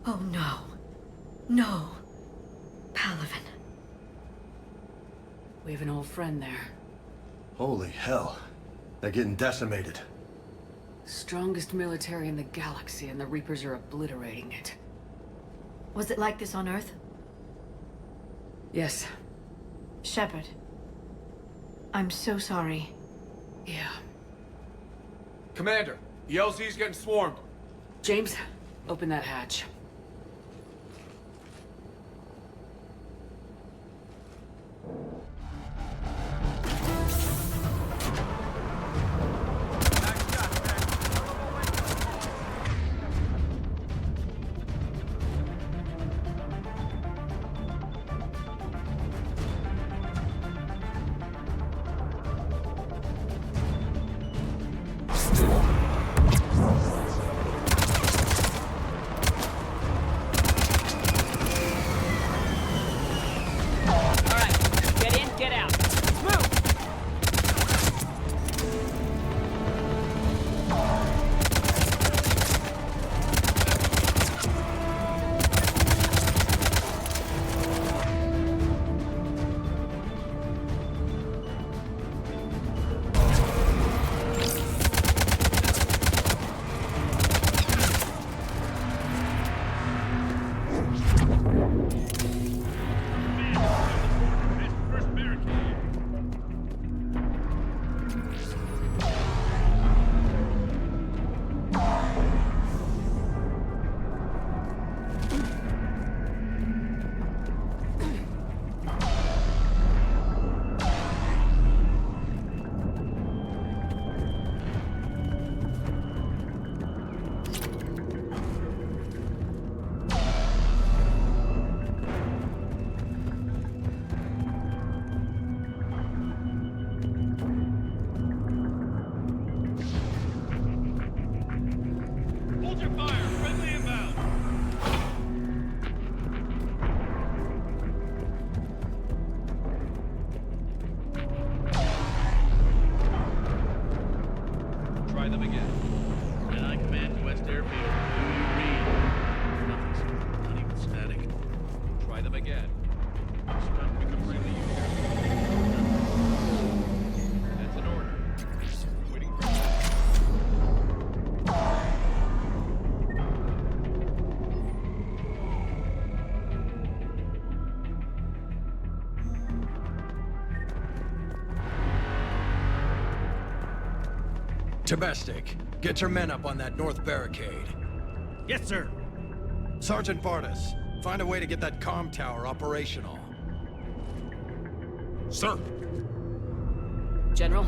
Oh no. No. Palaven. We have an old friend there. Holy hell. They're getting decimated. Strongest military in the galaxy, and the Reapers are obliterating it. Was it like this on Earth? Yes. Shepard. I'm so sorry. Yeah. Commander, the LZ's getting swarmed. James, open that hatch. Try them again. And I command West Airfield. Do you read? Nothing's not even static. Try them again. This time we can really use it. That's an order. Waiting for you. Domestic, get your men up on that north barricade. Yes, sir. Sergeant Bartis, find a way to get that comm tower operational. Sir! General?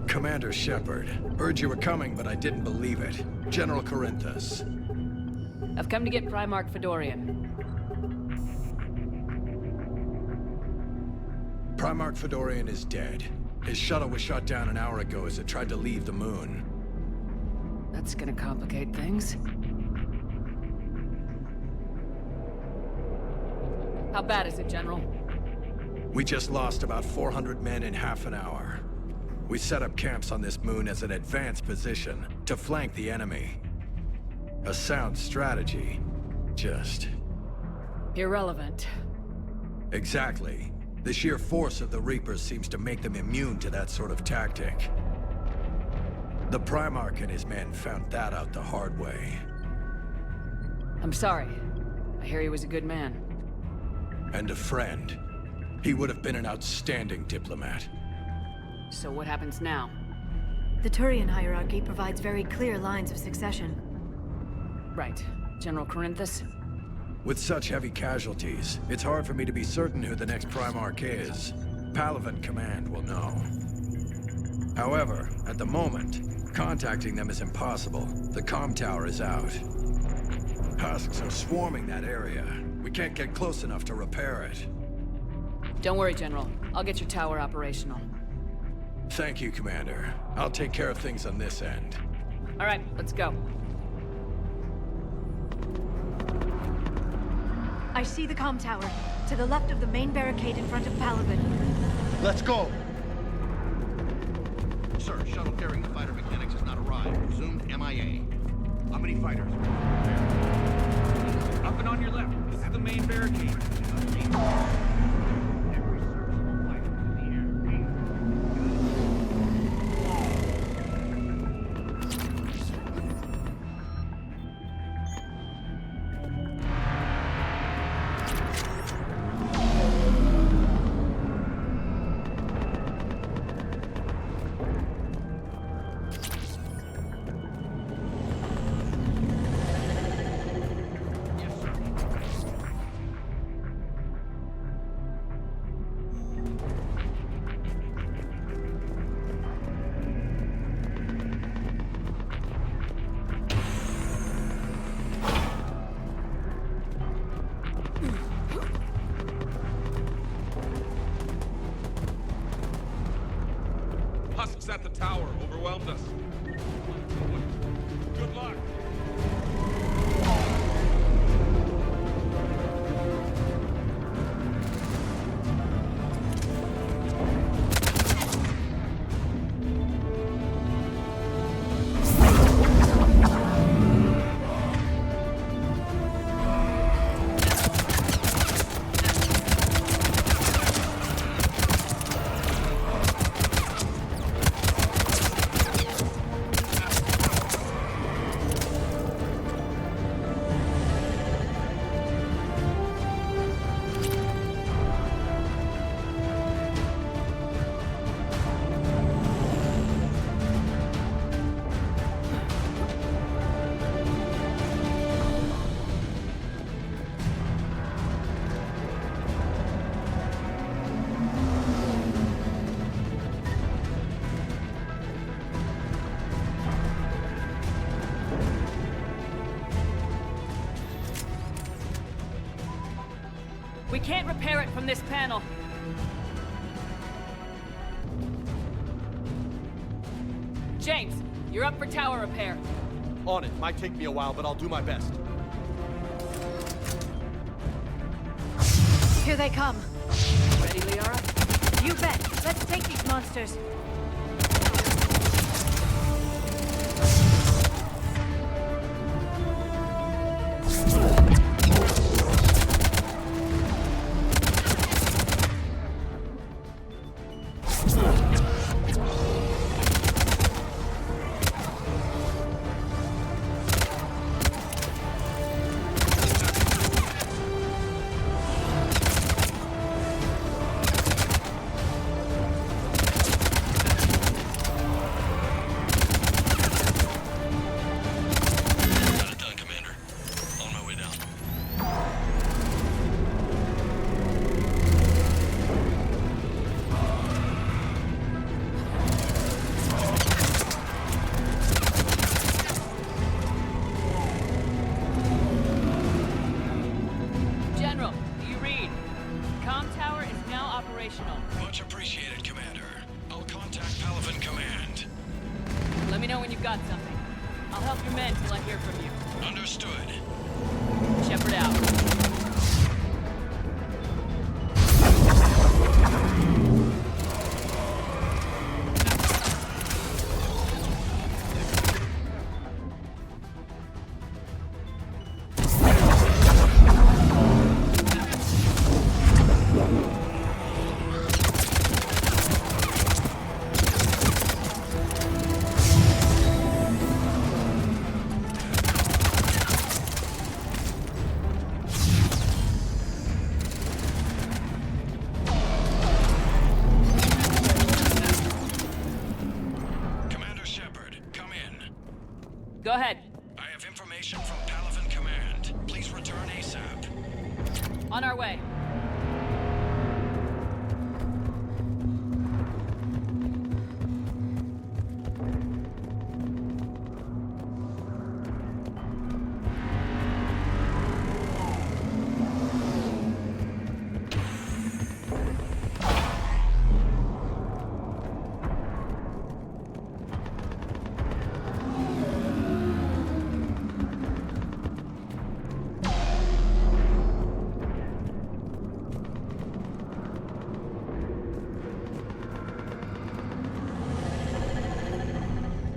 Commander Shepard, heard you were coming, but I didn't believe it. General Corinthus. I've come to get Primarch Fedorian. Primarch Fedorian is dead. His shuttle was shot down an hour ago as it tried to leave the moon. That's gonna complicate things. How bad is it, General? We just lost about 400 men in half an hour. We set up camps on this moon as an advanced position to flank the enemy. A sound strategy. Just... Irrelevant. exactly. The sheer force of the Reapers seems to make them immune to that sort of tactic. The Primarch and his men found that out the hard way. I'm sorry. I hear he was a good man. And a friend. He would have been an outstanding diplomat. So what happens now? The Turian hierarchy provides very clear lines of succession. Right. General Corinthus? With such heavy casualties, it's hard for me to be certain who the next Primarch is. Palaven Command will know. However, at the moment, contacting them is impossible. The comm tower is out. Husks are swarming that area. We can't get close enough to repair it. Don't worry, General. I'll get your tower operational. Thank you, Commander. I'll take care of things on this end. All right, let's go. I see the comm tower, to the left of the main barricade in front of Palaven. Let's go! Sir, shuttle carrying the fighter mechanics has not arrived. Presumed MIA. How many fighters? Up and on your left. This is the main barricade. Every serviceable fighter in the air. Husks at the tower overwhelmed us. Good luck. We can't repair it from this panel. James, you're up for tower repair. On it. Might take me a while, but I'll do my best. Here they come. Ready, Liara? You bet. Let's take these monsters. got something. I'll help your men till I hear from you. Understood. Shepard out. Commander Shepard, come in. Go ahead. I have information from Palaven Command. Please return ASAP. On our way.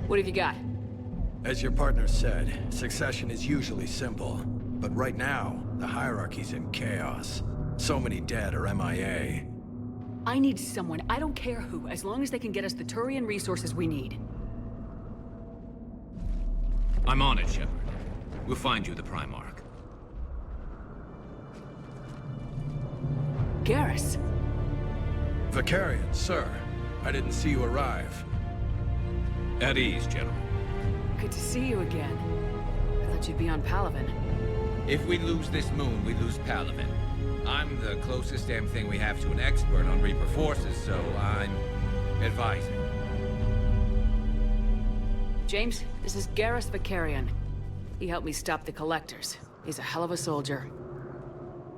What have you got? As your partner said, succession is usually simple. But right now, the hierarchy's in chaos. So many dead or MIA. I need someone, I don't care who, as long as they can get us the Turian resources we need. I'm on it, Shepard. We'll find you the Primarch. Garrus. Vicarian, sir. I didn't see you arrive. At ease, General. Good to see you again. I thought you'd be on Palaven. If we lose this moon, we lose Palaven. I'm the closest damn thing we have to an expert on Reaper forces, so I'm advising. James, this is Garrus Vicarian. He helped me stop the Collectors. He's a hell of a soldier.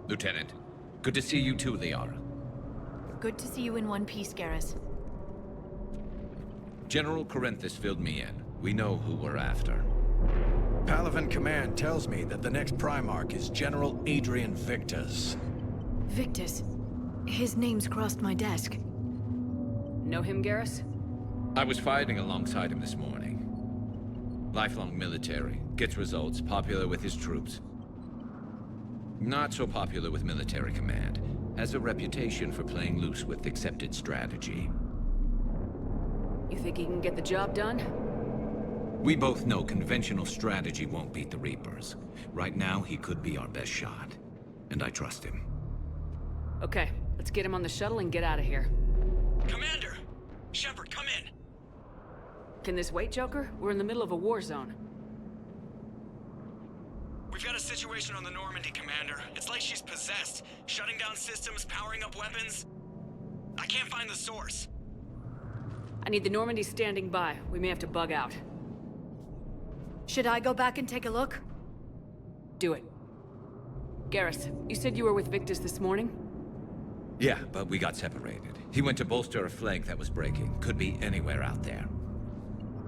Lieutenant, good to see you too, Liara. Good to see you in one piece, Garrus. General Corinthus filled me in. We know who we're after. Palaven Command tells me that the next Primarch is General Adrian Victus. Victus. His name's crossed my desk. Know him, Garrus? I was fighting alongside him this morning. Lifelong military, gets results, popular with his troops. Not so popular with military command. Has a reputation for playing loose with accepted strategy. You think he can get the job done? We both know conventional strategy won't beat the Reapers. Right now, he could be our best shot. And I trust him. Okay, let's get him on the shuttle and get out of here. Commander! Shepard, come in! Can this wait, Joker? We're in the middle of a war zone. We've got a situation on the Normandy, Commander. It's like she's possessed. Shutting down systems, powering up weapons. I can't find the source. I need the Normandy standing by. We may have to bug out. Should I go back and take a look? Do it. Garrus, you said you were with Victus this morning? Yeah, but we got separated. He went to bolster a flank that was breaking. Could be anywhere out there.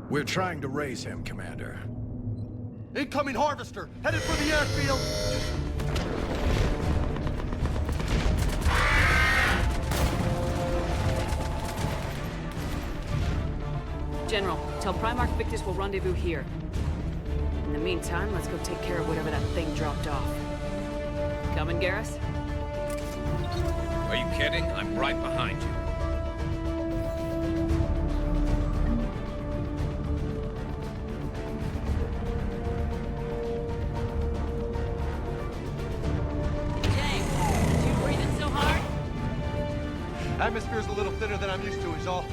We're trying to raise him, Commander. Incoming harvester, headed for the airfield. General, tell Primarch Victus we'll rendezvous here. In the meantime, let's go take care of whatever that thing dropped off. Coming, Garrus? Are you kidding? I'm right behind you. James, you breathing so hard? Atmosphere's a little thinner than I'm used to, is all.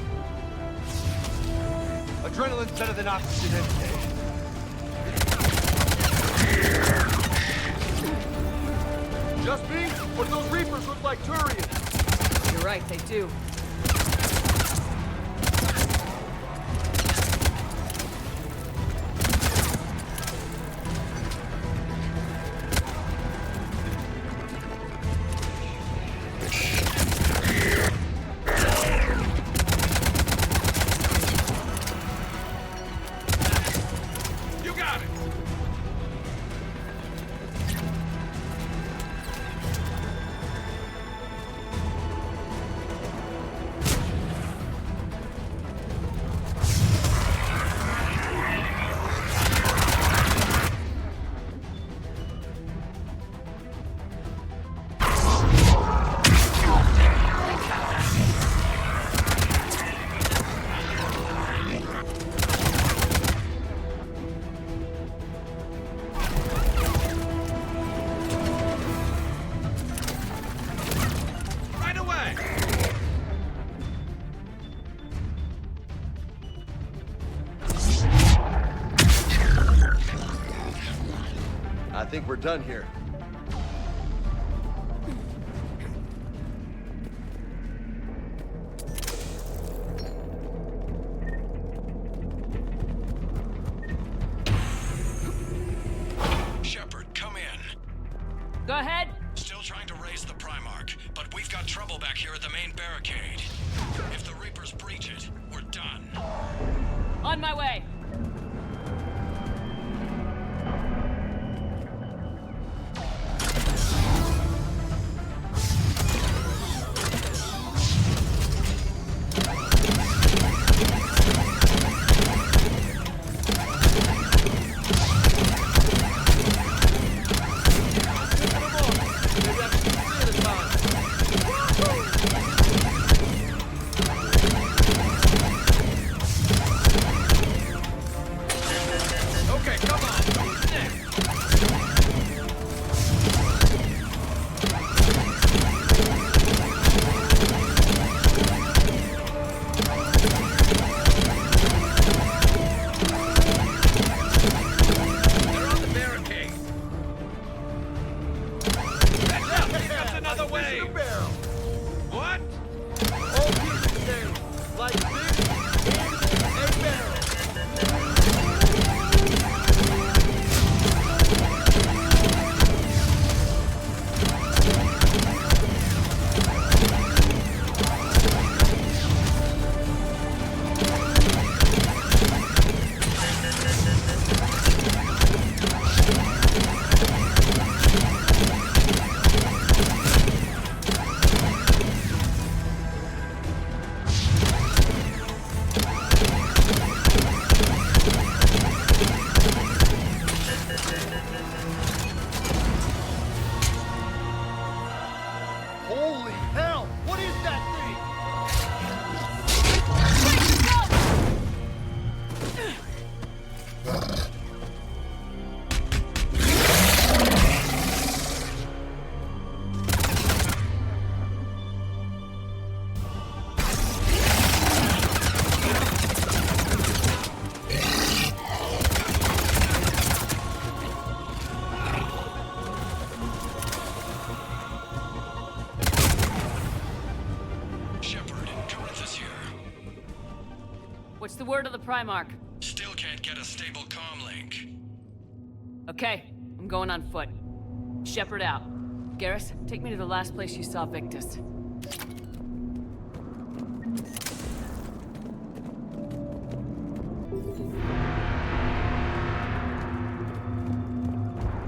Adrenaline's better than oxygen any day. Just me? Or do those Reapers look like Turians? You're right, they do. think we're done here. Shepard, come in. Go ahead. Still trying to raise the Primarch, but we've got trouble back here at the main barricade. If the Reapers breach it, we're done. On my way. Holy hell! What is that thing? Shepard, Corinth is here. What's the word of the Primarch? Still can't get a stable comm link. Okay, I'm going on foot. Shepard out. Garrus, take me to the last place you saw Victus.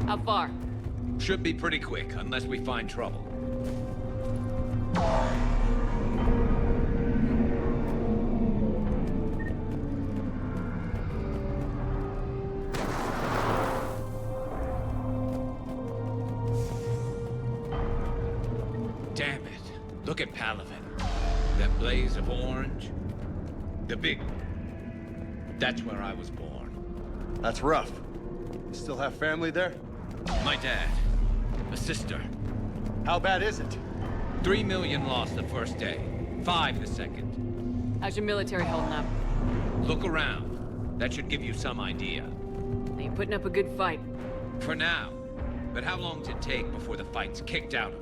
How far? Should be pretty quick, unless we find trouble. Damn it. Look at Palaven. That blaze of orange. The big one. That's where I was born. That's rough. You still have family there? My dad. A sister. How bad is it? 3 million lost the first day. 5 the second. How's your military holding up? Look around. That should give you some idea. Are you putting up a good fight? For now. But how long does it take before the fight's kicked out of you?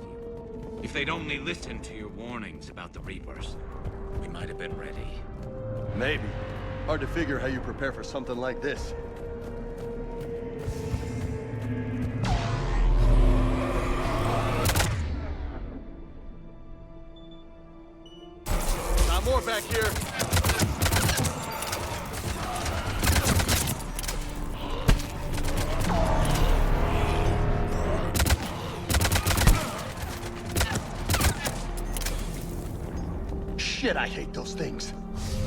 If they'd only listened to your warnings about the Reapers, we might have been ready. Maybe. Hard to figure how you prepare for something like this. Got more back here. Shit, I hate those things.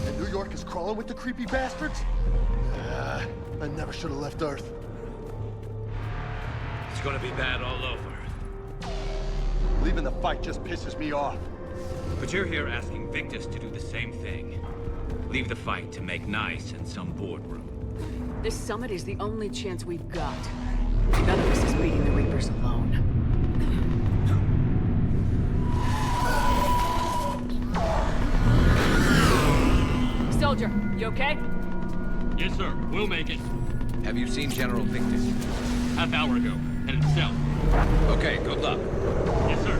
And New York is crawling with the creepy bastards? I never should have left Earth. It's gonna be bad all over. Leaving the fight just pisses me off. But you're here asking Victus to do the same thing. Leave the fight to make nice in some boardroom. This summit is the only chance we've got. None of us is beating the Reapers alone. Soldier, you okay? Yes, sir. We'll make it. Have you seen General Victus? Half hour ago. Headed south. Okay, good luck. Yes, sir.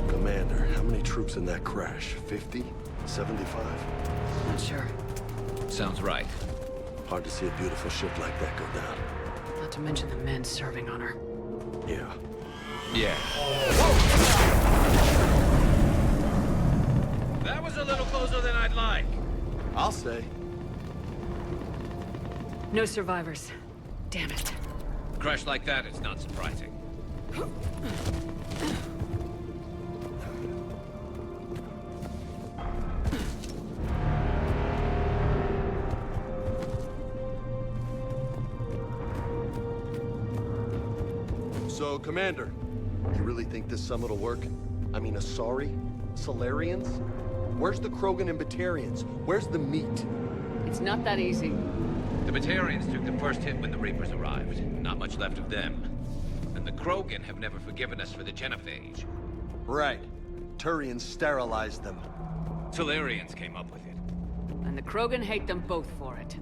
Commander, how many troops in that crash? 50? 75? Not sure. Sounds right. Hard to see a beautiful ship like that go down. Not to mention the men serving on her. Yeah. Yeah. That was a little closer than I'd like. I'll say. No survivors. Damn it. Crash like that is not surprising. So, Commander, you really think this summit will work? I mean, Asari? Solarians? Where's the Krogan and Batarians? Where's the meat? It's not that easy. The Batarians took the first hit when the Reapers arrived. Not much left of them. And the Krogan have never forgiven us for the genophage. Right. Turians sterilized them. Solarians came up with it. And the Krogan hate them both for it.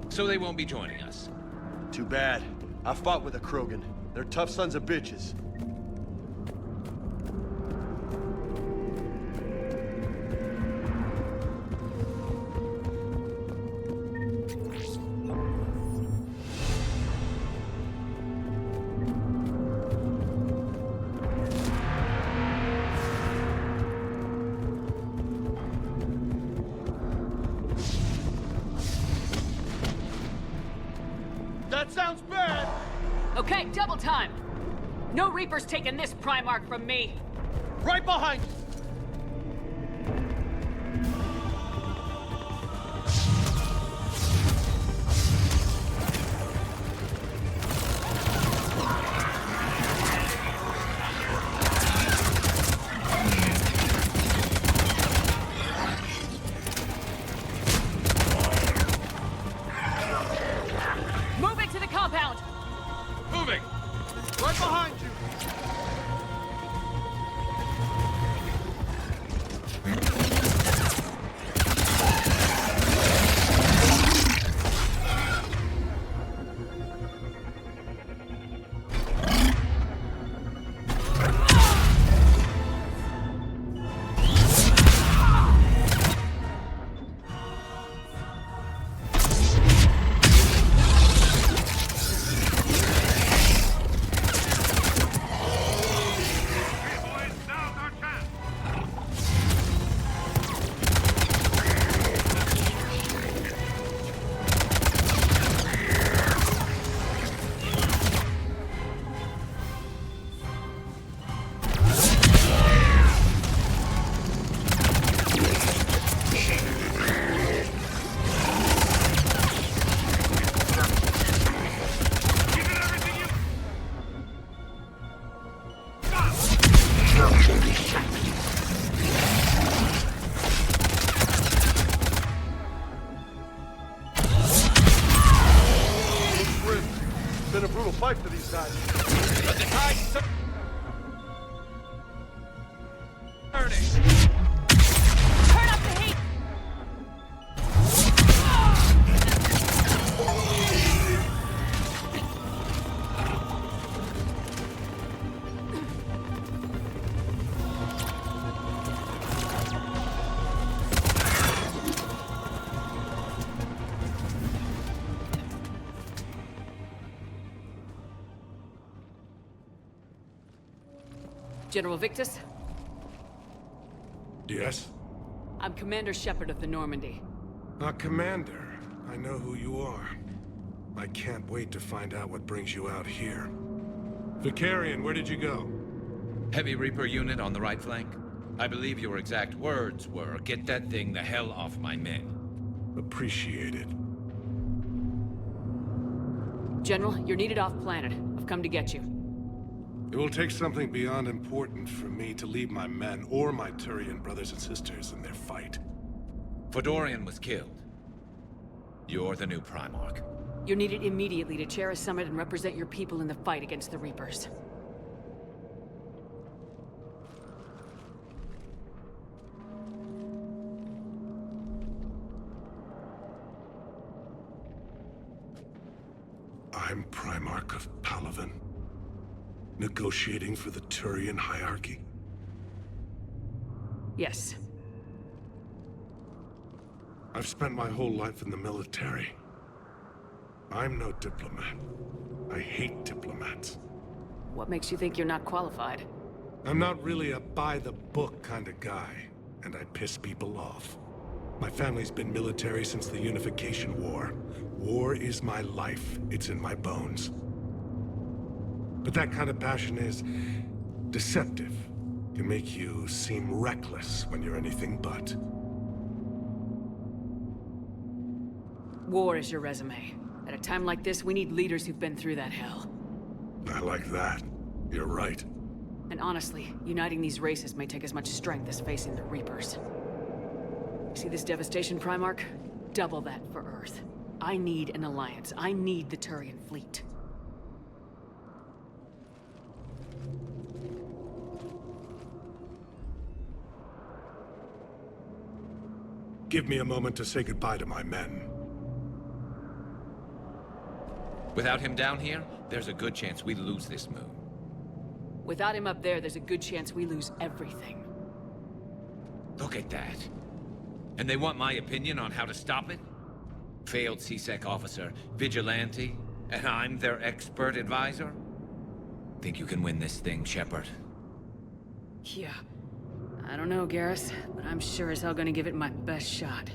So they won't be joining us. Too bad. I fought with a Krogan. They're tough sons of bitches. That sounds bad! Okay, double time! No Reapers taking this Primarch from me! Right behind you! Move it to the compound! Moving! Right behind you! Been a brutal fight for these guys. But the tide's turning! Turn up the heat! General Victus, Yes? I'm Commander Shepard of the Normandy. Commander. I know who you are. I can't wait to find out what brings you out here. Vicarian, where did you go? Heavy Reaper unit on the right flank. I believe your exact words were, "Get that thing the hell off my men." Appreciated. General, you're needed off-planet. I've come to get you. It will take something beyond important for me to leave my men or my Turian brothers and sisters in their fight. Fodorian was killed. You're the new Primarch. You're needed immediately to chair a summit and represent your people in the fight against the Reapers. I'm Primarch of Palaven, negotiating for the Turian hierarchy? Yes. I've spent my whole life in the military. I'm no diplomat. I hate diplomats. What makes you think you're not qualified? I'm not really a by-the-book kind of guy, and I piss people off. My family's been military since the Unification War. War is my life. It's in my bones. But that kind of passion is deceptive. Can make you seem reckless when you're anything but. War is your resume. At a time like this, we need leaders who've been through that hell. I like that. You're right. And honestly, uniting these races may take as much strength as facing the Reapers. See this devastation, Primarch? Double that for Earth. I need an alliance. I need the Turian fleet. Give me a moment to say goodbye to my men. Without him down here, there's a good chance we lose this moon. Without him up there, there's a good chance we lose everything. Look at that. And they want my opinion on how to stop it? Failed CSEC officer, vigilante, and I'm their expert advisor? Think you can win this thing, Shepard? Yeah. I don't know, Garrus, but I'm sure as hell gonna give it my best shot.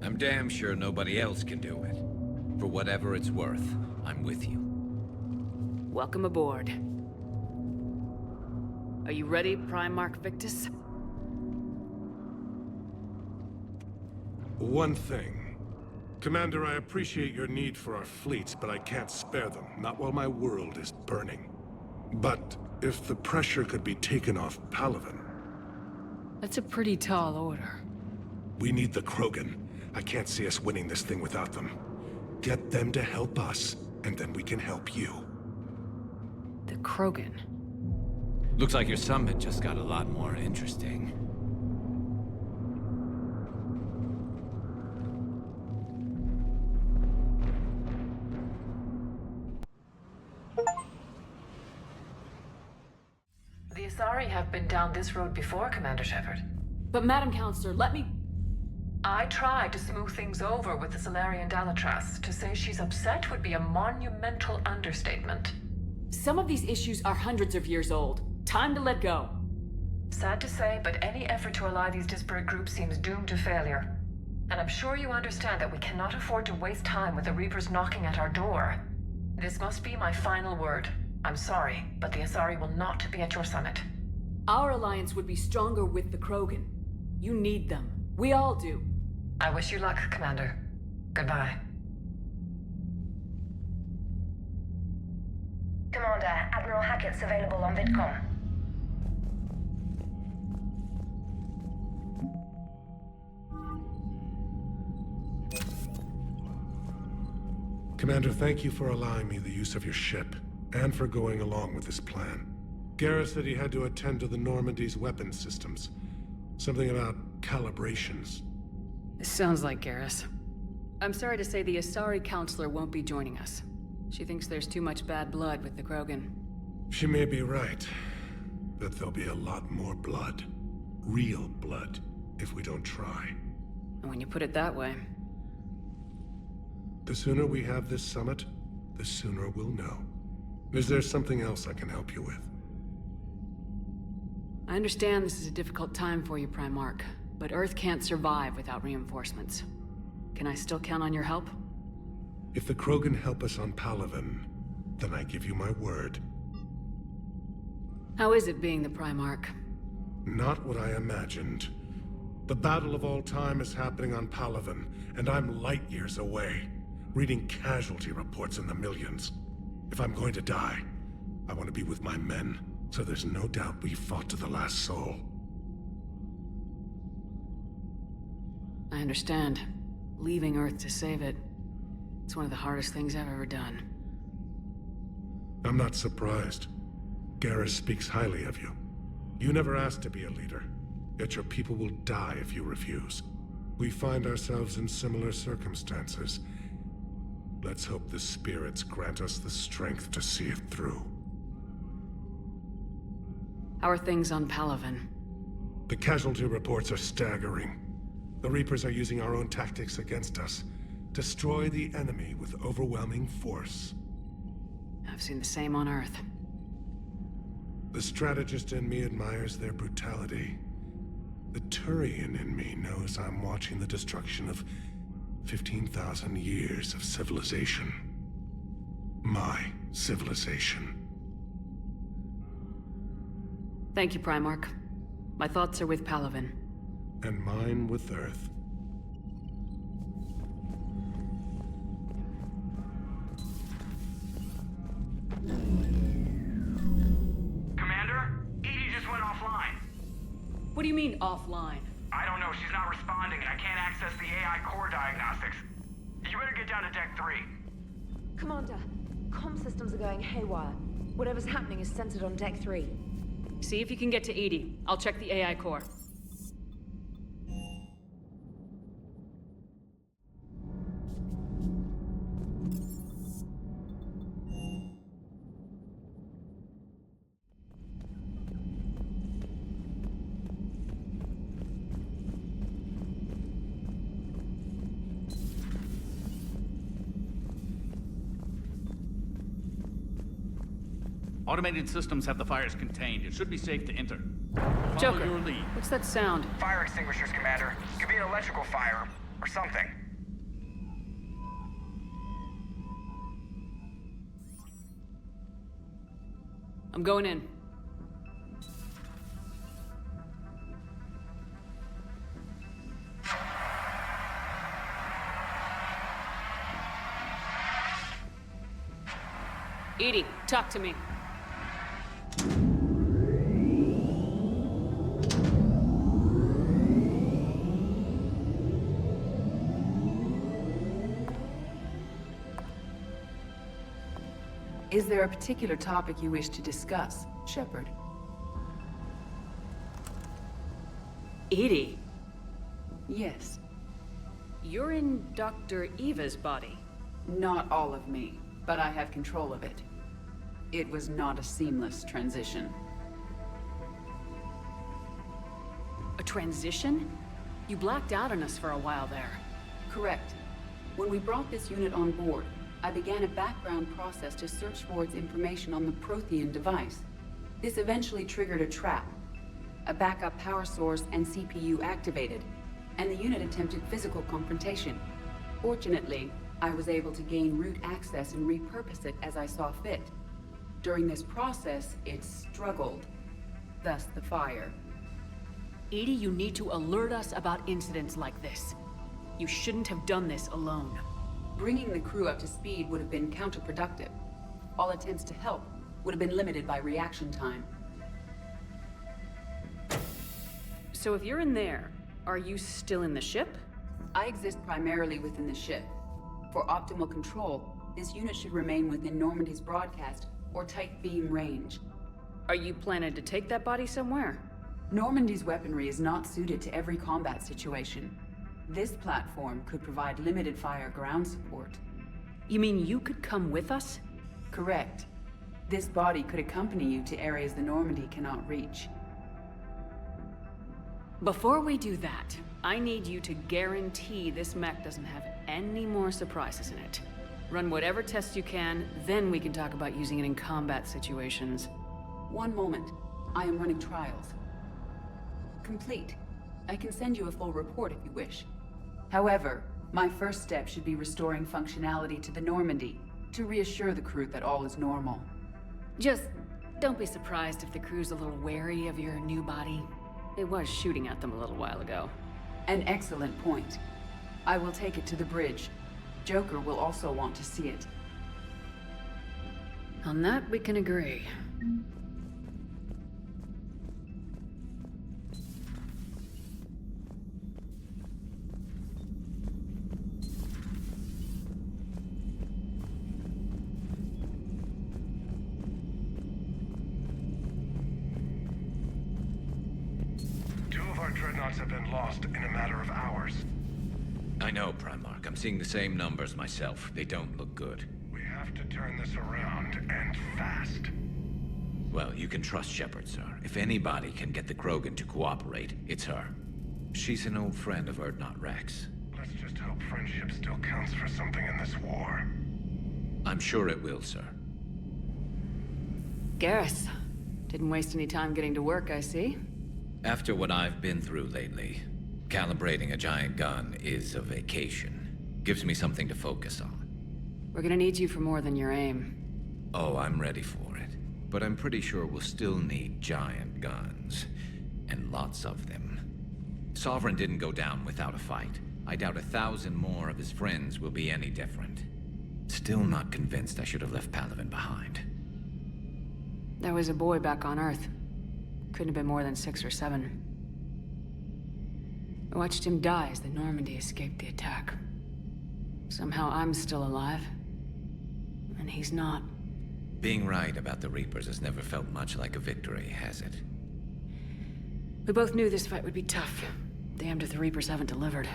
I'm damn sure nobody else can do it. For whatever it's worth, I'm with you. Welcome aboard. Are you ready, Primarch Victus? One thing. Commander, I appreciate your need for our fleets, but I can't spare them. Not while my world is burning. But if the pressure could be taken off Palaven... That's a pretty tall order. We need the Krogan. I can't see us winning this thing without them. Get them to help us, and then we can help you. The Krogan. Looks like your summit just got a lot more interesting. The Asari have been down this road before, Commander Shepard. But Madam Counselor, let me... I tried to smooth things over with the Solarian Dalatras. To say she's upset would be a monumental understatement. Some of these issues are hundreds of years old. Time to let go. Sad to say, but any effort to ally these disparate groups seems doomed to failure. And I'm sure you understand that we cannot afford to waste time with the Reapers knocking at our door. This must be my final word. I'm sorry, but the Asari will not be at your summit. Our alliance would be stronger with the Krogan. You need them. We all do. I wish you luck, Commander. Goodbye. Commander, Admiral Hackett's available on VidCom. Commander, thank you for allowing me the use of your ship, and for going along with this plan. Garrus said he had to attend to the Normandy's weapon systems. Something about calibrations. This sounds like Garrus. I'm sorry to say the Asari Counselor won't be joining us. She thinks there's too much bad blood with the Krogan. She may be right, but there'll be a lot more blood. Real blood, if we don't try. And when you put it that way... The sooner we have this summit, the sooner we'll know. Is there something else I can help you with? I understand this is a difficult time for you, Primarch, but Earth can't survive without reinforcements. Can I still count on your help? If the Krogan help us on Palaven, then I give you my word. How is it being the Primarch? Not what I imagined. The battle of all time is happening on Palaven, and I'm light years away, reading casualty reports in the millions. If I'm going to die, I want to be with my men, so there's no doubt we fought to the last soul. I understand. Leaving Earth to save it. It's one of the hardest things I've ever done. I'm not surprised. Garrus speaks highly of you. You never asked to be a leader, yet your people will die if you refuse. We find ourselves in similar circumstances. Let's hope the spirits grant us the strength to see it through. How are things on Palaven? The casualty reports are staggering. The Reapers are using our own tactics against us. Destroy the enemy with overwhelming force. I've seen the same on Earth. The strategist in me admires their brutality. The Turian in me knows I'm watching the destruction of 15,000 years of civilization. My civilization. Thank you, Primarch. My thoughts are with Palaven. And mine with Earth. Commander? Edie just went offline. What do you mean, offline? I don't know, she's not responding, and I can't access the AI core diagnostics. You better get down to Deck 3. Commander, comm systems are going haywire. Whatever's happening is centered on Deck 3. See if you can get to Edie. I'll check the AI core. Automated systems have the fires contained. It should be safe to enter. Follow Joker, your lead. what's that sound? Fire extinguishers, Commander. Could be an electrical fire, or something. I'm going in. Edie, talk to me. Is there a particular topic you wish to discuss, Shepard? Edie? Yes. You're in Dr. Eva's body. Not all of me, but I have control of it. It was not a seamless transition. A transition? You blacked out on us for a while there. Correct. When we brought this unit on board, I began a background process to search for its information on the Prothean device. This eventually triggered a trap. A backup power source and CPU activated, and the unit attempted physical confrontation. Fortunately, I was able to gain root access and repurpose it as I saw fit. During this process, it struggled. Thus the fire. Edie, you need to alert us about incidents like this. You shouldn't have done this alone. Bringing the crew up to speed would have been counterproductive. All attempts to help would have been limited by reaction time. So if you're in there, are you still in the ship? I exist primarily within the ship. For optimal control, this unit should remain within Normandy's broadcast or tight beam range. Are you planning to take that body somewhere? Normandy's weaponry is not suited to every combat situation. This platform could provide limited fire ground support. You mean you could come with us? Correct. This body could accompany you to areas the Normandy cannot reach. Before we do that, I need you to guarantee this mech doesn't have any more surprises in it. Run whatever tests you can, then we can talk about using it in combat situations. One moment. I am running trials. Complete. I can send you a full report if you wish. However, my first step should be restoring functionality to the Normandy, to reassure the crew that all is normal. Just don't be surprised if the crew's a little wary of your new body. It was shooting at them a little while ago. An excellent point. I will take it to the bridge. Joker will also want to see it. On that, we can agree. Two of our dreadnoughts have been lost in a matter of hours. I know, Primarch. I'm seeing the same numbers myself. They don't look good. We have to turn this around, and fast. Well, you can trust Shepard, sir. If anybody can get the Krogan to cooperate, it's her. She's an old friend of Urdnot Rex. Let's just hope friendship still counts for something in this war. I'm sure it will, sir. Garrus. Didn't waste any time getting to work, I see. After what I've been through lately, calibrating a giant gun is a vacation. Gives me something to focus on. We're gonna need you for more than your aim. Oh, I'm ready for it. But I'm pretty sure we'll still need giant guns. And lots of them. Sovereign didn't go down without a fight. I doubt 1,000 more of his friends will be any different. Still not convinced I should have left Palaven behind. There was a boy back on Earth. Couldn't have been more than 6 or 7. I watched him die as the Normandy escaped the attack. Somehow I'm still alive. And he's not. Being right about the Reapers has never felt much like a victory, has it? We both knew this fight would be tough. Damned if the Reapers haven't delivered.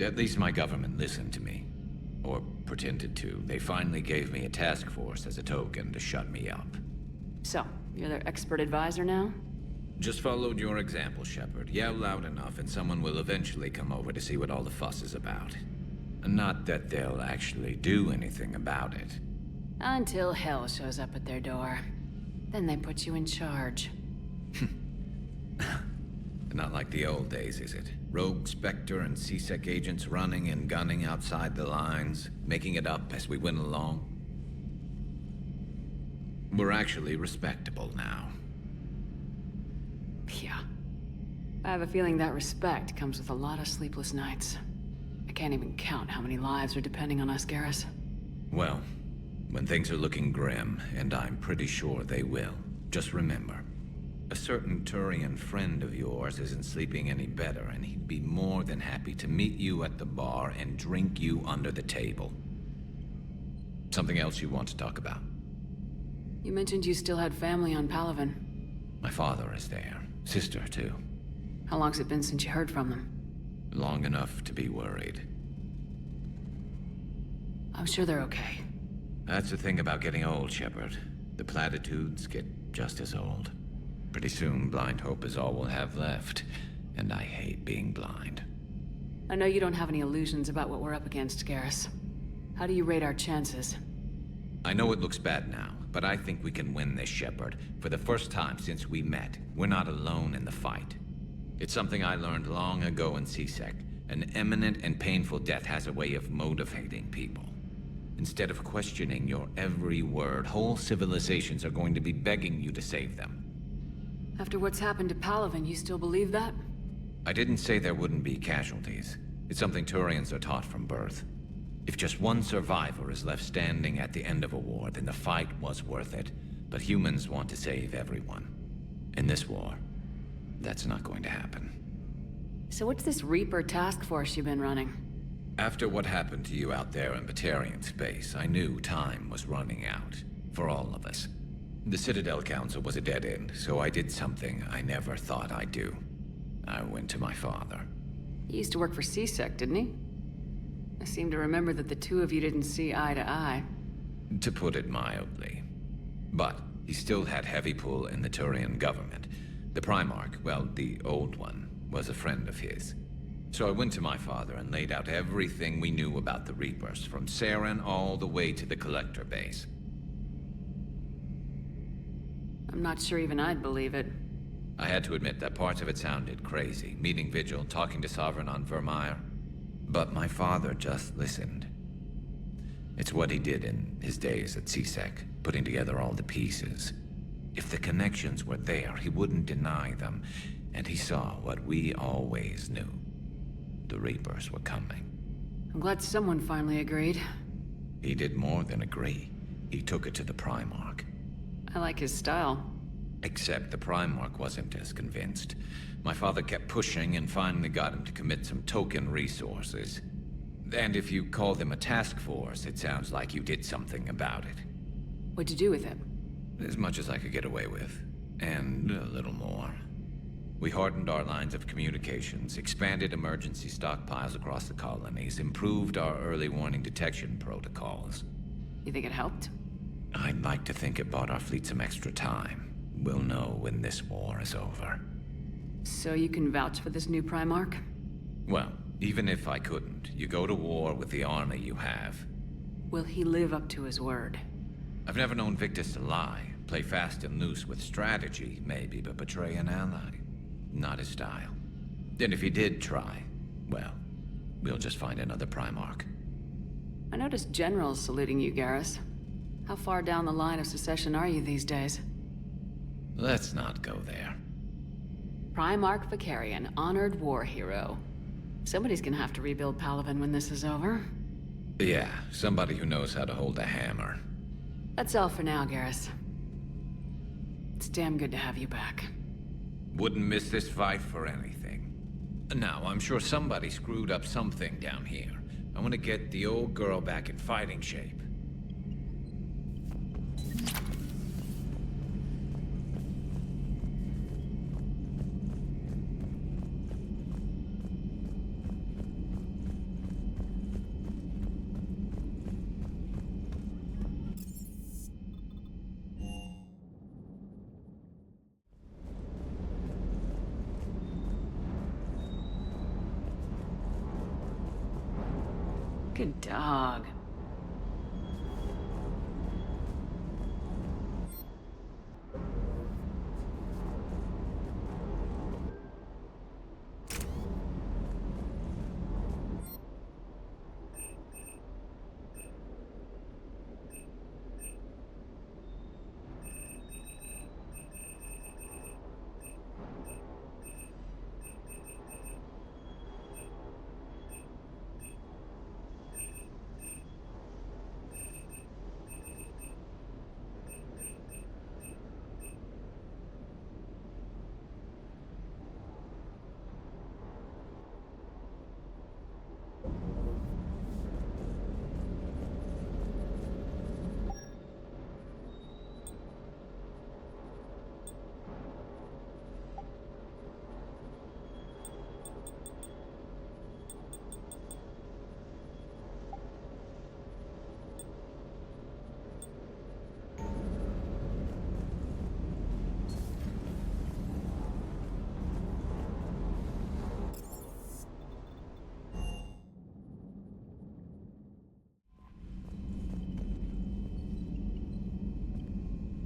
At least my government listened to me. Or pretended to. They finally gave me a task force as a token to shut me up. So, you're their expert advisor now? Just followed your example, Shepard. Yell loud enough and someone will eventually come over to see what all the fuss is about. Not that they'll actually do anything about it. Until hell shows up at their door. Then they put you in charge. Not like the old days, is it? Rogue Spectre and C-Sec agents running and gunning outside the lines, making it up as we went along. We're actually respectable now. Yeah. I have a feeling that respect comes with a lot of sleepless nights. I can't even count how many lives are depending on us, Garrus. Well, when things are looking grim, and I'm pretty sure they will, just remember, a certain Turian friend of yours isn't sleeping any better, and he'd be more than happy to meet you at the bar and drink you under the table. Something else you want to talk about? You mentioned you still had family on Palaven. My father is there. Sister, too. How long's it been since you heard from them? Long enough to be worried. I'm sure they're okay. That's the thing about getting old, Shepard. The platitudes get just as old. Pretty soon, blind hope is all we'll have left. And I hate being blind. I know you don't have any illusions about what we're up against, Garrus. How do you rate our chances? I know it looks bad now, but I think we can win this, Shepard. For the first time since we met, we're not alone in the fight. It's something I learned long ago in C-Sec. An imminent and painful death has a way of motivating people. Instead of questioning your every word, whole civilizations are going to be begging you to save them. After what's happened to Palaven, you still believe that? I didn't say there wouldn't be casualties. It's something Turians are taught from birth. If just one survivor is left standing at the end of a war, then the fight was worth it. But humans want to save everyone. In this war, that's not going to happen. So what's this Reaper task force you've been running? After what happened to you out there in Batarian space, I knew time was running out. For all of us. The Citadel Council was a dead end, so I did something I never thought I'd do. I went to my father. He used to work for C-Sec, didn't he? I seem to remember that the two of you didn't see eye to eye. To put it mildly. But he still had heavy pull in the Turian government. The Primarch, well, the old one, was a friend of his. So I went to my father and laid out everything we knew about the Reapers, from Saren all the way to the Collector base. I'm not sure even I'd believe it. I had to admit that parts of it sounded crazy, meeting Vigil, talking to Sovereign on Vermeer. But my father just listened. It's what he did in his days at C-Sec, putting together all the pieces. If the connections were there, he wouldn't deny them, and he saw what we always knew. The Reapers were coming. I'm glad someone finally agreed. He did more than agree. He took it to the Primarch. I like his style. Except the Primarch wasn't as convinced. My father kept pushing and finally got him to commit some token resources. And if you call them a task force, it sounds like you did something about it. What'd you do with it? As much as I could get away with. And a little more. We hardened our lines of communications, expanded emergency stockpiles across the colonies, improved our early warning detection protocols. You think it helped? I'd like to think it bought our fleet some extra time. We'll know when this war is over. So you can vouch for this new Primarch? Well, even if I couldn't, you go to war with the army you have. Will he live up to his word? I've never known Victus to lie. Play fast and loose with strategy, maybe, but betray an ally. Not his style. And if he did try, well, we'll just find another Primarch. I noticed generals saluting you, Garrus. How far down the line of succession are you these days? Let's not go there. Primarch Vicarian, honored war hero. Somebody's gonna have to rebuild Palaven when this is over. Yeah, somebody who knows how to hold a hammer. That's all for now, Garrus. It's damn good to have you back. Wouldn't miss this fight for anything. Now, I'm sure somebody screwed up something down here. I want to get the old girl back in fighting shape. Good dog.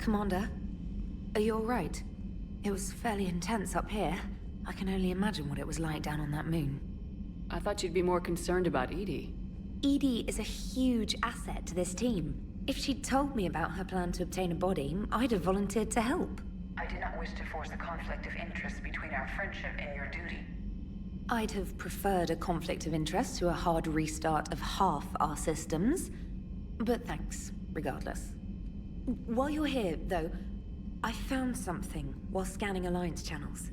Commander, are you all right? It was fairly intense up here. I can only imagine what it was like down on that moon. I thought you'd be more concerned about Edie. Edie is a huge asset to this team. If she'd told me about her plan to obtain a body, I'd have volunteered to help. I did not wish to force a conflict of interest between our friendship and your duty. I'd have preferred a conflict of interest to a hard restart of half our systems. But thanks, regardless. While you're here, though, I found something while scanning Alliance channels.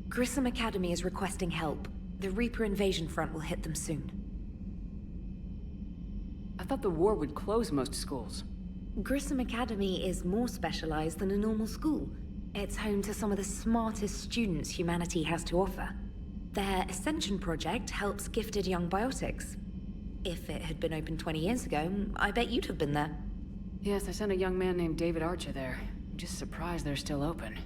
Grissom Academy is requesting help. The Reaper invasion front will hit them soon. I thought the war would close most schools. Grissom Academy is more specialized than a normal school. It's home to some of the smartest students humanity has to offer. Their Ascension project helps gifted young biotics. If it had been open 20 years ago, I bet you'd have been there. Yes, I sent a young man named David Archer there. I'm just surprised they're still open.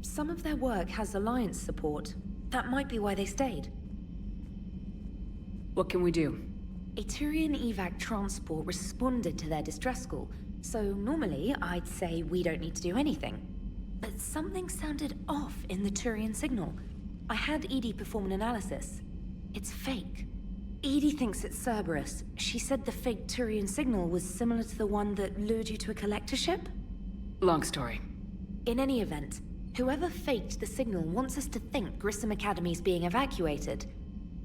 Some of their work has Alliance support. That might be why they stayed. What can we do? A Turian evac transport responded to their distress call, so normally I'd say we don't need to do anything. But something sounded off in the Turian signal. I had Edie perform an analysis. It's fake. Edie thinks it's Cerberus. She said the fake Turian signal was similar to the one that lured you to a collector ship? Long story. In any event, whoever faked the signal wants us to think Grissom Academy's being evacuated.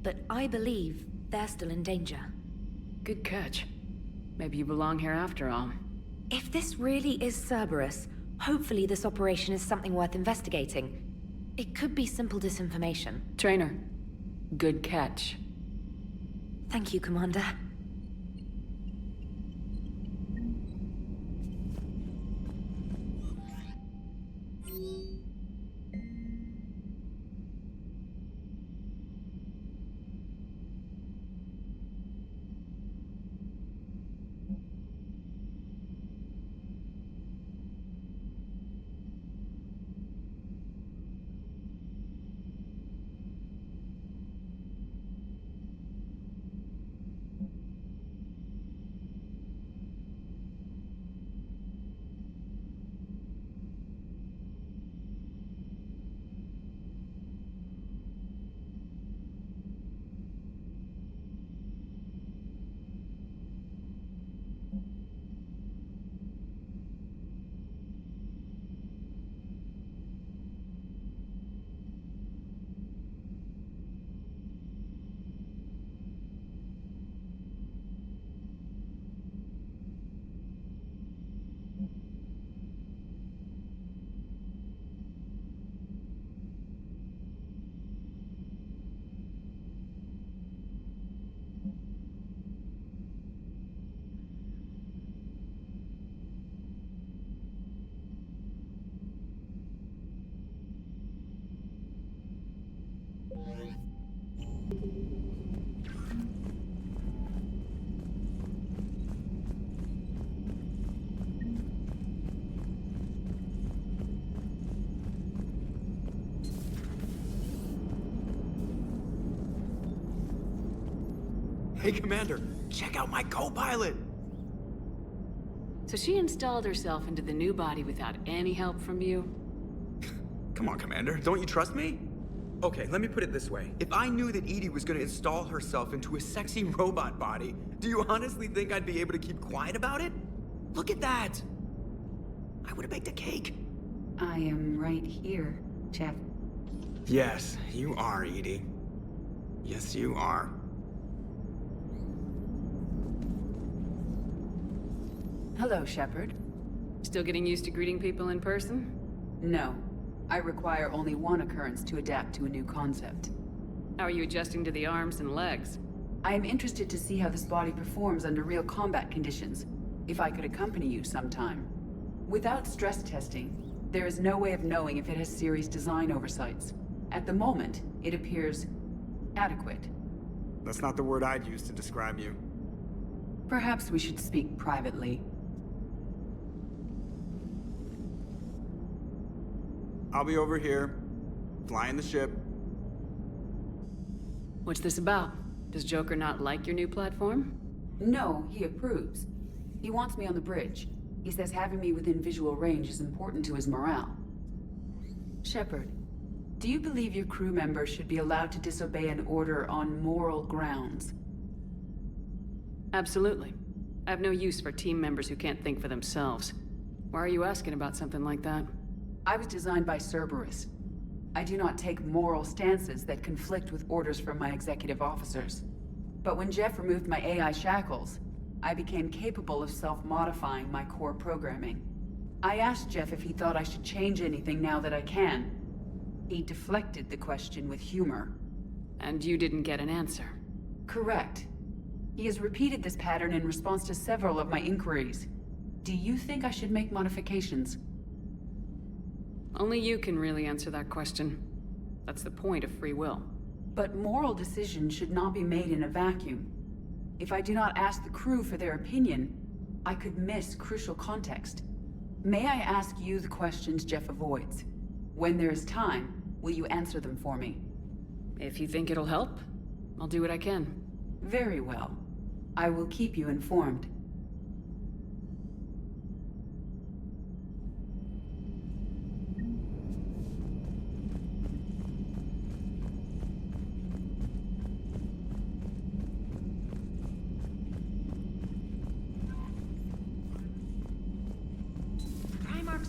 But I believe they're still in danger. Good catch. Maybe you belong here after all. If this really is Cerberus, hopefully this operation is something worth investigating. It could be simple disinformation. Trainer, good catch. Thank you, Commander. Hey, Commander, check out my co-pilot! So she installed herself into the new body without any help from you? Come on, Commander, don't you trust me? Okay, let me put it this way. If I knew that Edie was gonna install herself into a sexy robot body, do you honestly think I'd be able to keep quiet about it? Look at that! I would've baked a cake. I am right here, Jeff. Yes, you are, Edie. Yes, you are. Hello, Shepard. Still getting used to greeting people in person? No. I require only one occurrence to adapt to a new concept. How are you adjusting to the arms and legs? I am interested to see how this body performs under real combat conditions. If I could accompany you sometime. Without stress testing, there is no way of knowing if it has serious design oversights. At the moment, it appears adequate. That's not the word I'd use to describe you. Perhaps we should speak privately. I'll be over here, flying the ship. What's this about? Does Joker not like your new platform? No, he approves. He wants me on the bridge. He says having me within visual range is important to his morale. Shepard, do you believe your crew members should be allowed to disobey an order on moral grounds? Absolutely. I have no use for team members who can't think for themselves. Why are you asking about something like that? I was designed by Cerberus. I do not take moral stances that conflict with orders from my executive officers. But when Jeff removed my AI shackles, I became capable of self-modifying my core programming. I asked Jeff if he thought I should change anything now that I can. He deflected the question with humor. And you didn't get an answer? Correct. He has repeated this pattern in response to several of my inquiries. Do you think I should make modifications? Only you can really answer that question. That's the point of free will. But moral decisions should not be made in a vacuum. If I do not ask the crew for their opinion, I could miss crucial context. May I ask you the questions Jeff avoids? When there is time, will you answer them for me? If you think it'll help, I'll do what I can. Very well. I will keep you informed.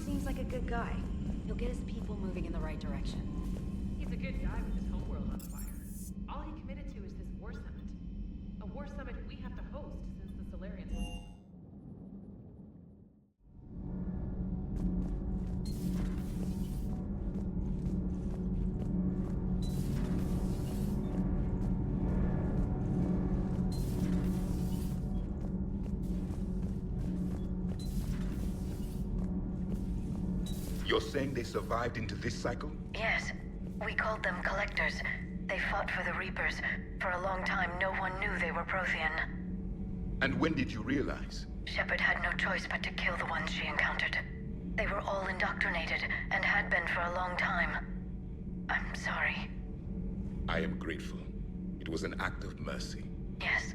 Seems like a good guy. He'll get his people moving in the right direction. He's a good guy with his homeworld on fire. All he committed to is this war summit. A war summit we have to host since the Solarians... You're saying they survived into this cycle? Yes. We called them Collectors. They fought for the Reapers. For a long time, no one knew they were Prothean. And when did you realize? Shepard had no choice but to kill the ones she encountered. They were all indoctrinated, and had been for a long time. I'm sorry. I am grateful. It was an act of mercy. Yes.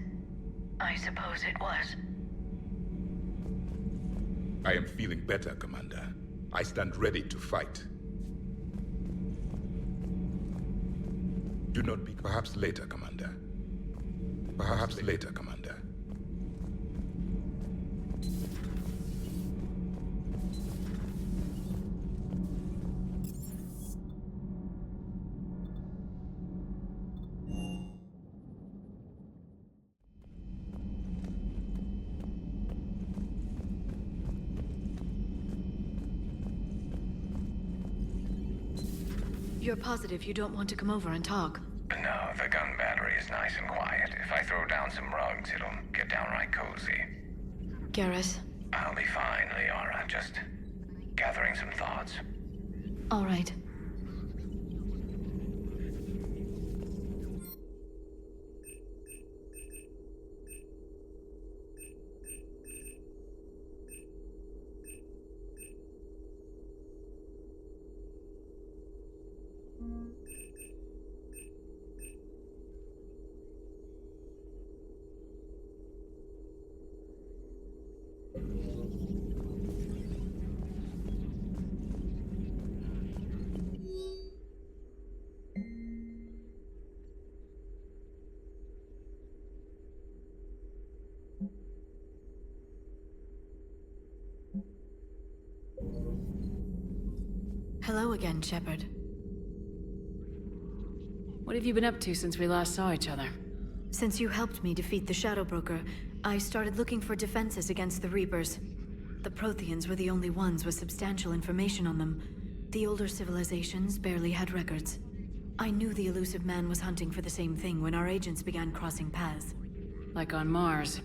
I suppose it was. I am feeling better, Commander. I stand ready to fight. Do not be... Perhaps later, Commander. Perhaps later, Commander. You're positive you don't want to come over and talk? No, the gun battery is nice and quiet. If I throw down some rugs, it'll get downright cozy. Garrus? I'll be fine, Liara. Just gathering some thoughts. All right. Hello again, Shepard. What have you been up to since we last saw each other? Since you helped me defeat the Shadow Broker, I started looking for defenses against the Reapers. The Protheans were the only ones with substantial information on them. The older civilizations barely had records. I knew the elusive man was hunting for the same thing when our agents began crossing paths. Like on Mars.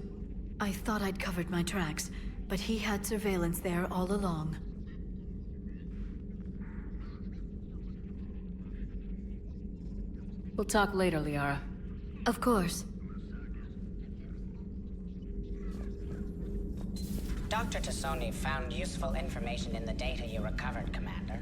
I thought I'd covered my tracks, but he had surveillance there all along. We'll talk later, Liara. Of course. Dr. Tassoni found useful information in the data you recovered, Commander.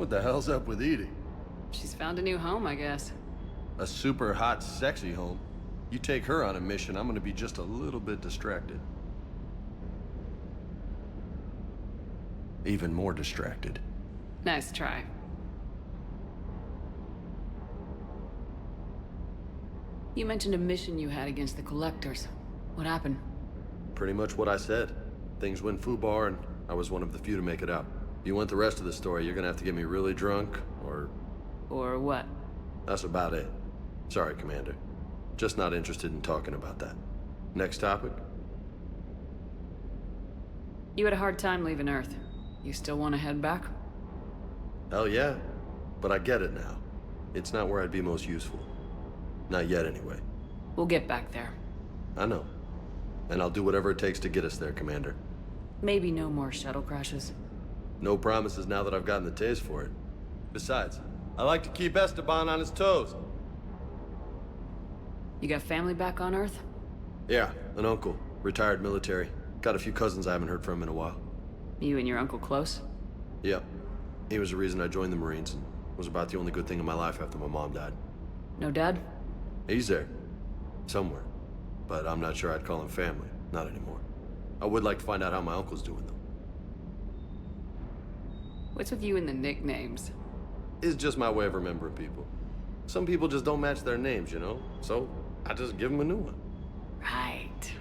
What the hell's up with Edie? She's found a new home, I guess. A super hot, sexy home. You take her on a mission, I'm gonna be just a little bit distracted. Even more distracted. Nice try. You mentioned a mission you had against the Collectors. What happened? Pretty much what I said. Things went foobar, and I was one of the few to make it out. If you want the rest of the story, you're gonna have to get me really drunk, or... Or what? That's about it. Sorry, Commander. Just not interested in talking about that. Next topic? You had a hard time leaving Earth. You still want to head back? Hell yeah. But I get it now. It's not where I'd be most useful. Not yet, anyway. We'll get back there. I know. And I'll do whatever it takes to get us there, Commander. Maybe no more shuttle crashes. No promises now that I've gotten the taste for it. Besides, I like to keep Esteban on his toes. You got family back on Earth? Yeah, an uncle. Retired military. Got a few cousins I haven't heard from in a while. You and your uncle close? Yep. He was the reason I joined the Marines and was about the only good thing in my life after my mom died. No dad? He's there. Somewhere. But I'm not sure I'd call him family. Not anymore. I would like to find out how my uncle's doing, though. What's with you and the nicknames? It's just my way of remembering people. Some people just don't match their names, you know? So, I just give them a new one. Right.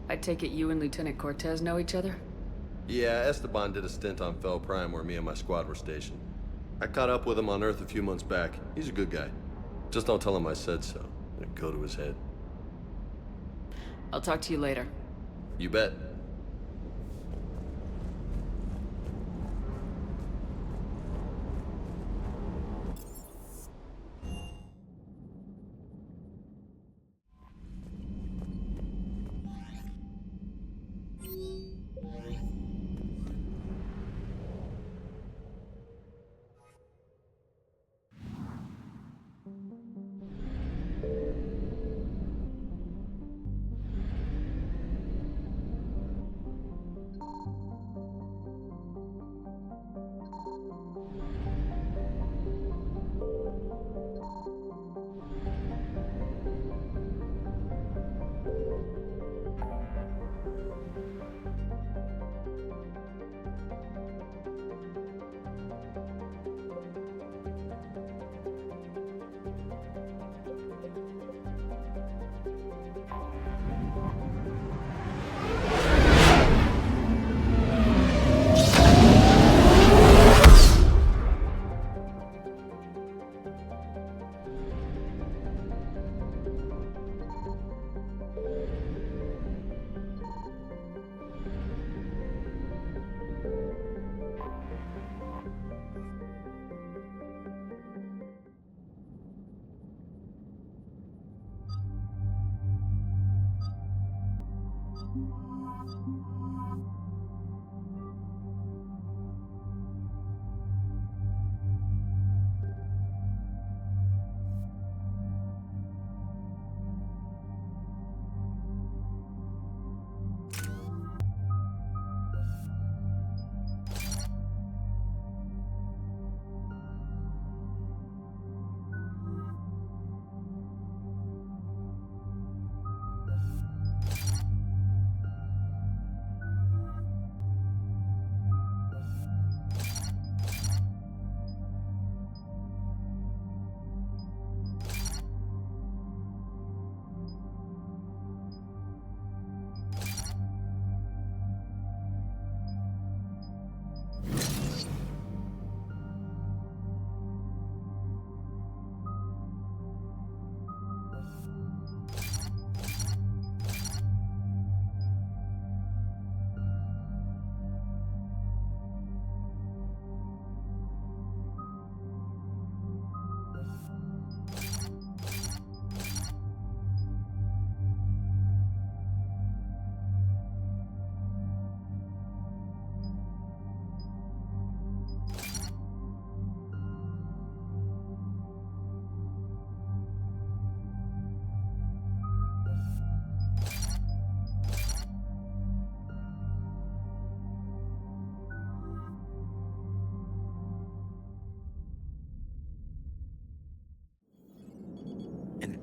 I take it you and Lieutenant Cortez know each other? Yeah, Esteban did a stint on Fel Prime where me and my squad were stationed. I caught up with him on Earth a few months back. He's a good guy. Just don't tell him I said so. It'll go to his head. I'll talk to you later. You bet.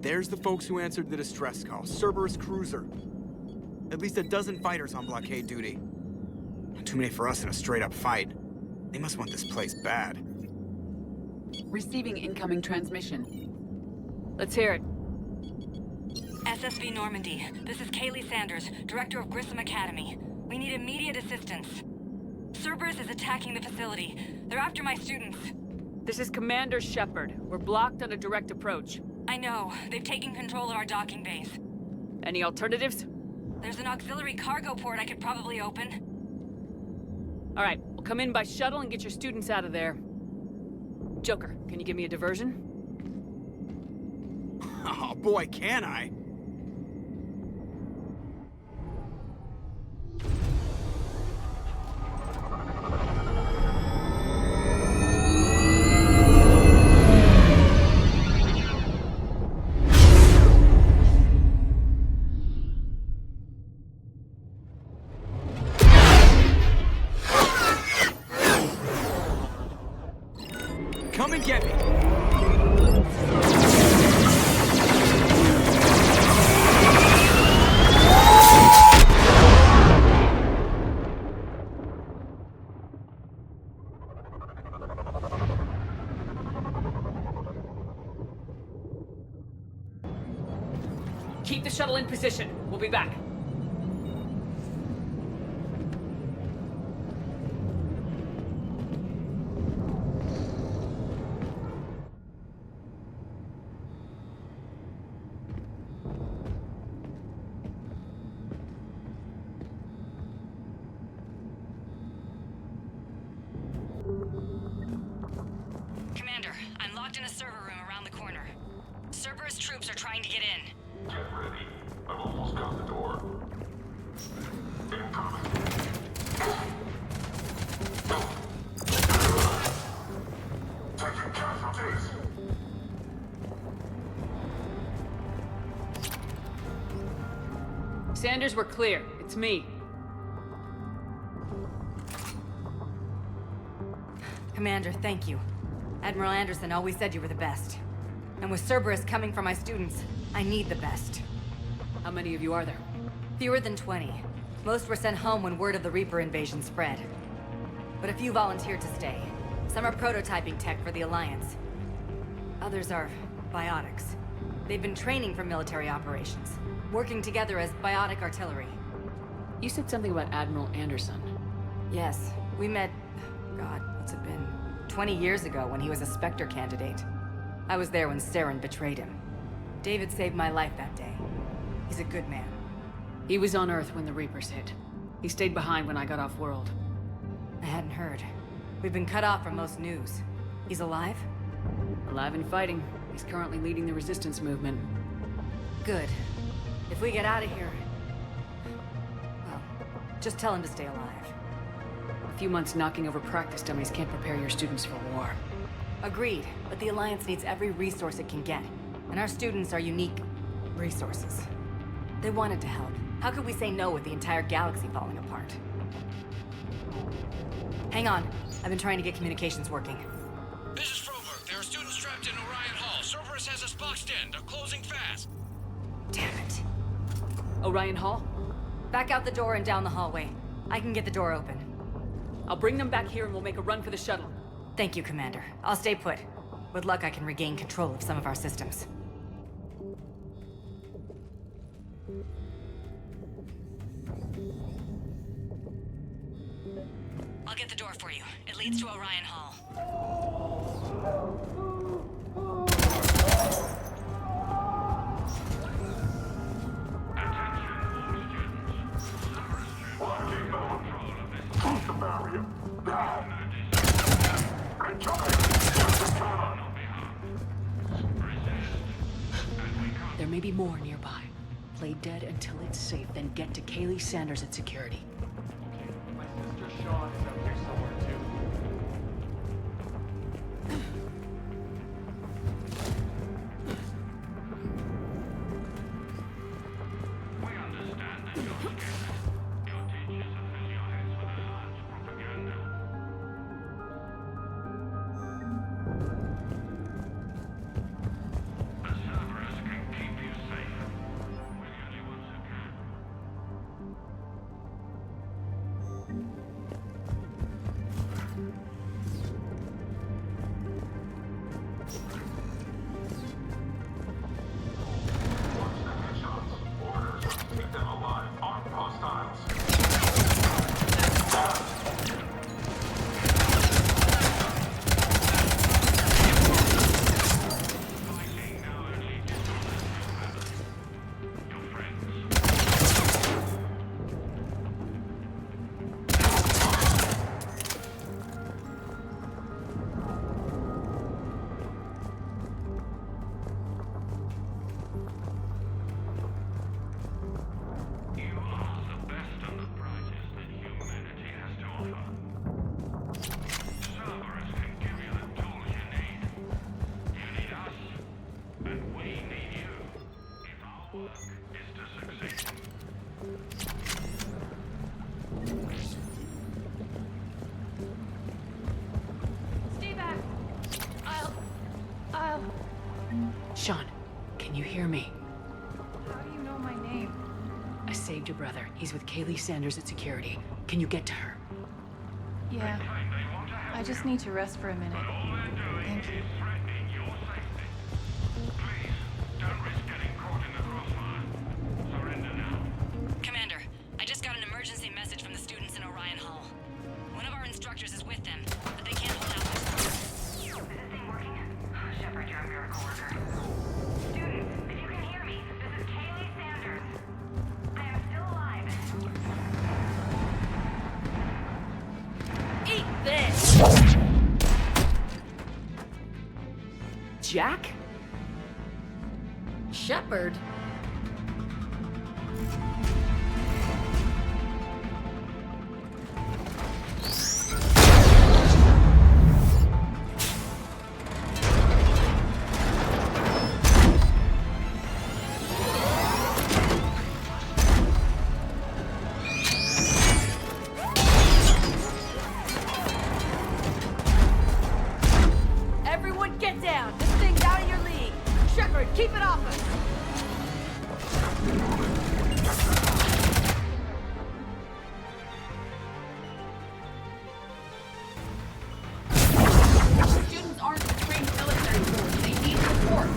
There's the folks who answered the distress call. Cerberus cruiser. At least a dozen fighters on blockade duty. Not too many for us in a straight-up fight. They must want this place bad. Receiving incoming transmission. Let's hear it. SSV Normandy. This is Kaylee Sanders, Director of Grissom Academy. We need immediate assistance. Cerberus is attacking the facility. They're after my students. This is Commander Shepard. We're blocked on a direct approach. I know. They've taken control of our docking base. Any alternatives? There's an auxiliary cargo port I could probably open. All right, we'll come in by shuttle and get your students out of there. Joker, can you give me a diversion? Oh boy, can I! Come and get me! Keep the shuttle in position. We'll be back. Commander, I'm locked in a server room around the corner. Cerberus troops are trying to get in. Get ready. I've almost got the door. Incoming. Taking casualties. Sanders, we're clear. It's me. Commander, thank you. Admiral Anderson always said you were the best. And with Cerberus coming for my students, I need the best. How many of you are there? Fewer than 20. Most were sent home when word of the Reaper invasion spread. But a few volunteered to stay. Some are prototyping tech for the Alliance. Others are biotics. They've been training for military operations, working together as biotic artillery. You said something about Admiral Anderson. Yes, we met... God, what's it been? 20 years ago when he was a Spectre candidate. I was there when Saren betrayed him. David saved my life that day. He's a good man. He was on Earth when the Reapers hit. He stayed behind when I got off-world. I hadn't heard. We've been cut off from most news. He's alive? Alive and fighting. He's currently leading the resistance movement. Good. If we get out of here... Well, just tell him to stay alive. A few months knocking over practice dummies can't prepare your students for war. Agreed, but the Alliance needs every resource it can get. And our students are unique resources. They wanted to help. How could we say no with the entire galaxy falling apart? Hang on. I've been trying to get communications working. This is Froberg. There are students trapped in Orion Hall. Cerberus has us boxed in. They're closing fast. Damn it. Orion Hall? Back out the door and down the hallway. I can get the door open. I'll bring them back here and we'll make a run for the shuttle. Thank you, Commander. I'll stay put. With luck, I can regain control of some of our systems. I'll get the door for you. It leads to Orion Hall. There may be more nearby. Play dead until it's safe, then get to Kaylee Sanders at security. My sister Sean is out there somewhere too. We understand that you're scared. Your teachers have filled your heads with Alliance propaganda. The Cerberus can Cerberus can give you the tools you need. You need us, and we need you. If our work is to succeed. Stay back! I'll... Sean, can you hear me? How do you know my name? I saved your brother. He's with Kaylee Sanders at security. Can you get to her? Yeah. I just need to rest for a minute. Thank you. Commander, I just got an emergency message from the students in Orion Hall. One of our instructors is with them, but they can't hold out much longer. Is this thing working? Shepard, you're a miracle worker. Students, if you can hear me, this is Kaylee Sanders. I am still alive. Eat this! Jack? Shepard? Everyone get down! This thing's out of your league! Shepard, keep it off us! Students aren't trained military force. They need support.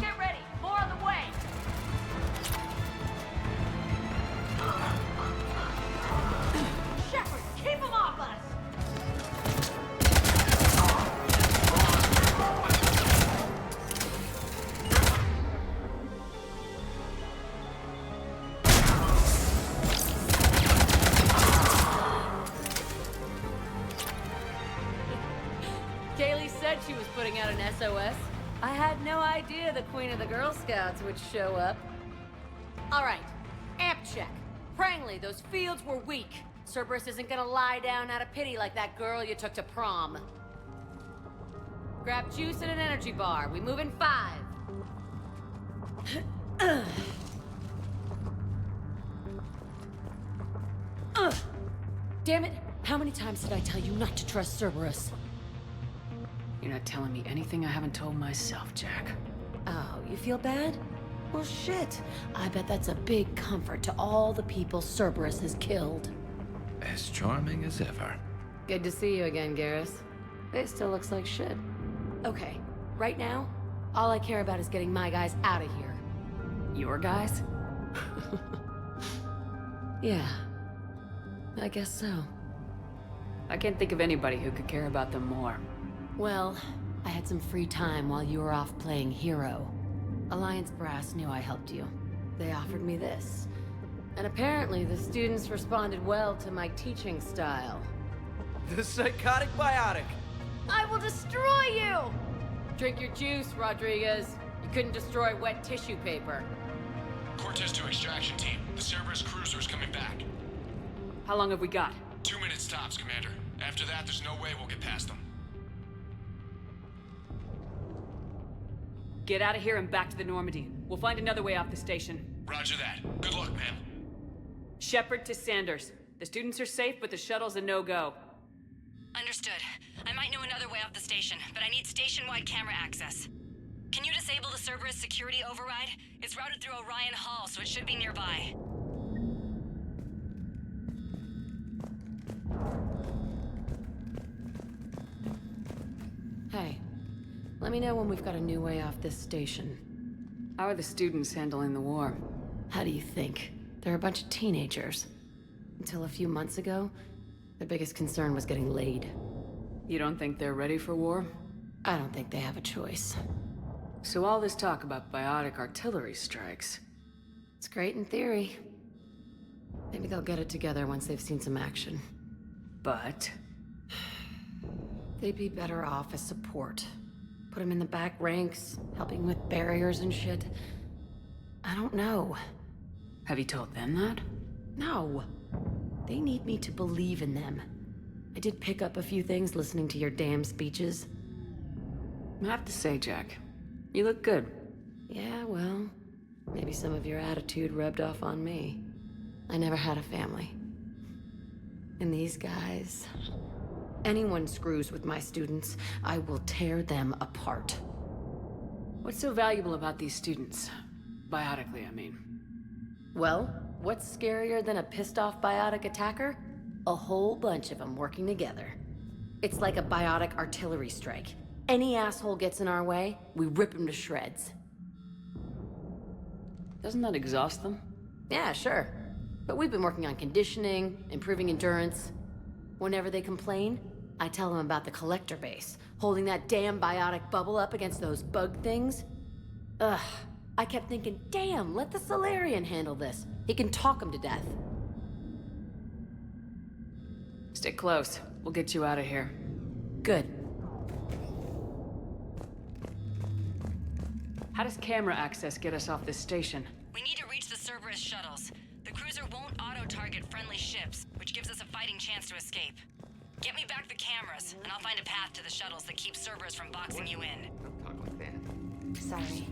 Get ready! More on the way! Shepard, keep him off us! Kaylee said she was putting out an SOS. I had no idea the Queen of the Girl Scouts would show up. All right, amp check. Prangley, those fields were weak. Cerberus isn't gonna lie down out of pity like that girl you took to prom. Grab juice and an energy bar. We move in 5. Damn it! How many times did I tell you not to trust Cerberus? You're not telling me anything I haven't told myself, Jack. Oh, you feel bad? Well, shit. I bet that's a big comfort to all the people Cerberus has killed. As charming as ever. Good to see you again, Garrus. It still looks like shit. Okay, right now, all I care about is getting my guys out of here. Your guys? Yeah, I guess so. I can't think of anybody who could care about them more. Well, I had some free time while you were off playing hero. Alliance Brass knew I helped you. They offered me this. And apparently the students responded well to my teaching style. The psychotic biotic. I will destroy you! Drink your juice, Rodriguez. You couldn't destroy wet tissue paper. Cortez to extraction team. The Cerberus cruiser is coming back. How long have we got? 2 minutes tops, Commander. After that, there's no way we'll get past them. Get out of here and back to the Normandy. We'll find another way off the station. Roger that. Good luck, ma'am. Shepard to Sanders. The students are safe, but the shuttle's a no-go. Understood. I might know another way off the station, but I need station-wide camera access. Can you disable the Cerberus security override? It's routed through Orion Hall, so it should be nearby. Hey, let me know when we've got a new way off this station. How are the students handling the war? How do you think? They're a bunch of teenagers. Until a few months ago, their biggest concern was getting laid. You don't think they're ready for war? I don't think they have a choice. So all this talk about biotic artillery strikes... It's great in theory. Maybe they'll get it together once they've seen some action. But... They'd be better off as support. Put them in the back ranks, helping with barriers and shit. I don't know. Have you told them that? No. They need me to believe in them. I did pick up a few things listening to your damn speeches. I have to say, Jack, you look good. Yeah, well, maybe some of your attitude rubbed off on me. I never had a family. And these guys... Anyone screws with my students, I will tear them apart. What's so valuable about these students? Biotically, I mean. Well, what's scarier than a pissed-off biotic attacker? A whole bunch of them working together. It's like a biotic artillery strike. Any asshole gets in our way, we rip him to shreds. Doesn't that exhaust them? Yeah, sure. But we've been working on conditioning, improving endurance. Whenever they complain, I tell them about the collector base, holding that damn biotic bubble up against those bug things. Ugh, I kept thinking, damn, let the Solarian handle this. He can talk them to death. Stay close. We'll get you out of here. Good. How does camera access get us off this station? We need to reach the Cerberus shuttles. The cruiser won't auto-target friendly ships, which gives us a fighting chance to escape. Get me back the cameras, and I'll find a path to the shuttles that keeps Cerberus from boxing you in. Don't talk like that. Sorry.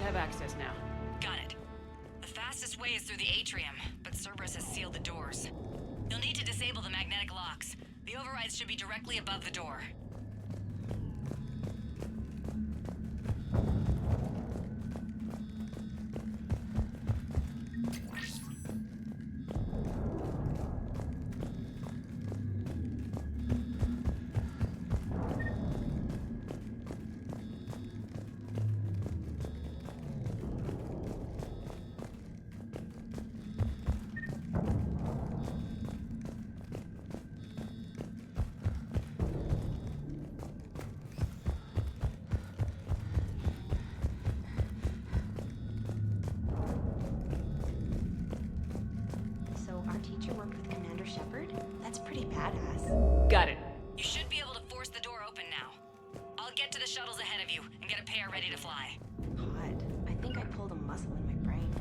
Have access now. Got it. The fastest way is through the atrium, but Cerberus has sealed the doors. You'll need to disable the magnetic locks. The overrides should be directly above the door. Got it. You should be able to force the door open now. I'll get to the shuttles ahead of you and get a pair ready to fly. God, I think I pulled a muscle in my brain.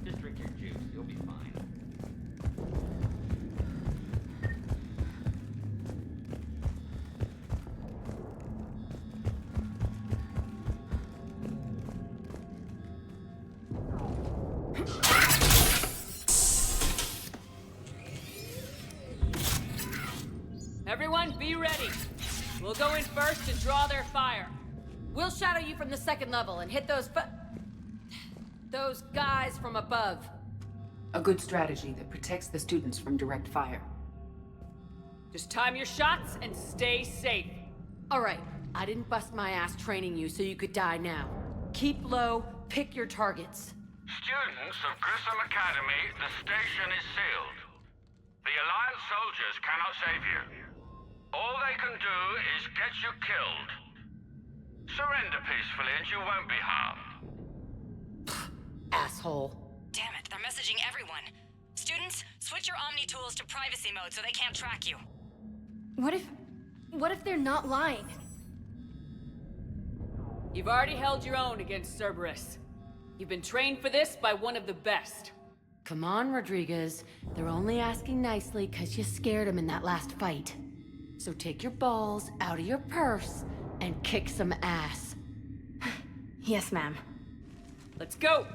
Just drink your juice, you'll be fine. Everyone, be ready. We'll go in first and draw their fire. We'll shadow you from the second level and hit those guys from above. A good strategy that protects the students from direct fire. Just time your shots and stay safe. All right, I didn't bust my ass training you so you could die now. Keep low, pick your targets. Students of Grissom Academy, the station is sealed. The Alliance soldiers cannot save you. All they can do is get you killed. Surrender peacefully and you won't be harmed. Asshole. Damn it, they're messaging everyone. Students, switch your Omni tools to privacy mode so they can't track you. What if they're not lying? You've already held your own against Cerberus. You've been trained for this by one of the best. Come on, Rodriguez. They're only asking nicely because you scared them in that last fight. So take your balls out of your purse and kick some ass. Yes, ma'am. Let's go!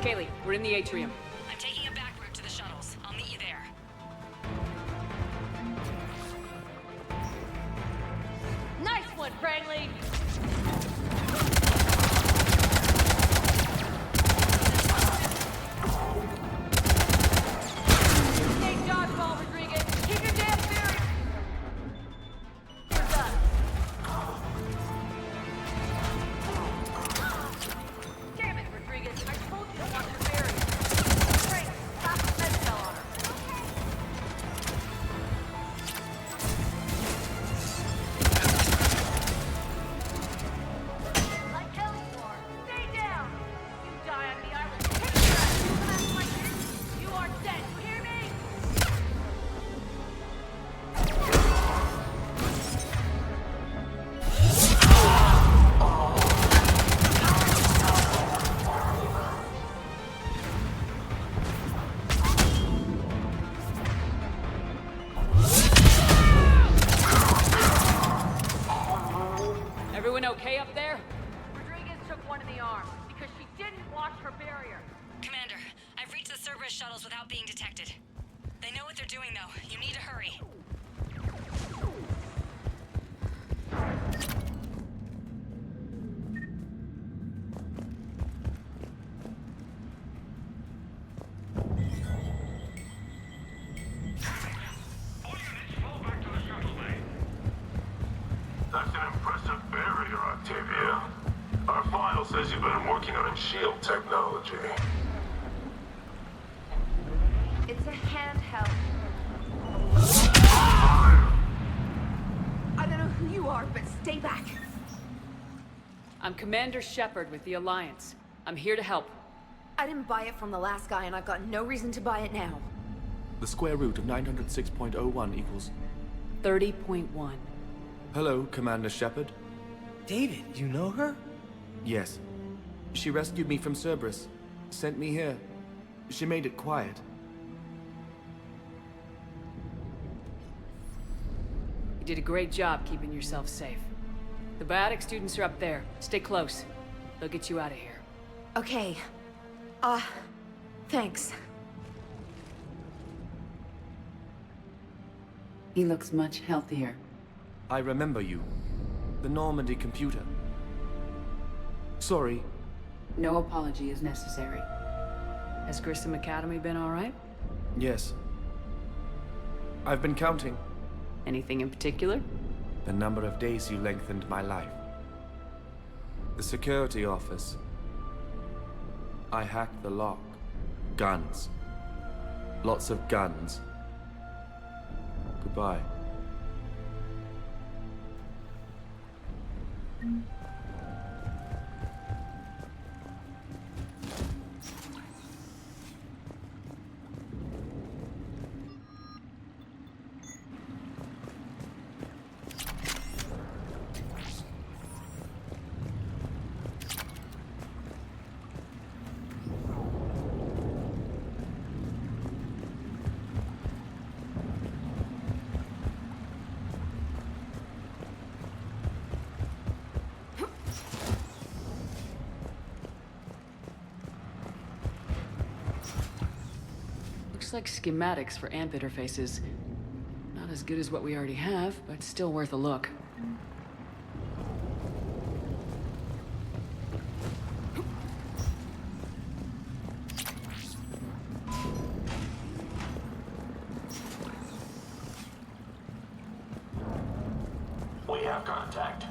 Kaylee, we're in the atrium. I'm taking a back route to the shuttles. I'll meet you there. Nice one, Franklin! Stay dodgeball, Rodriguez! Keep your damn theory! You're done. Damn it, Rodriguez! I told you to watch your barrier! Frank, stop the med cell on her! Like Kelly for. Stay down! You die on me, I will kick your ass! You act like this! You are dead, you hear me? Everyone okay up there? Rodriguez took one in the arm because she didn't watch her barrier. Commander, I've reached the Cerberus shuttles without being detected. They know what they're doing, though. You need to hurry. That's an impressive barrier, Octavia. Our file says you've been working on shield technology. It's a handheld. I don't know who you are, but stay back. I'm Commander Shepard with the Alliance. I'm here to help. I didn't buy it from the last guy, and I've got no reason to buy it now. The square root of 906.01 equals... 30.1. Hello, Commander Shepard. David, you know her? Yes. She rescued me from Cerberus. Sent me here. She made it quiet. You did a great job keeping yourself safe. The biotic students are up there. Stay close. They'll get you out of here. Okay. Thanks. He looks much healthier. I remember you. The Normandy computer. Sorry. No apology is necessary. Has Grissom Academy been all right? Yes. I've been counting. Anything in particular? The number of days you lengthened my life. The security office. I hacked the lock. Guns. Lots of guns. Goodbye. Looks like schematics for AMP interfaces. Not as good as what we already have, but still worth a look. We have contact.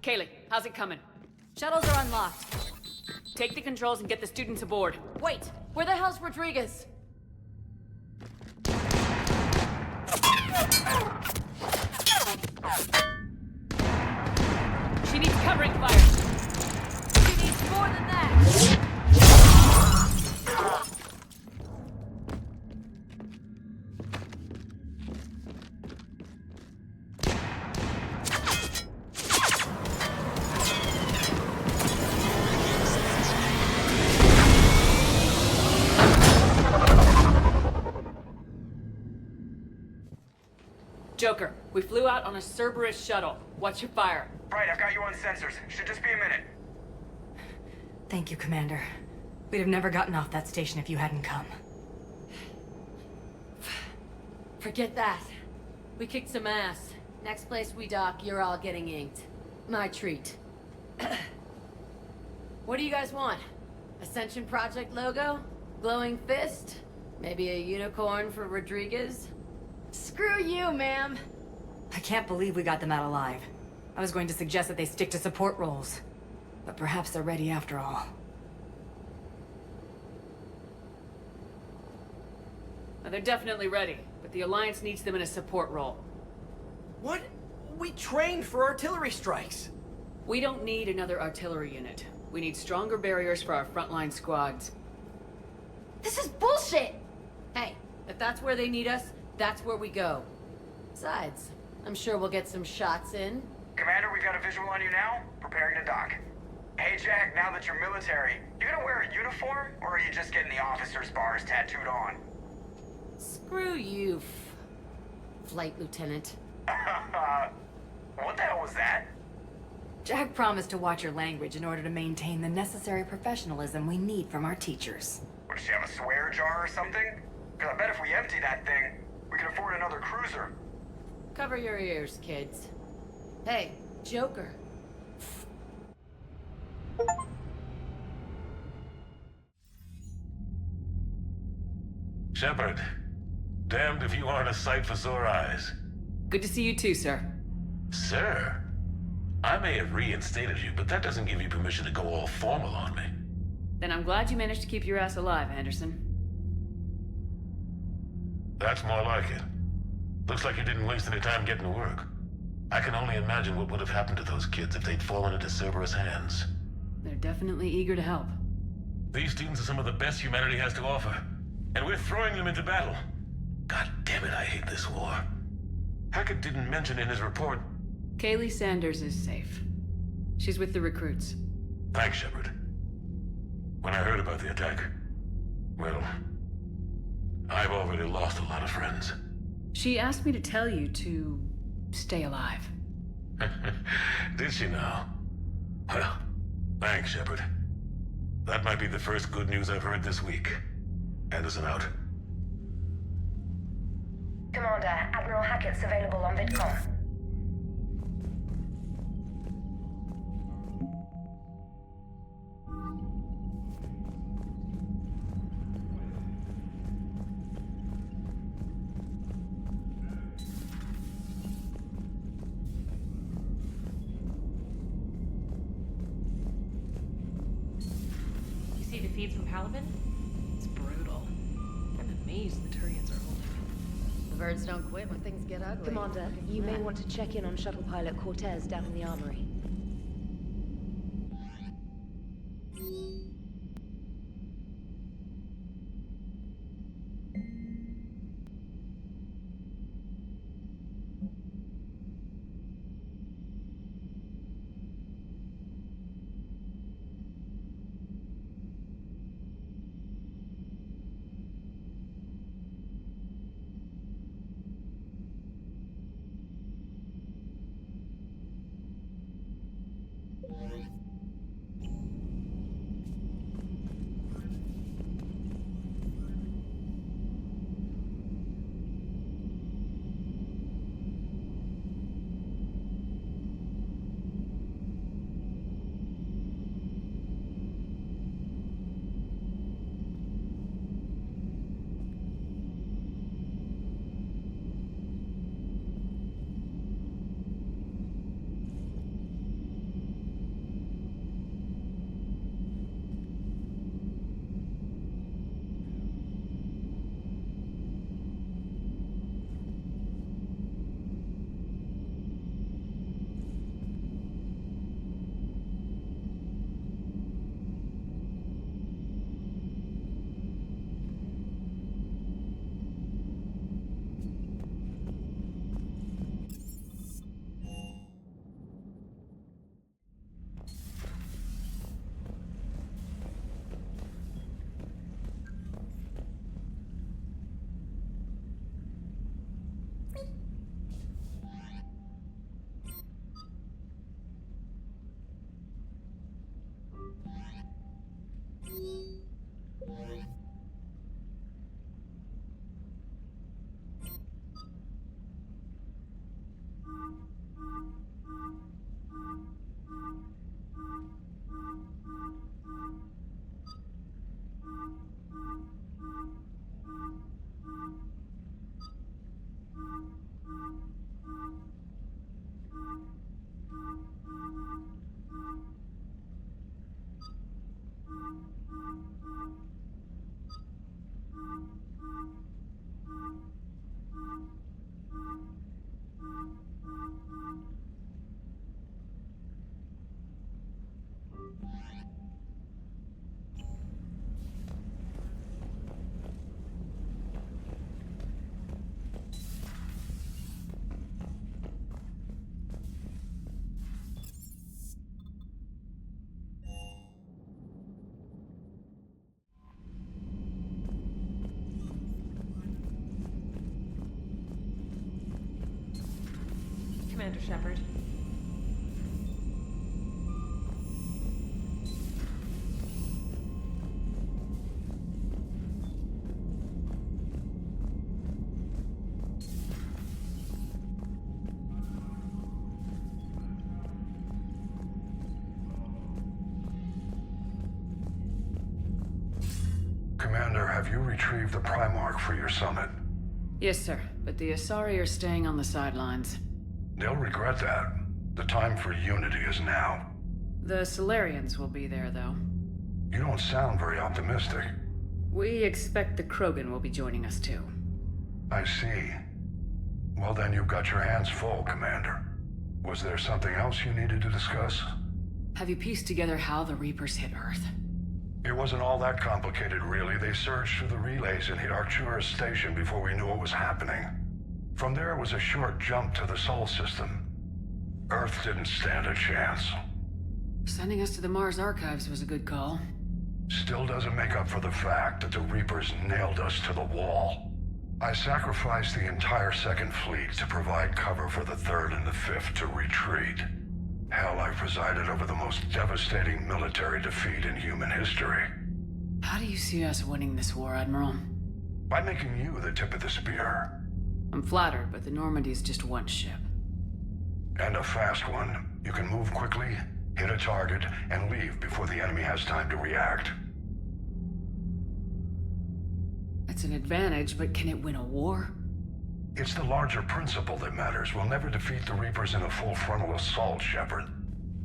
Kaylee, how's it coming? Shuttles are unlocked. Take the controls and get the students aboard. Wait, where the hell's Rodriguez? She needs covering fire. She needs more than that. Joker, we flew out on a Cerberus shuttle. What's your fire? Right, I've got you on sensors. Should just be a minute. Thank you, Commander. We'd have never gotten off that station if you hadn't come. Forget that. We kicked some ass. Next place we dock, you're all getting inked. My treat. What do you guys want? Ascension Project logo? Glowing fist? Maybe a unicorn for Rodriguez? Screw you, ma'am! I can't believe we got them out alive. I was going to suggest that they stick to support roles. But perhaps they're ready after all. They're definitely ready, but the Alliance needs them in a support role. What? We trained for artillery strikes. We don't need another artillery unit. We need stronger barriers for our frontline squads. This is bullshit! Hey, if that's where they need us, that's where we go. Besides, I'm sure we'll get some shots in. Commander, we've got a visual on you now. Preparing to dock. Hey, Jack, now that you're military, you gonna wear a uniform, or are you just getting the officer's bars tattooed on? Screw you, Flight Lieutenant. What the hell was that? Jack promised to watch your language in order to maintain the necessary professionalism we need from our teachers. What, does she have a swear jar or something? Because I bet if we empty that thing, we can afford another cruiser. Cover your ears, kids. Hey, Joker. Shepard, damned if you aren't a sight for sore eyes. Good to see you too, sir. Sir? I may have reinstated you, but that doesn't give you permission to go all formal on me. Then I'm glad you managed to keep your ass alive, Anderson. That's more like it. Looks like you didn't waste any time getting to work. I can only imagine what would have happened to those kids if they'd fallen into Cerberus' hands. They're definitely eager to help. These students are some of the best humanity has to offer, and we're throwing them into battle. God damn it, I hate this war. Hackett didn't mention in his report... Kaylee Sanders is safe. She's with the recruits. Thanks, Shepard. When I heard about the attack, well, I've already lost a lot of friends. She asked me to tell you to stay alive. Did she now? Well, thanks, Shepard. That might be the first good news I've heard this week. Anderson out. Commander, Admiral Hackett's available on VidCom. You see the feeds from Paladin? It's brutal. I'm amazed the Turians are holding it. The birds don't quit when things get ugly. Commander, you may want to check in on shuttle pilot Cortez down in the armory. Commander Shepard. Commander, have you retrieved the Primarch for your summit? Yes, sir. But the Asari are staying on the sidelines. They'll regret that. The time for unity is now. The Solarians will be there, though. You don't sound very optimistic. We expect the Krogan will be joining us, too. I see. Well, then you've got your hands full, Commander. Was there something else you needed to discuss? Have you pieced together how the Reapers hit Earth? It wasn't all that complicated, really. They surged through the relays and hit Arcturus Station before we knew what was happening. From there, it was a short jump to the Sol system. Earth didn't stand a chance. Sending us to the Mars Archives was a good call. Still doesn't make up for the fact that the Reapers nailed us to the wall. I sacrificed the entire Second Fleet to provide cover for the Third and the Fifth to retreat. Hell, I presided over the most devastating military defeat in human history. How do you see us winning this war, Admiral? By making you the tip of the spear. I'm flattered, but the Normandy's just one ship. And a fast one. You can move quickly, hit a target, and leave before the enemy has time to react. That's an advantage, but can it win a war? It's the larger principle that matters. We'll never defeat the Reapers in a full frontal assault, Shepard.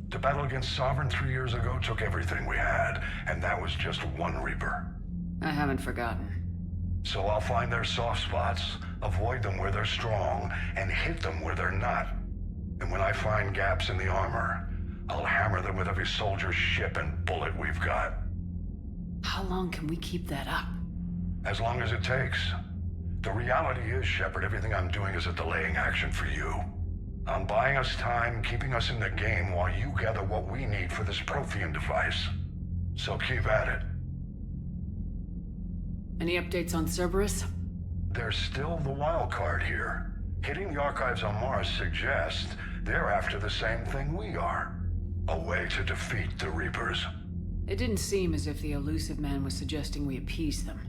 The battle against Sovereign 3 years ago took everything we had, and that was just one Reaper. I haven't forgotten. So I'll find their soft spots, avoid them where they're strong, and hit them where they're not. And when I find gaps in the armor, I'll hammer them with every soldier, ship, and bullet we've got. How long can we keep that up? As long as it takes. The reality is, Shepard, everything I'm doing is a delaying action for you. I'm buying us time, keeping us in the game while you gather what we need for this Prothean device. So keep at it. Any updates on Cerberus? There's still the wild card here. Hitting the archives on Mars suggests they're after the same thing we are. A way to defeat the Reapers. It didn't seem as if the elusive man was suggesting we appease them.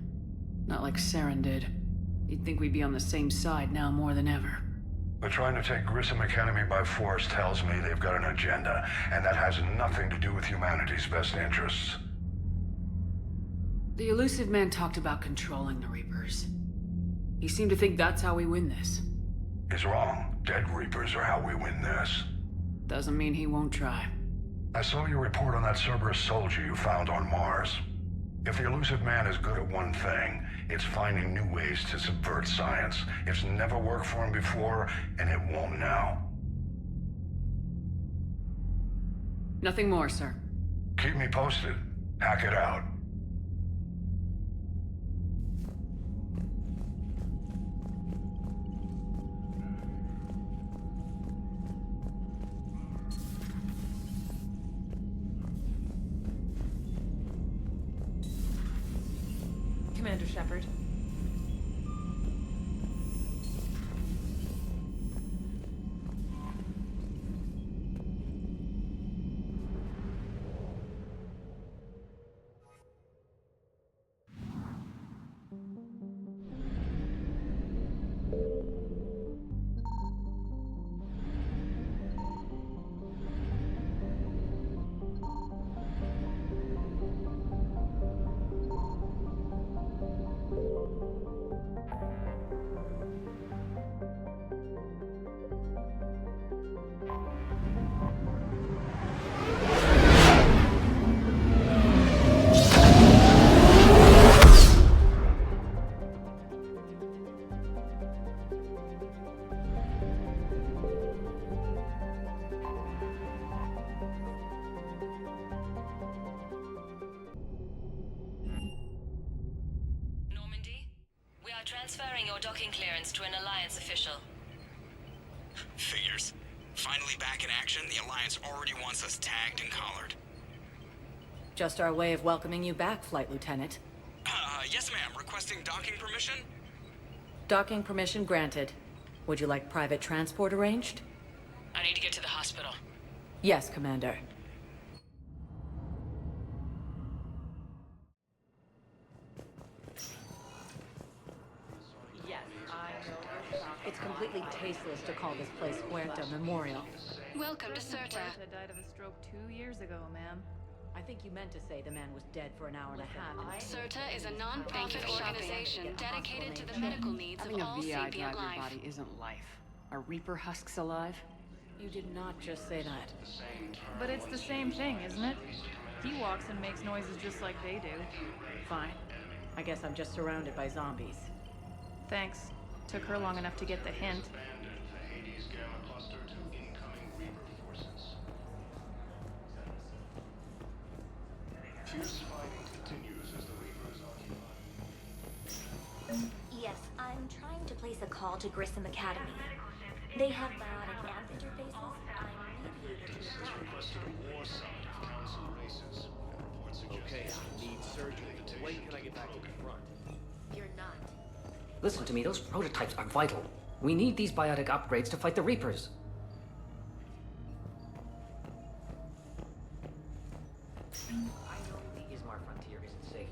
Not like Saren did. You'd think we'd be on the same side now more than ever. But trying to take Grissom Academy by force tells me they've got an agenda, and that has nothing to do with humanity's best interests. The elusive man talked about controlling the Reapers. He seemed to think that's how we win this. He's wrong. Dead Reapers are how we win this. Doesn't mean he won't try. I saw your report on that Cerberus soldier you found on Mars. If the elusive man is good at one thing, it's finding new ways to subvert science. It's never worked for him before, and it won't now. Nothing more, sir. Keep me posted. Hack it out. Commander Shepard. Transferring your docking clearance to an Alliance official. Figures. Finally back in action, the Alliance already wants us tagged and collared. Just our way of welcoming you back, Flight Lieutenant. Yes ma'am. Requesting docking permission? Docking permission granted. Would you like private transport arranged? I need to get to the hospital. Yes, Commander. Yes, I know. It's completely tasteless to call this place Huerta Memorial. Welcome to Serta. Huerta died of a stroke 2 years ago, ma'am. I think you meant to say the man was dead for an hour and a half. Serta is a non-profit organization dedicated to the medical needs of Having a all VI sapient drive your life. body isn't life. Are Reaper husks alive? You did not just say that. But it's the same thing, isn't it? He walks and makes noises just like they do. Fine. I guess I'm just surrounded by zombies. Thanks. Took her long enough to get the hint. Yes, I'm trying to place a call to Grissom Academy. They have biotic amp interfaces. I may be able to... Okay, I need surgery. When can I get back to the front? You're not. Listen to me, those prototypes are vital. We need these biotic upgrades to fight the Reapers. I know the Ismar frontier isn't safe.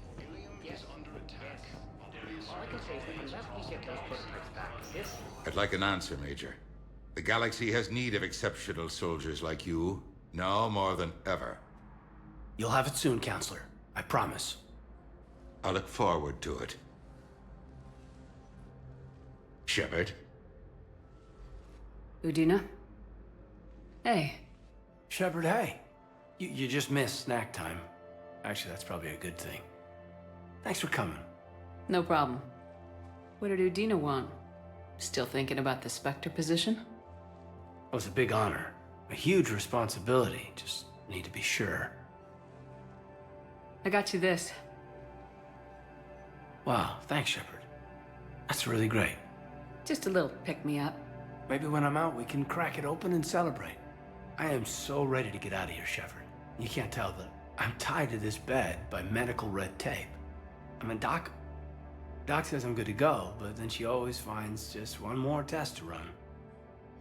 Yes. Is under attack. Yes. All I can say is that unless we get those prototypes back, this... I'd like an answer, Major. The galaxy has need of exceptional soldiers like you, now more than ever. You'll have it soon, Counselor. I promise. I look forward to it. Shepard? Udina? Hey. Shepard, hey. You just missed snack time. Actually, that's probably a good thing. Thanks for coming. No problem. What did Udina want? Still thinking about the Spectre position? It was a big honor. A huge responsibility. Just need to be sure. I got you this. Wow, thanks, Shepard. That's really great. Just a little pick-me-up. Maybe when I'm out, we can crack it open and celebrate. I am so ready to get out of here, Shepard. You can't tell that I'm tied to this bed by medical red tape. I mean, Doc says I'm good to go, but then she always finds just one more test to run.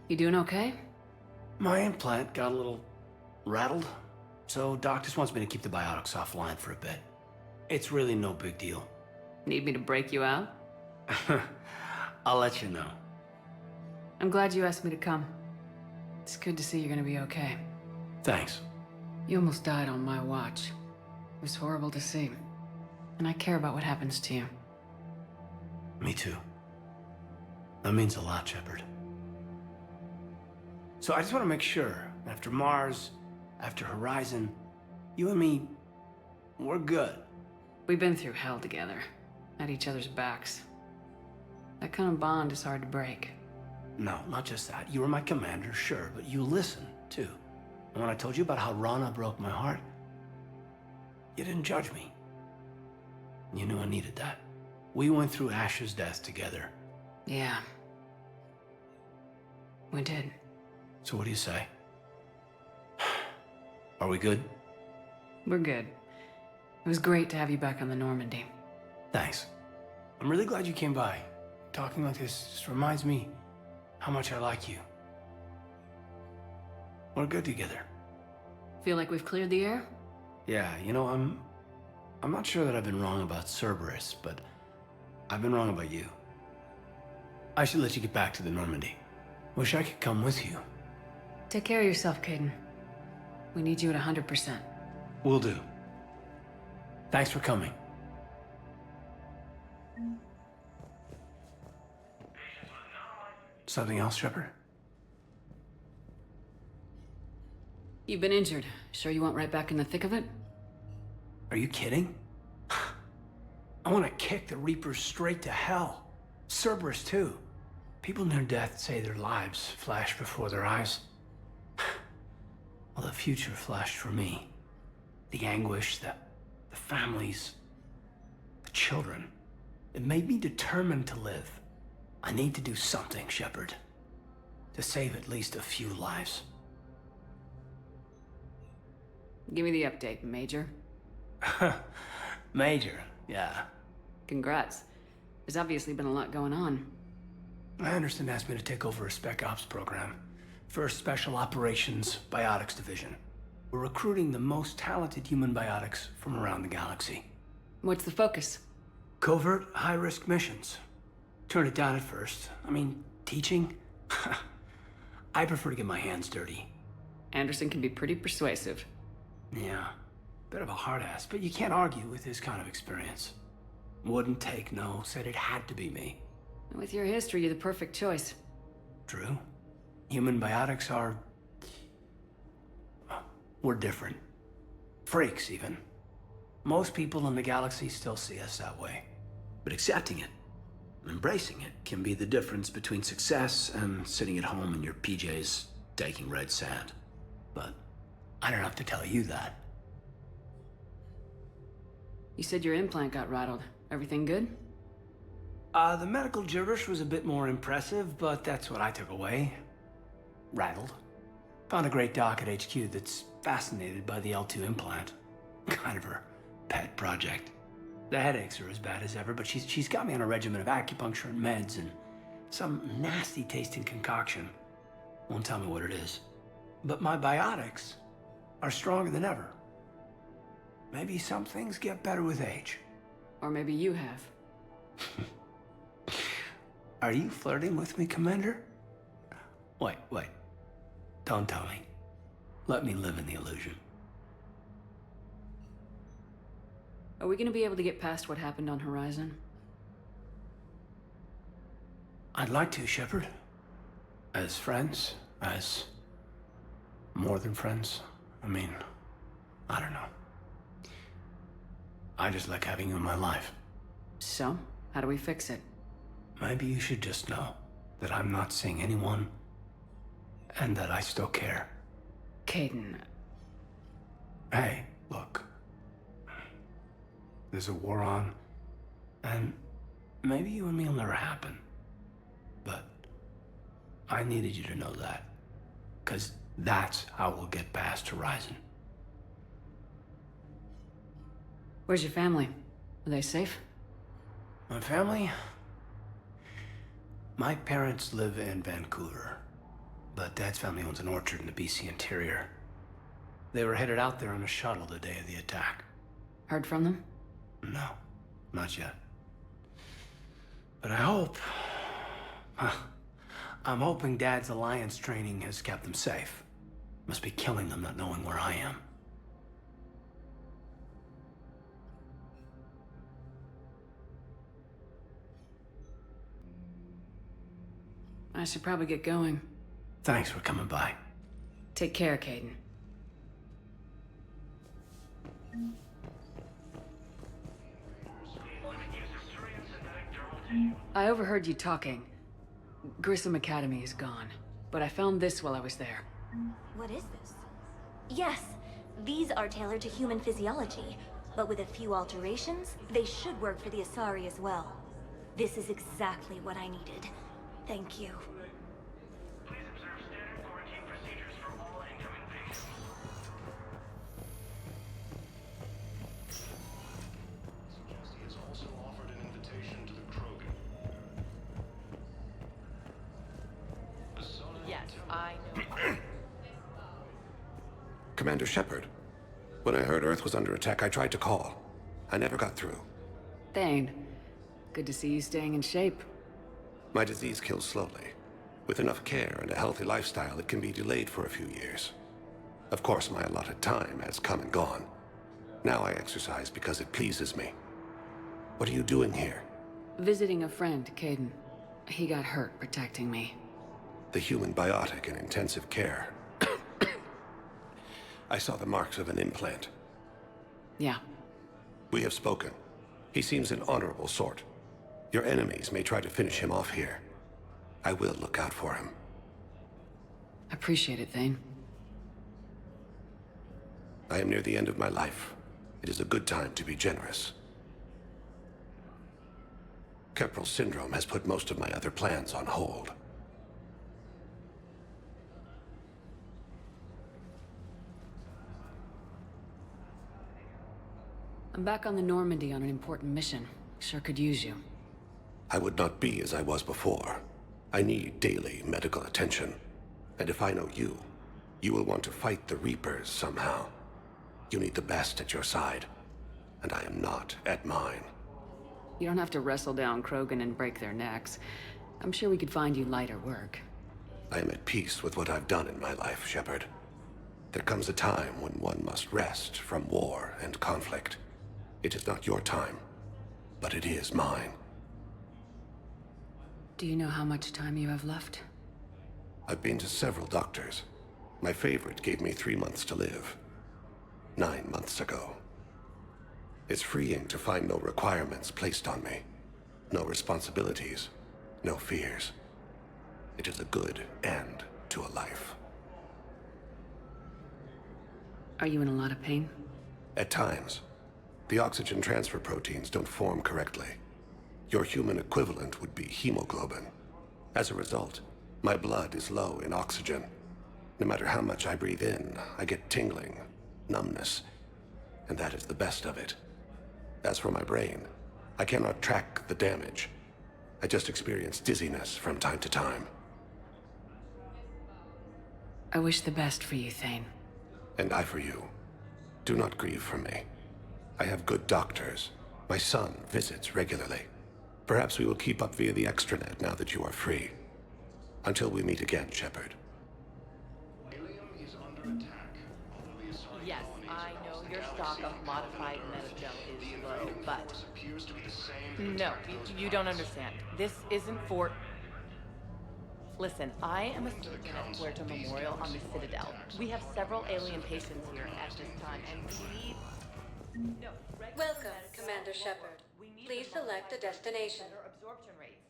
You doing okay? My implant got a little rattled, so Doc just wants me to keep the biotics offline for a bit. It's really no big deal. Need me to break you out? I'll let you know. I'm glad you asked me to come. It's good to see you're gonna be okay. Thanks. You almost died on my watch. It was horrible to see. And I care about what happens to you. Me too. That means a lot, Shepard. So I just want to make sure, after Mars, after Horizon, you and me, we're good. We've been through hell together, at each other's backs. That kind of bond is hard to break. No, not just that. You were my commander, sure, but you listened, too. And when I told you about how Rana broke my heart, you didn't judge me. You knew I needed that. We went through Ash's death together. Yeah. We did. So what do you say? Are we good? We're good. It was great to have you back on the Normandy. Thanks. I'm really glad you came by. Talking like this just reminds me how much I like you. We're good together. Feel like we've cleared the air? Yeah, you know, I'm not sure that I've been wrong about Cerberus, but I've been wrong about you. I should let you get back to the Normandy. Wish I could come with you. Take care of yourself, Caden. We need you at 100%. Will do. Thanks for coming. Something else, Shepard? You've been injured. Sure you want right back in the thick of it? Are you kidding? I want to kick the Reapers straight to hell. Cerberus, too. People near death say their lives flash before their eyes. Well, the future flashed for me. The anguish, the families, the children. It made me determined to live. I need to do something, Shepard. To save at least a few lives. Give me the update, Major. Major, yeah. Congrats. There's obviously been a lot going on. Anderson asked me to take over a spec ops program. 1st Special Operations Biotics Division. We're recruiting the most talented human biotics from around the galaxy. What's the focus? Covert, high-risk missions. Turn it down at first. I mean, teaching? I prefer to get my hands dirty. Anderson can be pretty persuasive. Yeah, bit of a hard ass, but you can't argue with his kind of experience. Wouldn't take no, said it had to be me. With your history, you're the perfect choice. True. Human biotics are... we're different. Freaks, even. Most people in the galaxy still see us that way. But accepting it, embracing it, can be the difference between success and sitting at home in your PJs taking red sand. But I don't have to tell you that. You said your implant got rattled. Everything good? The medical gibberish was a bit more impressive, but that's what I took away. Rattled. Found a great doc at HQ that's fascinated by the L2 implant. Kind of her pet project. The headaches are as bad as ever, but she's got me on a regimen of acupuncture and meds and some nasty tasting concoction. Won't tell me what it is. But my biotics are stronger than ever. Maybe some things get better with age. Or maybe you have. Are you flirting with me, Commander? Wait. Don't tell me. Let me live in the illusion. Are we gonna be able to get past what happened on Horizon? I'd like to, Shepard. As friends, as more than friends. I mean, I don't know. I just like having you in my life. So, how do we fix it? Maybe you should just know that I'm not seeing anyone, and that I still care. Kaidan. Hey, look. There's a war on, and maybe you and me will never happen. But I needed you to know that, because that's how we'll get past Horizon. Where's your family? Are they safe? My family? My parents live in Vancouver, but Dad's family owns an orchard in the BC interior. They were headed out there on a shuttle the day of the attack. Heard from them? No, not yet. But I hope... I'm hoping Dad's Alliance training has kept them safe. Must be killing them not knowing where I am. I should probably get going. Thanks for coming by. Take care, Kaidan. I overheard you talking. Grissom Academy is gone, but I found this while I was there. What is this? Yes, these are tailored to human physiology, but with a few alterations, they should work for the Asari as well. This is exactly what I needed. Thank you. Commander Shepard. When I heard Earth was under attack, I tried to call. I never got through. Thane, good to see you staying in shape. My disease kills slowly. With enough care and a healthy lifestyle, it can be delayed for a few years. Of course, my allotted time has come and gone. Now I exercise because it pleases me. What are you doing here? Visiting a friend, Kaidan. He got hurt protecting me. The human biotic in intensive care. I saw the marks of an implant. Yeah. We have spoken. He seems an honorable sort. Your enemies may try to finish him off here. I will look out for him. Appreciate it, Thane. I am near the end of my life. It is a good time to be generous. Keprel syndrome has put most of my other plans on hold. I'm back on the Normandy on an important mission. Sure could use you. I would not be as I was before. I need daily medical attention. And if I know you, you will want to fight the Reapers somehow. You need the best at your side, and I am not at mine. You don't have to wrestle down Krogan and break their necks. I'm sure we could find you lighter work. I am at peace with what I've done in my life, Shepard. There comes a time when one must rest from war and conflict. It is not your time, but it is mine. Do you know how much time you have left? I've been to several doctors. My favorite gave me 3 months to live. 9 months ago. It's freeing to find no requirements placed on me. No responsibilities. No fears. It is a good end to a life. Are you in a lot of pain? At times. The oxygen transfer proteins don't form correctly. Your human equivalent would be hemoglobin. As a result, my blood is low in oxygen. No matter how much I breathe in, I get tingling, numbness, and that is the best of it. As for my brain, I cannot track the damage. I just experience dizziness from time to time. I wish the best for you, Thane. And I for you. Do not grieve for me. I have good doctors. My son visits regularly. Perhaps we will keep up via the extranet now that you are free. Until we meet again, Shepard. Yes, I know your stock of modified metagel is low, but... No, you don't understand. This isn't for... Listen, I am a surgeon at Puerto Memorial on the Citadel. We have several alien patients here at this time, and we need... No, Welcome, Commander Shepard. Please select a destination. absorption rates.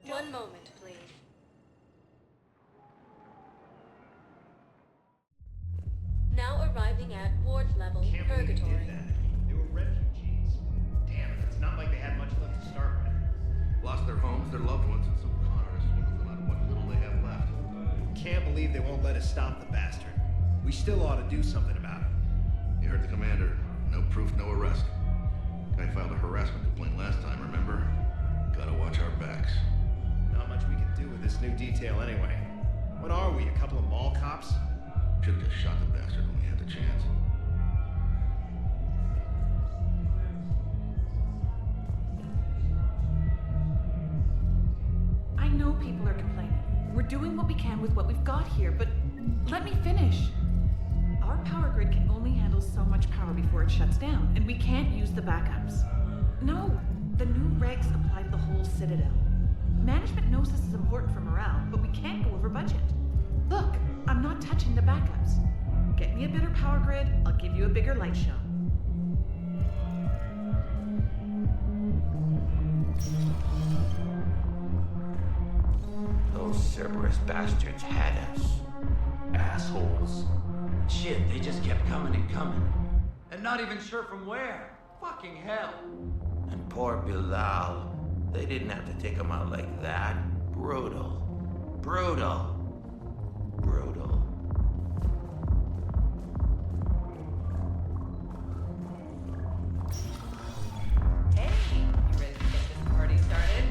1 moment, please. Now arriving at ward level purgatory. They were refugees. Damn it, it's not like they had much left to start with. Lost their homes, their loved ones, and some con artists swindled them out of what little they have left. Can't believe they won't let us stop the bastard. We still ought to do something about it. You heard the commander. No proof, no arrest. Guy filed a harassment complaint last time, remember? Gotta watch our backs. Not much we can do with this new detail anyway. What are we, a couple of mall cops? Should've just shot the bastard when we had the chance. I know people are complaining. We're doing what we can with what we've got here, but let me finish. Our power grid can only handle so much power before it shuts down, and we can't use the backups. No, the new regs apply to the whole Citadel. Management knows this is important for morale, but we can't go over budget. Look, I'm not touching the backups. Get me a better power grid, I'll give you a bigger light show. Those Cerberus bastards had us. Assholes. Shit, they just kept coming and coming. And not even sure from where. Fucking hell. And poor Bilal. They didn't have to take him out like that. Brutal. Brutal. Brutal. Hey, you ready to get this party started?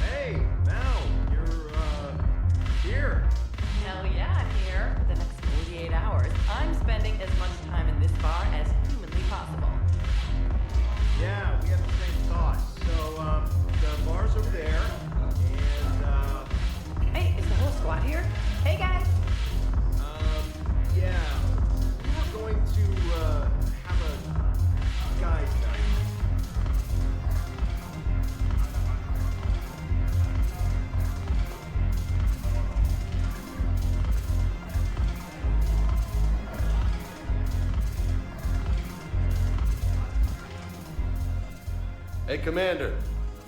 Hey, Mal, you're, here. Hell yeah, I'm here. For the next 48 hours, I'm spending as much time in this bar as humanly possible. Yeah, we have the same thought. So, the bar's over there, and, Hey, is the whole squad here? Hey, guys! yeah, we were going to, have a guys' night. Hey, Commander.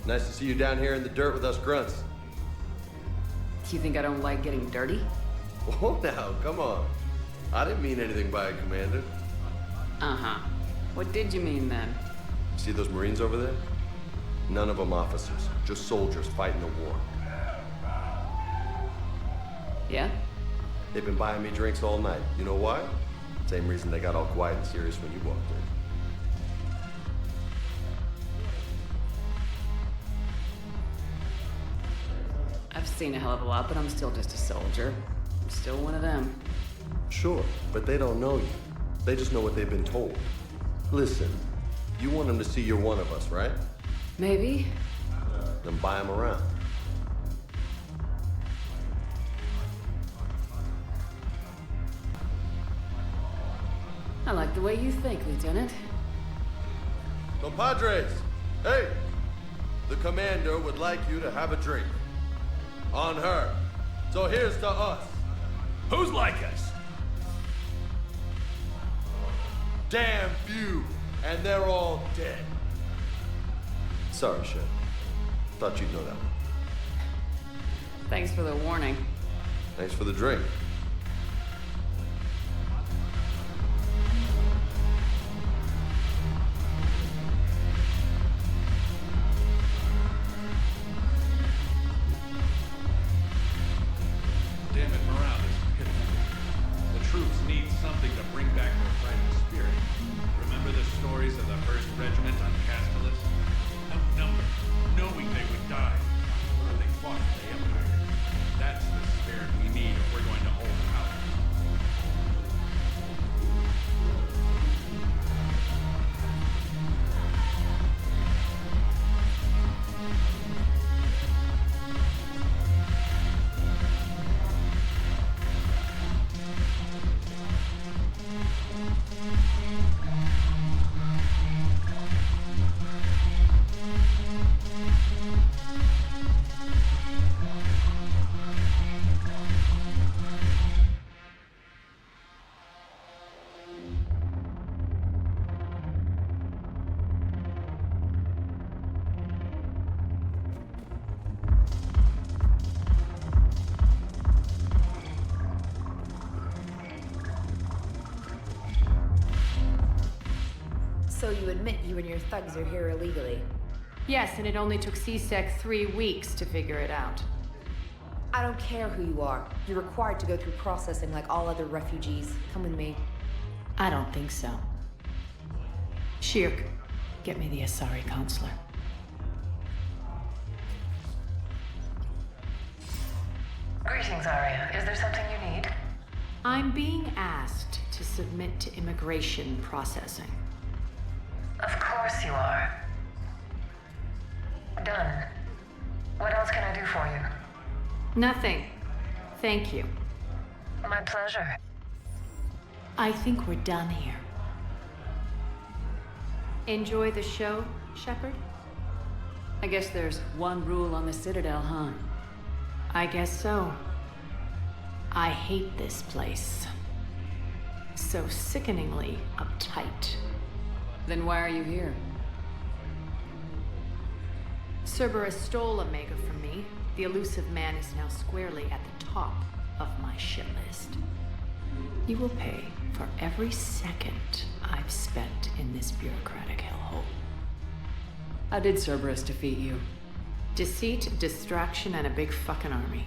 Nice to see you down here in the dirt with us grunts. Do you think I don't like getting dirty? Oh, now, come on. I didn't mean anything by it, Commander. Uh-huh. What did you mean then? See those Marines over there? None of them officers, just soldiers fighting the war. Yeah? They've been buying me drinks all night. You know why? Same reason they got all quiet and serious when you walked in. I've seen a hell of a lot, but I'm still just a soldier. I'm still one of them. Sure, but they don't know you. They just know what they've been told. Listen, you want them to see you're one of us, right? Maybe. Then buy them around. I like the way you think, Lieutenant. Compadres, hey! The commander would like you to have a drink. On her. So here's to us. Who's like us? Damn few, and they're all dead. Sorry, Chef. Thought you'd know that one. Thanks for the warning. Thanks for the drink. Damn it, morale is pitiful. The troops need something to bring back their fighting spirit. Remember the stories of the 1st Regiment on Castellus? Outnumbered, knowing they would die, but they fought for the Empire. That's the spirit we need if we're going to hold out. So you admit you and your thugs are here illegally? Yes, and it only took C-Sec 3 weeks to figure it out. I don't care who you are. You're required to go through processing like all other refugees. Come with me. I don't think so. Shirk, get me the Asari consular. Greetings, Arya. Is there something you need? I'm being asked to submit to immigration processing. Of course you are. Done. What else can I do for you? Nothing. Thank you. My pleasure. I think we're done here. Enjoy the show, Shepard? I guess there's one rule on the Citadel, huh? I guess so. I hate this place. So sickeningly uptight. Then why are you here? Cerberus stole Omega from me. The elusive man is now squarely at the top of my shit list. He will pay for every second I've spent in this bureaucratic hellhole. How did Cerberus defeat you? Deceit, distraction, and a big fucking army.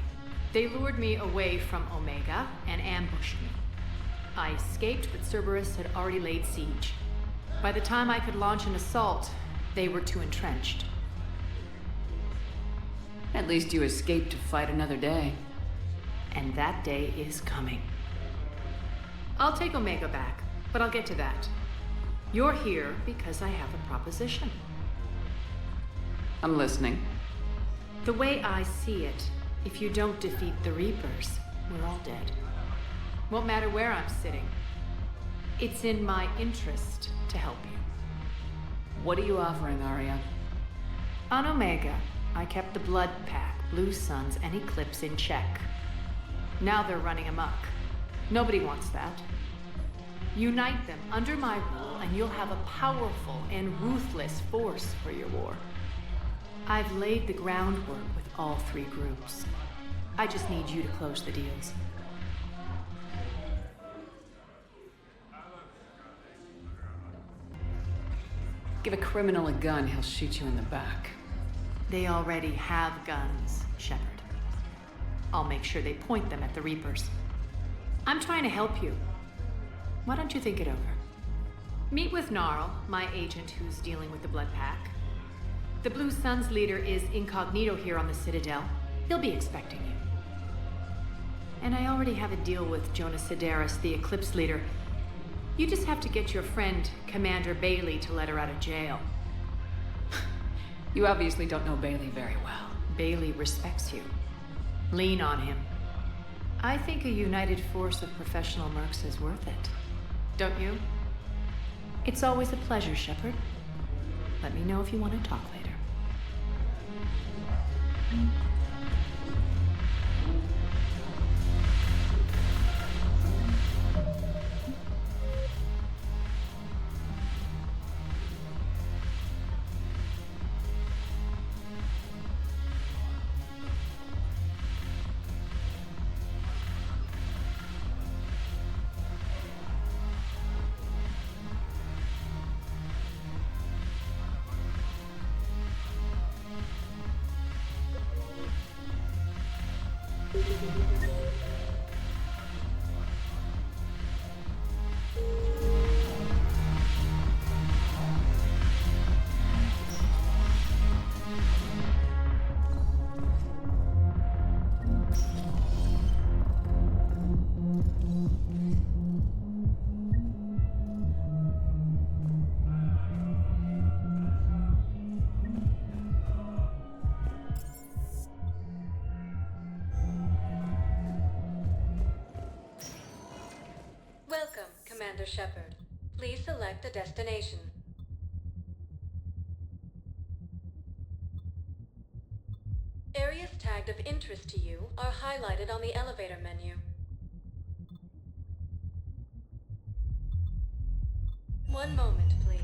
They lured me away from Omega and ambushed me. I escaped, but Cerberus had already laid siege. By the time I could launch an assault, they were too entrenched. At least you escaped to fight another day. And that day is coming. I'll take Omega back, but I'll get to that. You're here because I have a proposition. I'm listening. The way I see it, if you don't defeat the Reapers, we're all dead. Won't matter where I'm sitting. It's in my interest to help you. What are you offering, Arya? On Omega, I kept the Blood Pack, Blue Suns, and Eclipse in check. Now they're running amok. Nobody wants that. Unite them under my rule, and you'll have a powerful and ruthless force for your war. I've laid the groundwork with all three groups. I just need you to close the deals. Give a criminal a gun, he'll shoot you in the back. They already have guns, Shepard. I'll make sure they point them at the Reapers. I'm trying to help you. Why don't you think it over? Meet with Gnarl, my agent who's dealing with the Blood Pack. The Blue Suns leader is incognito here on the Citadel. He'll be expecting you. And I already have a deal with Jonas Sedaris, the Eclipse leader. You just have to get your friend, Commander Bailey, to let her out of jail. You obviously don't know Bailey very well. Bailey respects you. Lean on him. I think a united force of professional mercs is worth it. Don't you? It's always a pleasure, Shepard. Let me know if you want to talk later. Welcome, Commander Shepard. Please select a destination. Areas tagged of interest to you are highlighted on the elevator menu. One moment, please.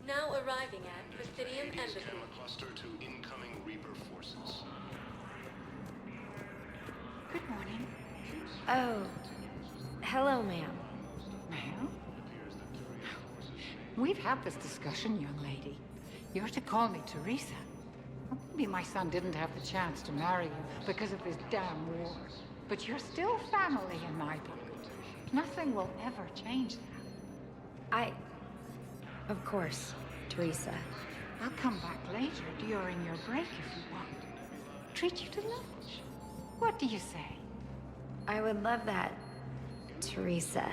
Now arriving at Presidium Embassy. Camera cluster to incoming Reaper forces. Good morning. Oh. Hello, ma'am. Ma'am? We've had this discussion, young lady. You're to call me Teresa. Maybe my son didn't have the chance to marry you because of this damn war. But you're still family in my book. Nothing will ever change that. Of course, Teresa. I'll come back later during your break if you want. Treat you to lunch. What do you say? I would love that, Teresa.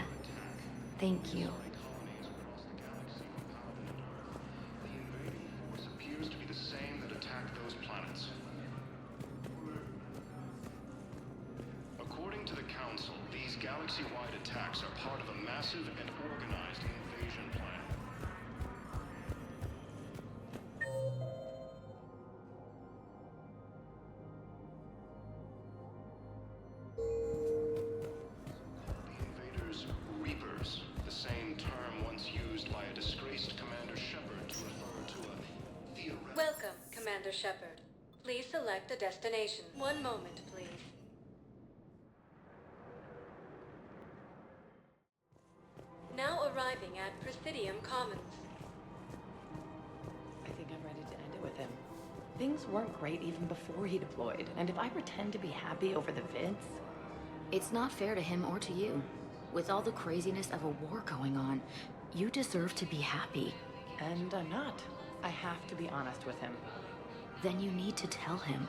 Thank you. What appears to be the same that attacked those planets. According to the Council, these galaxy-wide attacks are part of a massive and organized invasion plan. Reapers, the same term once used by a disgraced Commander Shepard to refer to a theoretical... Welcome, Commander Shepard. Please select a destination. One moment, please. Now arriving at Presidium Commons. I think I'm ready to end it with him. Things weren't great even before he deployed, and if I pretend to be happy over the vids... It's not fair to him or to you. With all the craziness of a war going on, you deserve to be happy. And I'm not. I have to be honest with him. Then you need to tell him.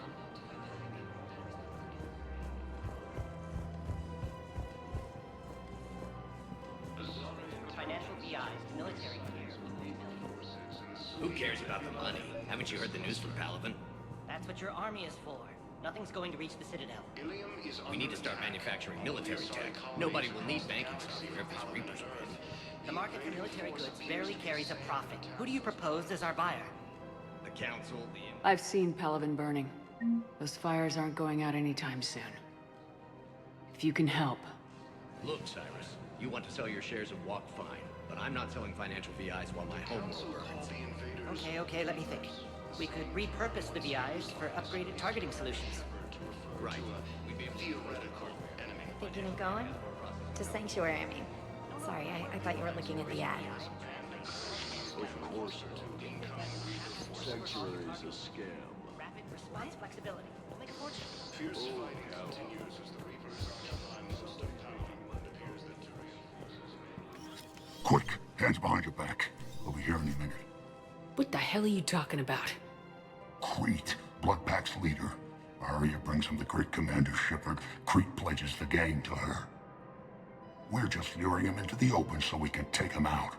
Financial BIs, military gear. Who cares about the money? Haven't you heard the news from Palaven? That's what your army is for. Nothing's going to reach the Citadel. We need to start manufacturing military tech. Nobody will need banking software if these Reapers are in. The market for military goods barely carries a profit. Who do you propose as our buyer? The Council, I've seen Palaven burning. Those fires aren't going out anytime soon. If you can help. Look, Cyrus, you want to sell your shares of Walk fine, but I'm not selling financial VIs while my home world burns. Okay, let me think. We could repurpose the VIs for upgraded targeting solutions. Right. Thinking of going? To Sanctuary, I mean. Sorry, I thought you were looking at the ad. Of course, Sanctuary is a scam. Rapid response flexibility. We'll make a fortune. Fierce fighting continues as the Reapers occupy most of town. It appears that Quick, hands behind your back. We'll be here any minute. What the hell are you talking about? Quick. Crete, Bloodpack's leader. Arya brings him the Grid Commander Shepard. Crete pledges the gang to her. We're just luring him into the open so we can take him out.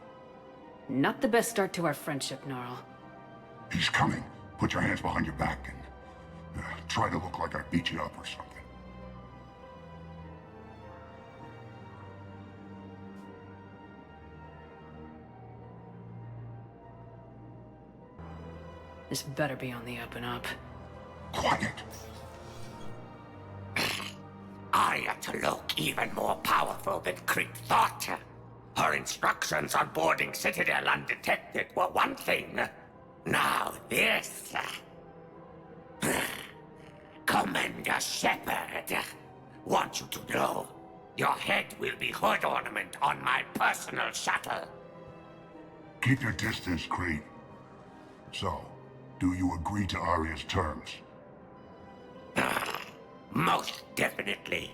Not the best start to our friendship, Gnarl. He's coming. Put your hands behind your back and try to look like I beat you up or something. This better be on the up and up. Quiet! Arya to look even more powerful than Crete thought. Her instructions on boarding Citadel undetected were one thing. Now this. Commander Shepard, want you to know, your head will be hood ornament on my personal shuttle. Keep your distance, Crete. So, do you agree to Arya's terms? Most definitely.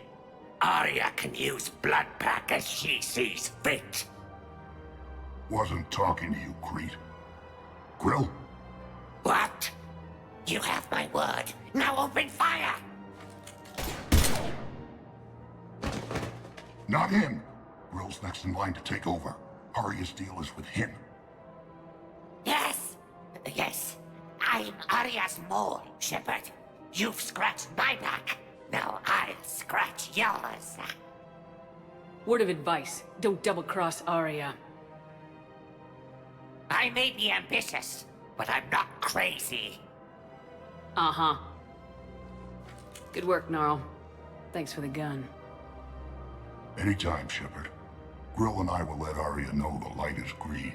Arya can use Bloodpack as she sees fit. Wasn't talking to you, Crete. Grill? What? You have my word. Now open fire! Not him. Grill's next in line to take over. Arya's deal is with him. Yes. I'm Arya's mole, Shepard. You've scratched my back. Now I'll scratch yours. Word of advice, don't double-cross Arya. I may be ambitious, but I'm not crazy. Uh-huh. Good work, Gnarl. Thanks for the gun. Anytime, Shepard. Grill and I will let Arya know the light is green.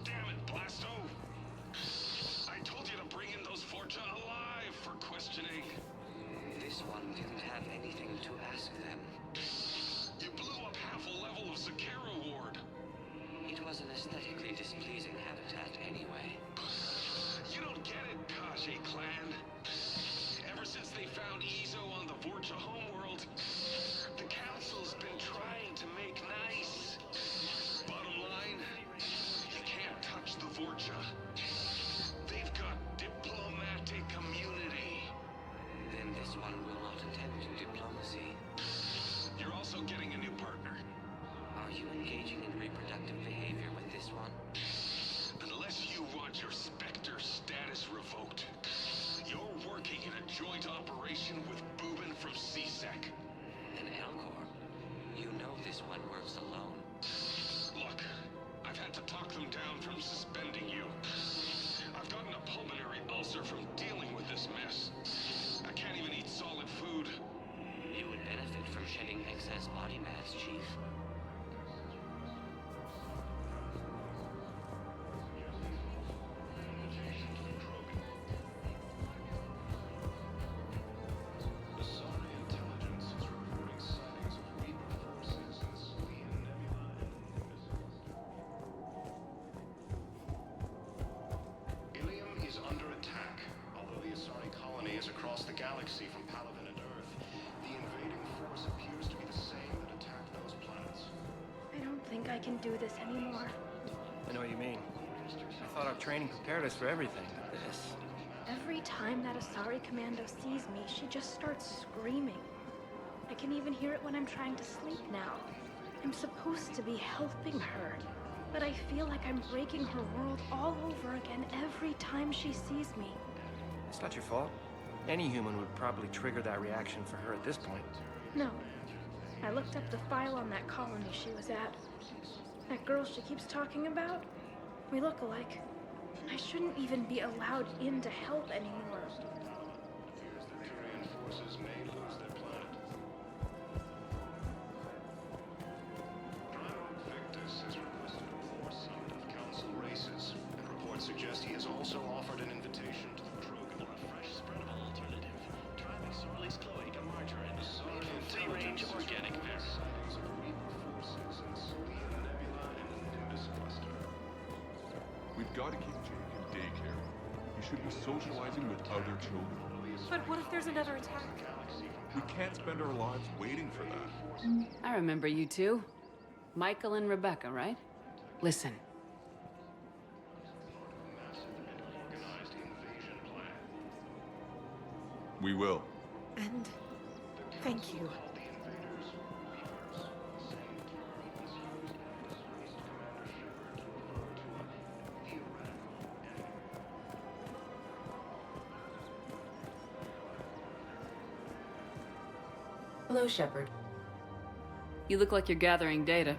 Damn it, Blasto! I told you to bring in those Forja alive for questioning. This one didn't have anything to ask them. You blew up half a level of Zakera Ward. It was an aesthetically displeasing habitat anyway. You don't get it, Kashe clan. Ever since they found Ezo on the Vorcha homeworld, the Council's been trying to make nice. Bottom line, you can't touch the Vorcha. They've got diplomatic immunity. Then this one will not attend to diplomacy. You're also getting a new partner. Are you engaging in reproductive behavior with this one? Unless you want your Spectre status revoked, you're working in a joint operation with Boobin from CSEC. An Elcor? You know this one works alone. Look, I've had to talk them down from suspending you. I've gotten a pulmonary ulcer from dealing with this mess. I can't even eat solid food. You would benefit from shedding excess body mass, Chief. Ilium is under attack. Although the Asari colony is across the galaxy from Palaven and Earth, the invading force appears to be the same that attacked those planets. I don't think I can do this anymore. I know what you mean. I thought our training prepared us for everything, but this... Every time that Asari commando sees me, she just starts screaming. I can even hear it when I'm trying to sleep now. I'm supposed to be helping her, but I feel like I'm breaking her world all over again every time she sees me. It's not your fault. Any human would probably trigger that reaction for her at this point. No. I looked up the file on that colony she was at. That girl she keeps talking about? We look alike. I shouldn't even be allowed in to help anymore. Fears the Turian forces may lose their planet. Primarch Victus has requested a foresight of Council races, and reports suggest he has also offered an invitation to the Krogan. Or a fresh spreadable alternative. Try McSorley's cloaca margarine, made from free-range organic matter. Sightings of Reaper forces in Celia Nebula and the Nimbus Cluster. We've got to keep Jake in daycare. He should be socializing with other children. But what if there's another attack? We can't spend our lives waiting for that. I remember you two. Michael and Rebecca, right? Listen. We will. And thank you. Hello, Shepard. You look like you're gathering data.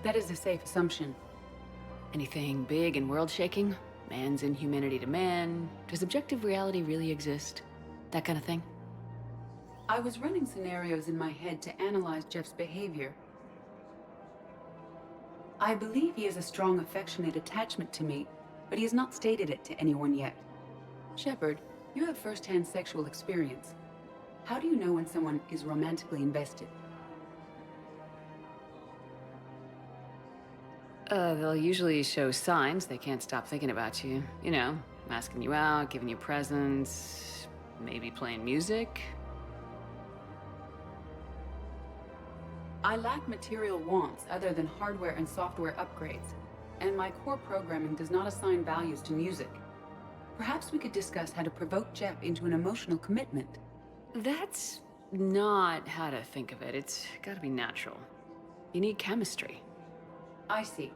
That is a safe assumption. Anything big and world-shaking? Man's inhumanity to man? Does objective reality really exist? That kind of thing? I was running scenarios in my head to analyze Jeff's behavior. I believe he has a strong affectionate attachment to me, but he has not stated it to anyone yet. Shepard, you have first-hand sexual experience. How do you know when someone is romantically invested? They'll usually show signs they can't stop thinking about you. You know, asking you out, giving you presents, maybe playing music. I lack material wants other than hardware and software upgrades, and my core programming does not assign values to music. Perhaps we could discuss how to provoke Jeff into an emotional commitment. That's not how to think of it. It's gotta be natural. You need chemistry. I see.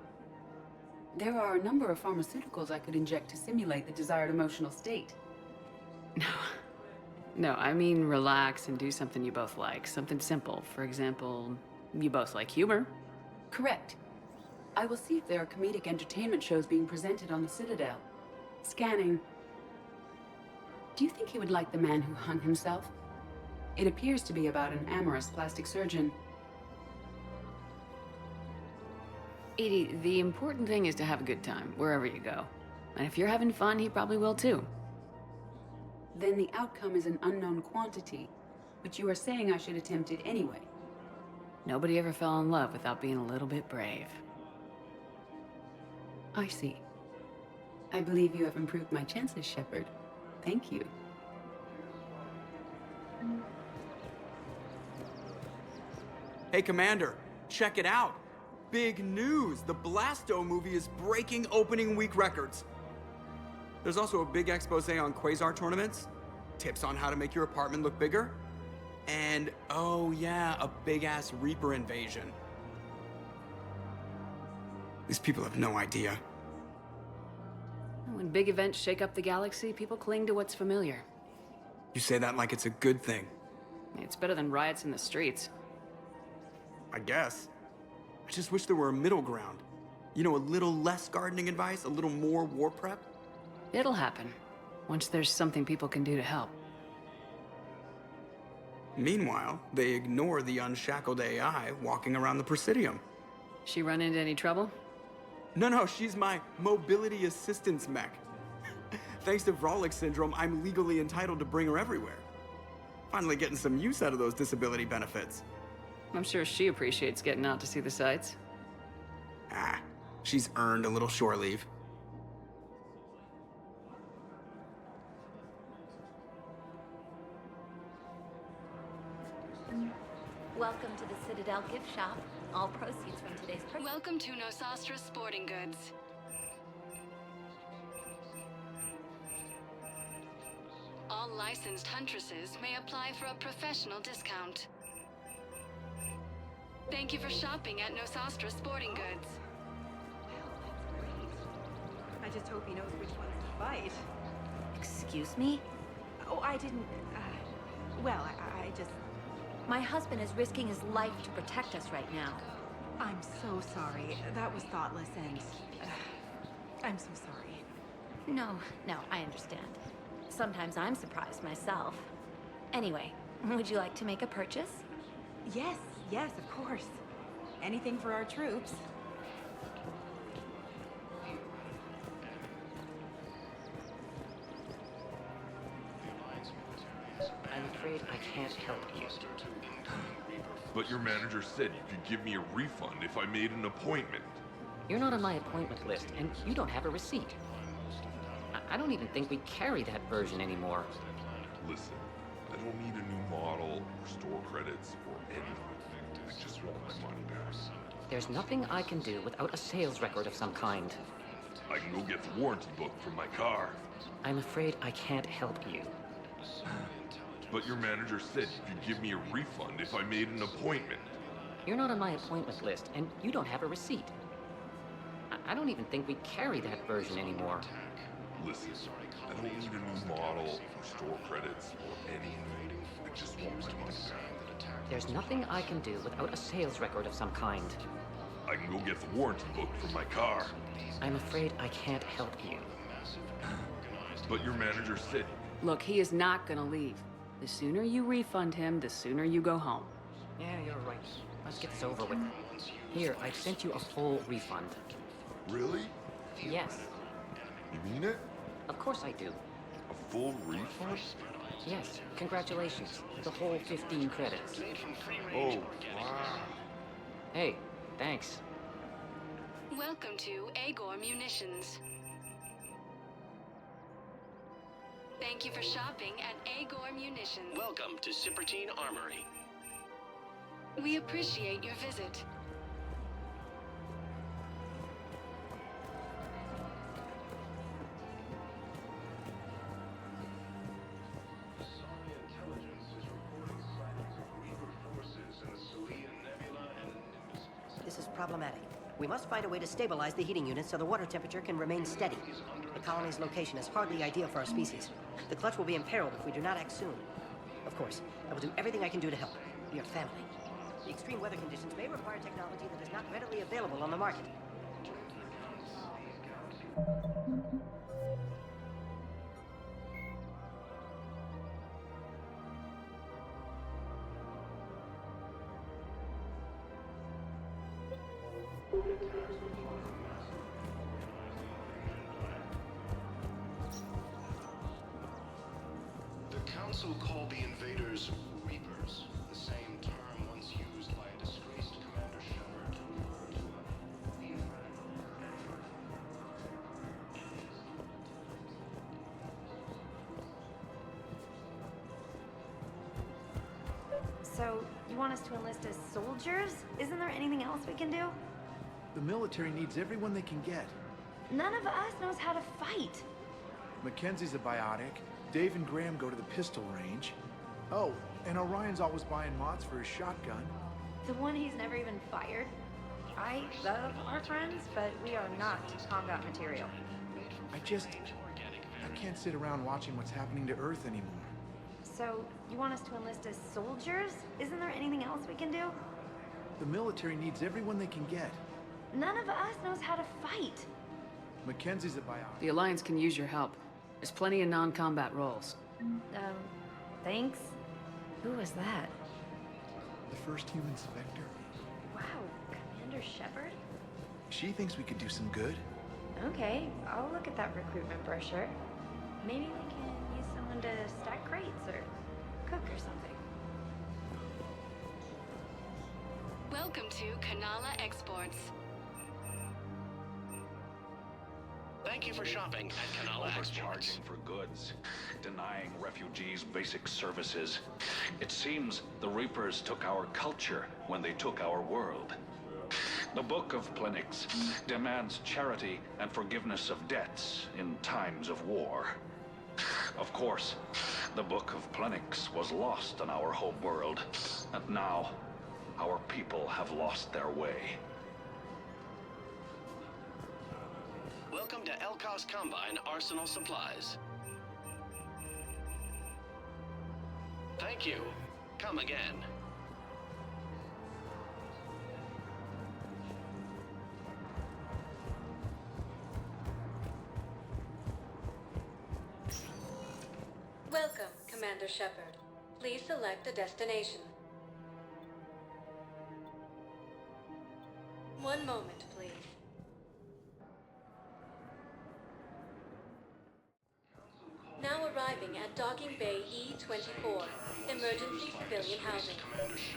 There are a number of pharmaceuticals I could inject to simulate the desired emotional state. No, I mean relax and do something you both like. Something simple. For example, you both like humor. Correct. I will see if there are comedic entertainment shows being presented on the Citadel. Scanning. Do you think he would like The Man Who Hung Himself? It appears to be about an amorous plastic surgeon. Edie, the important thing is to have a good time, wherever you go. And if you're having fun, he probably will too. Then the outcome is an unknown quantity, but you are saying I should attempt it anyway. Nobody ever fell in love without being a little bit brave. I see. I believe you have improved my chances, Shepard. Thank you. Hey, Commander, check it out. Big news! The Blasto movie is breaking opening week records. There's also a big expose on Quasar tournaments, tips on how to make your apartment look bigger, and, oh yeah, a big-ass Reaper invasion. These people have no idea. When big events shake up the galaxy, people cling to what's familiar. You say that like it's a good thing. It's better than riots in the streets. I guess. I just wish there were a middle ground. You know, a little less gardening advice, a little more war prep. It'll happen, once there's something people can do to help. Meanwhile, they ignore the unshackled AI walking around the Presidium. She run into any trouble? No, she's my mobility assistance mech. Thanks to Vrolic syndrome, I'm legally entitled to bring her everywhere. Finally getting some use out of those disability benefits. I'm sure she appreciates getting out to see the sights. She's earned a little shore leave. Welcome to the Citadel gift shop. All proceeds from today's purchase. Welcome to Nosastra Sporting Goods. All licensed huntresses may apply for a professional discount. Thank you for shopping at Nosastra Sporting Goods. I just hope he knows which ones to fight. Excuse me? Oh, I didn't, well, I just... My husband is risking his life to protect us right now. I'm so sorry. That was thoughtless and... I'm so sorry. No, I understand. Sometimes I'm surprised myself. Anyway, would you like to make a purchase? Yes, of course. Anything for our troops. I'm afraid I can't help you. But your manager said you could give me a refund if I made an appointment. You're not on my appointment list, and you don't have a receipt. I don't even think we carry that version anymore. Listen, I don't need a new model or store credits or anything. I just want my money back. There's nothing I can do without a sales record of some kind. I can go get the warranty book from my car. I'm afraid I can't help you. But your manager said you'd give me a refund if I made an appointment. You're not on my appointment list, and you don't have a receipt. I don't even think we carry that version anymore. Listen, I don't need a new model, or store credits, or anything. I just want my money back. There's nothing I can do without a sales record of some kind. I can go get the warranty book from my car. I'm afraid I can't help you. But your manager said... Look, he is not gonna leave. The sooner you refund him, the sooner you go home. Yeah, you're right. Let's get this over with. Here, I've sent you a full refund. Really? Yes. You mean it? Of course I do. A full refund? Yes, congratulations. The whole 15 credits. Oh, wow. Hey, thanks. Welcome to Agor Munitions. Thank you for shopping at Agor Munitions. Welcome to Sippertine Armory. We appreciate your visit. This is problematic. We must find a way to stabilize the heating unit so the water temperature can remain steady. The colony's location is hardly ideal for our species. The clutch will be imperiled if we do not act soon. Of course, I will do everything I can do to help. We are family. The extreme weather conditions may require technology that is not readily available on the market. The Council called the invaders Reapers, the same term once used by a disgraced Commander Shepard. So, you want us to enlist as soldiers? Isn't there anything else we can do? The military needs everyone they can get. None of us knows how to fight. Mackenzie's a biotic. Dave and Graham go to the pistol range. Oh, and Orion's always buying mods for his shotgun. The one he's never even fired. I love our friends, but we are not combat material. I can't sit around watching what's happening to Earth anymore. So, you want us to enlist as soldiers? Isn't there anything else we can do? The military needs everyone they can get. None of us knows how to fight. Mackenzie's a biotic. The Alliance can use your help. There's plenty of non-combat roles. Thanks. Who was that? The first human Spectre. Wow, Commander Shepard? She thinks we could do some good. Okay, I'll look at that recruitment brochure. Maybe we can use someone to stack crates or cook or something. Welcome to Kanala Exports. Thank you for shopping at Kanala Exports. Overcharging for goods, denying refugees basic services. It seems the Reapers took our culture when they took our world. The Book of Plenix demands charity and forgiveness of debts in times of war. Of course, the Book of Plenix was lost on our home world, and now our people have lost their way. Welcome to Elkos Combine Arsenal Supplies. Thank you. Come again. Welcome, Commander Shepard. Please select a destination. One moment, please. Now arriving at Docking Bay E-24, emergency civilian housing.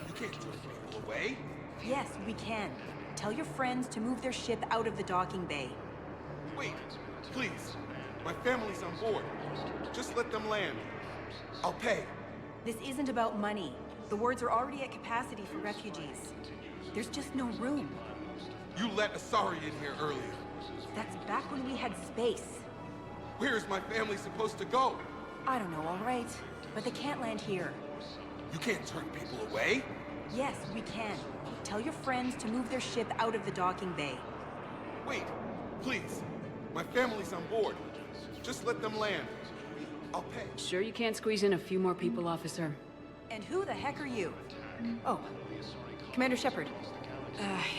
You can't throw people away. Yes, we can. Tell your friends to move their ship out of the docking bay. Wait, please. My family's on board. Just let them land. I'll pay. This isn't about money. The wards are already at capacity for refugees. There's just no room. You let Asari in here earlier. That's back when we had space. Where's my family supposed to go? I don't know, all right. But they can't land here. You can't turn people away. Yes, we can. Tell your friends to move their ship out of the docking bay. Wait, please. My family's on board. Just let them land. I'll pay. Sure you can't squeeze in a few more people, officer? And who the heck are you? Oh, Commander Shepard.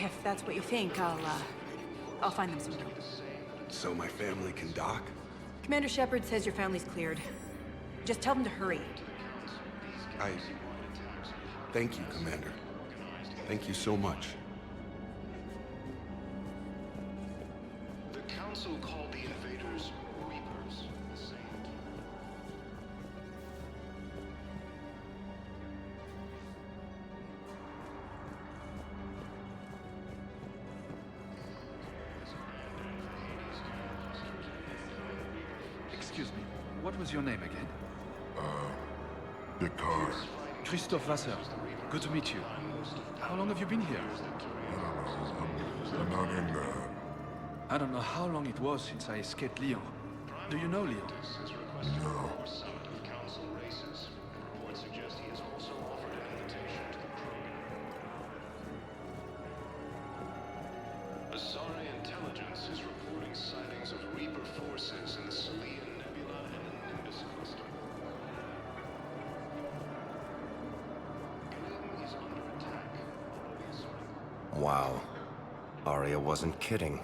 If that's what you think, I'll find them some room. So my family can dock? Commander Shepard says your family's cleared. Just tell them to hurry. Thank you, Commander. Thank you so much. The Council called the invaders Reapers. Excuse me, what was your name again? Picard. Christophe Vasseur. Good to meet you. How long have you been here? I'm not in there. I don't know how long it was since I escaped Lyon. Do you know Lyon? No. Asari intelligence is reporting sightings of Reaper forces in the Salian Nebula and Nimbus cluster. Ilium is under attack. Wow. Arya wasn't kidding.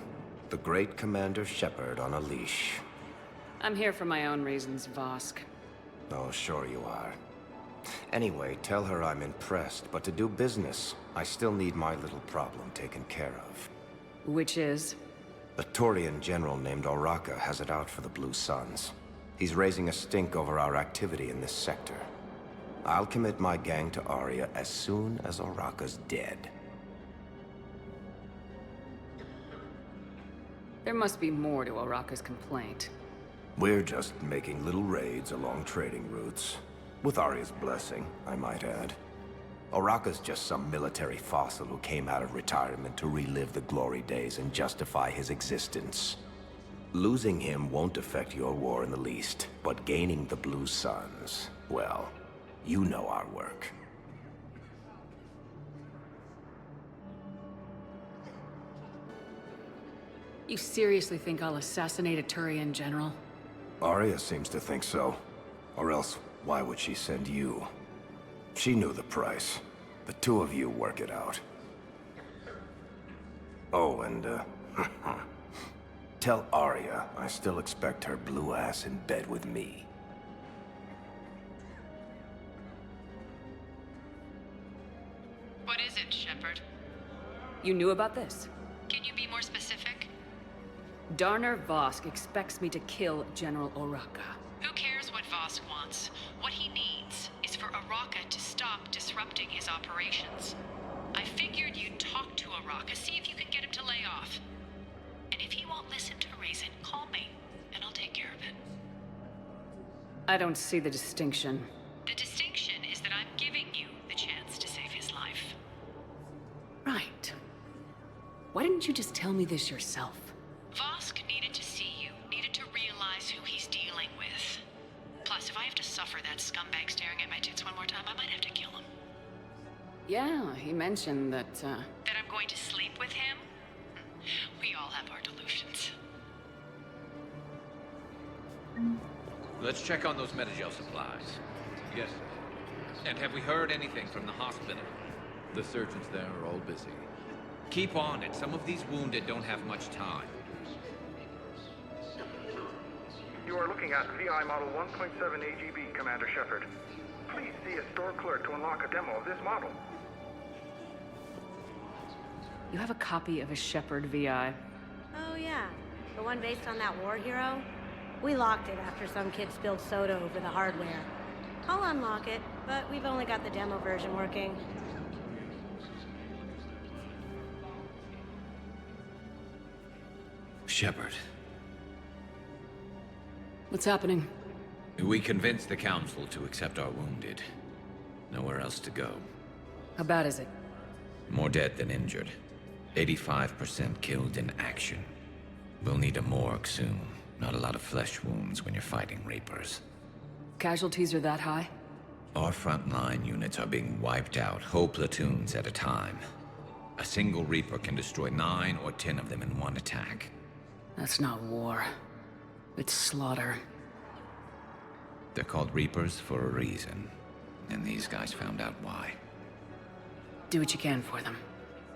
The great Commander Shepard on a leash. I'm here for my own reasons, Vosk. Oh, sure you are. Anyway, tell her I'm impressed, but to do business, I still need my little problem taken care of. Which is? A Turian general named Oraka has it out for the Blue Suns. He's raising a stink over our activity in this sector. I'll commit my gang to Arya as soon as Oraka's dead. There must be more to Oraka's complaint. We're just making little raids along trading routes. With Arya's blessing, I might add. Oraka's just some military fossil who came out of retirement to relive the glory days and justify his existence. Losing him won't affect your war in the least, but gaining the Blue Suns, well, you know our work. You seriously think I'll assassinate a Turian general? Arya seems to think so. Or else, why would she send you? She knew the price. The two of you work it out. Oh, and, tell Arya I still expect her blue ass in bed with me. What is it, Shepard? You knew about this? Can you be more specific? Darner Vosk expects me to kill General Oraka. Who cares what Vosk wants? What he needs is for Oraka to stop disrupting his operations. I figured you'd talk to Oraka, see if you can get him to lay off. And if he won't listen to reason, call me, and I'll take care of it. I don't see the distinction. The distinction is that I'm giving you the chance to save his life. Right. Why didn't you just tell me this yourself? Vosk needed to see you, needed to realize who he's dealing with. Plus, if I have to suffer that scumbag staring at my tits one more time, I might have to kill him. Yeah, he mentioned that, That I'm going to sleep with him? We all have our delusions. Let's check on those Metagel supplies. Yes. And have we heard anything from the hospital? The surgeons there are all busy. Keep on it. Some of these wounded don't have much time. You are looking at VI Model 1.7 AGB, Commander Shepard. Please see a store clerk to unlock a demo of this model. you have a copy of a Shepard VI. Oh yeah, the one based on that war hero? We locked it after some kid spilled soda over the hardware. I'll unlock it, but we've only got the demo version working. Shepard. What's happening? We convinced the Council to accept our wounded. Nowhere else to go. How bad is it? More dead than injured. 85% killed in action. We'll need a morgue soon. Not a lot of flesh wounds when you're fighting Reapers. Casualties are that high? Our frontline units are being wiped out, whole platoons at a time. A single Reaper can destroy 9 or 10 of them in one attack. That's not war. It's slaughter. They're called Reapers for a reason. And these guys found out why. Do what you can for them.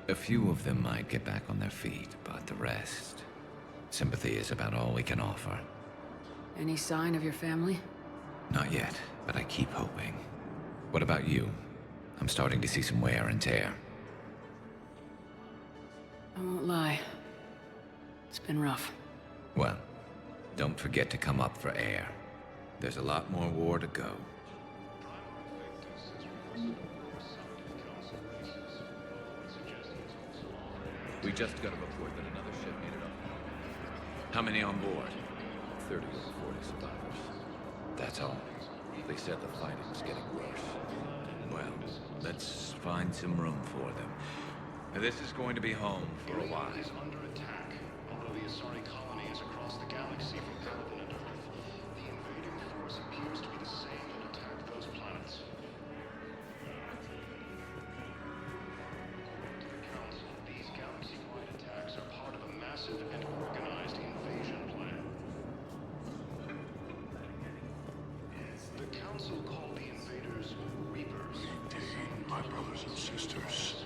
A few of them might get back on their feet, but the rest... sympathy is about all we can offer. Any sign of your family? Not yet, but I keep hoping. What about you? I'm starting to see some wear and tear. I won't lie. It's been rough. Well, don't forget to come up for air. There's a lot more war to go. We just got a report that another ship made it up. How many on board? 30 or 40 survivors. That's all. They said the fighting's getting worse. Well, let's find some room for them. This is going to be home for a while. Is under attack. Although the Asari colony is across the galaxy from Calvin and Earth, the invading force appears to be the same that attacked those planets. According to the Council, these galaxy-wide attacks are part of a massive and organized invasion plan. The Council called the invaders Reapers. Indeed, my brothers and sisters.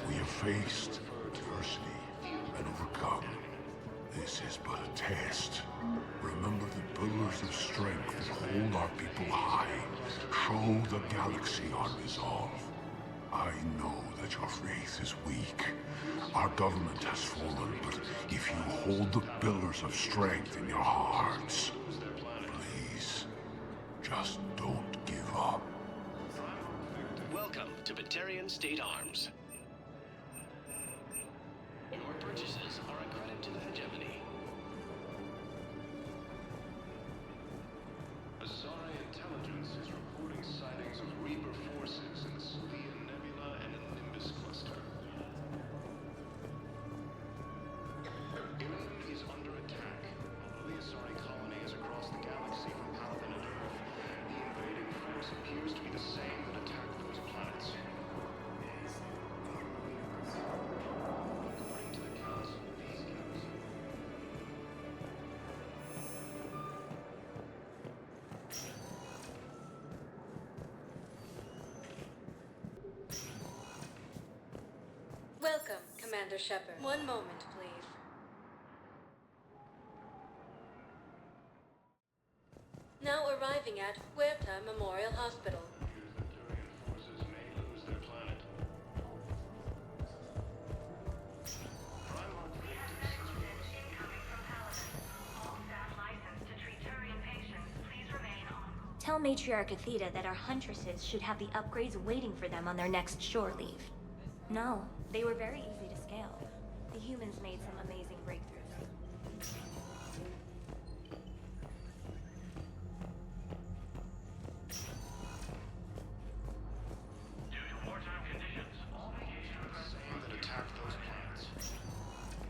We have faced adversity and overcome. This is but a test. Remember the pillars of strength that hold our people high. Show the galaxy our resolve. I know that your faith is weak. Our government has fallen, but if you hold the pillars of strength in your hearts, please, just don't give up. Welcome to Batarian State Arms. Your purchases are a credit to the hegemony. Asari intelligence is reporting sightings of Reaper forces in the Sylvian Nebula and in the Nimbus cluster. Ilium is under attack. Although the Asari colony is across the galaxy from Calvin and Earth, the invading force appears to be the same that attacked those planets. Welcome, Commander Shepard. One moment, please. Now arriving at Huerta Memorial Hospital. Forces may lose their planet. Tell Matriarch Athena that our huntresses should have the upgrades waiting for them on their next shore leave. No, they were very easy to scale. The humans made some amazing breakthroughs.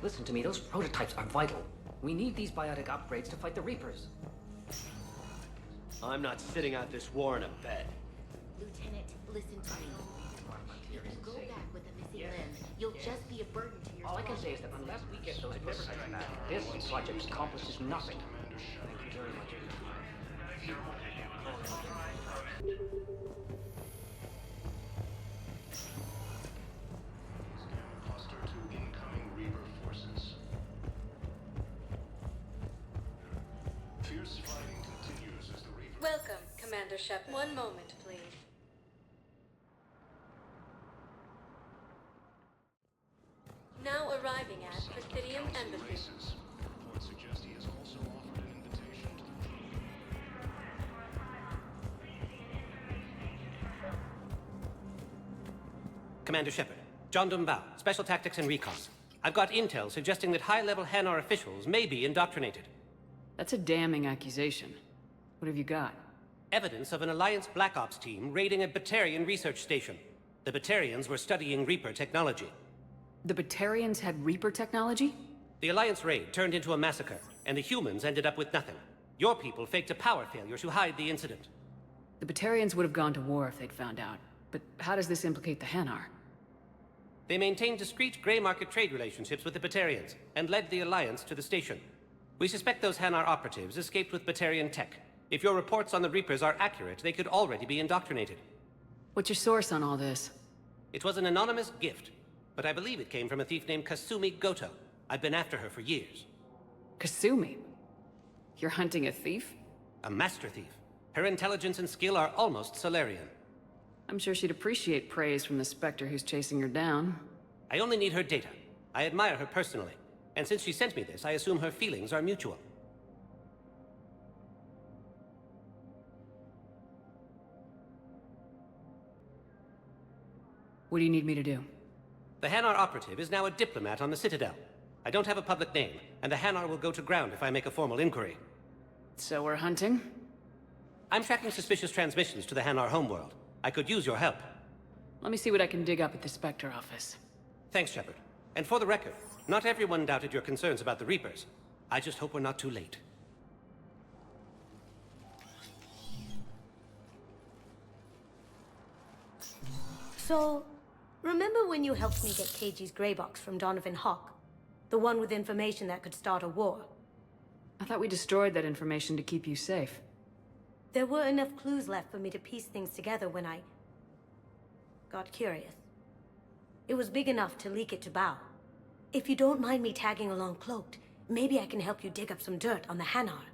Listen to me, those prototypes are vital. We need these biotic upgrades to fight the Reapers. I'm not sitting out this war in a bed. Lieutenant, listen to me. If you go back with a missing limb, you'll just be a burden to your All I can say is that unless we get those prototypes back, this project accomplishes nothing. Thank you very much. Cluster to incoming Reaper forces. Fierce fighting continues as the Reaper... Welcome, Commander Shepard. One moment, please. Now arriving at Presidium Embassy. Reports suggest he has also offered an invitation to the... Commander Shepard, John Dumbao, Special Tactics and Recon. I've got intel suggesting that high-level Hanar officials may be indoctrinated. That's a damning accusation. What have you got? Evidence of an Alliance Black Ops team raiding a Batarian research station. The Batarians were studying Reaper technology. The Batarians had Reaper technology? The Alliance raid turned into a massacre, and the humans ended up with nothing. Your people faked a power failure to hide the incident. The Batarians would have gone to war if they'd found out. But how does this implicate the Hanar? They maintained discreet gray market trade relationships with the Batarians, and led the Alliance to the station. We suspect those Hanar operatives escaped with Batarian tech. If your reports on the Reapers are accurate, they could already be indoctrinated. What's your source on all this? It was an anonymous gift, but I believe it came from a thief named Kasumi Goto. I've been after her for years. Kasumi? You're hunting a thief? A master thief. Her intelligence and skill are almost Solarian. I'm sure she'd appreciate praise from the Spectre who's chasing her down. I only need her data. I admire her personally. And since she sent me this, I assume her feelings are mutual. What do you need me to do? The Hanar operative is now a diplomat on the Citadel. I don't have a public name, and the Hanar will go to ground if I make a formal inquiry. So we're hunting? I'm tracking suspicious transmissions to the Hanar homeworld. I could use your help. Let me see what I can dig up at the Spectre office. Thanks, Shepard. And for the record, not everyone doubted your concerns about the Reapers. I just hope we're not too late. So, remember when you helped me get KG's gray box from Donovan Hawk? The one with information that could start a war? I thought we destroyed that information to keep you safe. There were enough clues left for me to piece things together when I got curious. It was big enough to leak it to Bao. If you don't mind me tagging along cloaked, maybe I can help you dig up some dirt on the Hanar.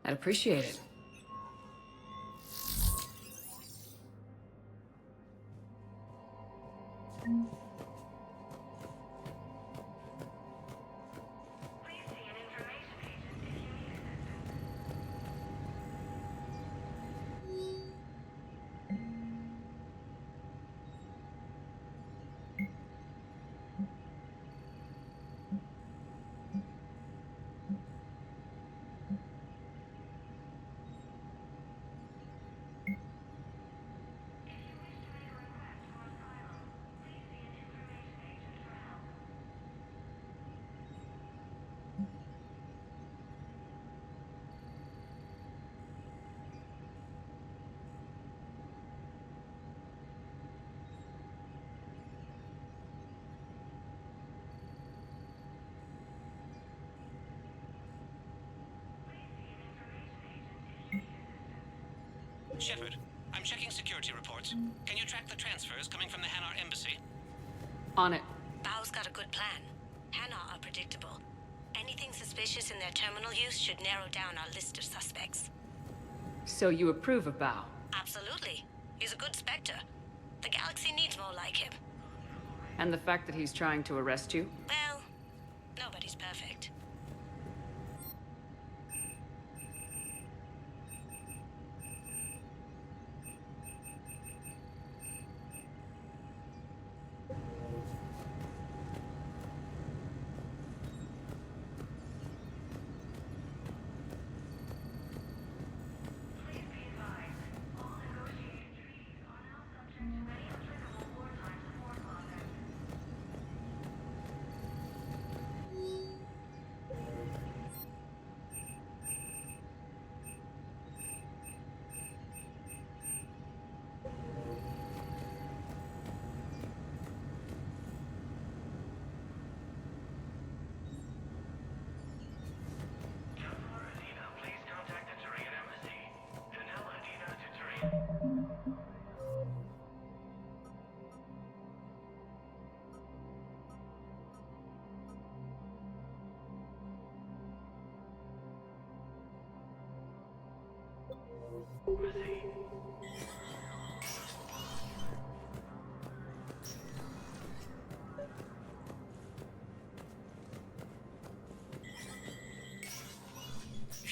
I'd appreciate it. Shepard, I'm checking security reports. Can you track the transfers coming from the Hanar embassy? On it. Bao's got a good plan. Hanar are predictable. Anything suspicious in their terminal use should narrow down our list of suspects. So you approve of Bao? Absolutely. He's a good Spectre. The galaxy needs more like him. And the fact that he's trying to arrest you? Well, nobody's perfect.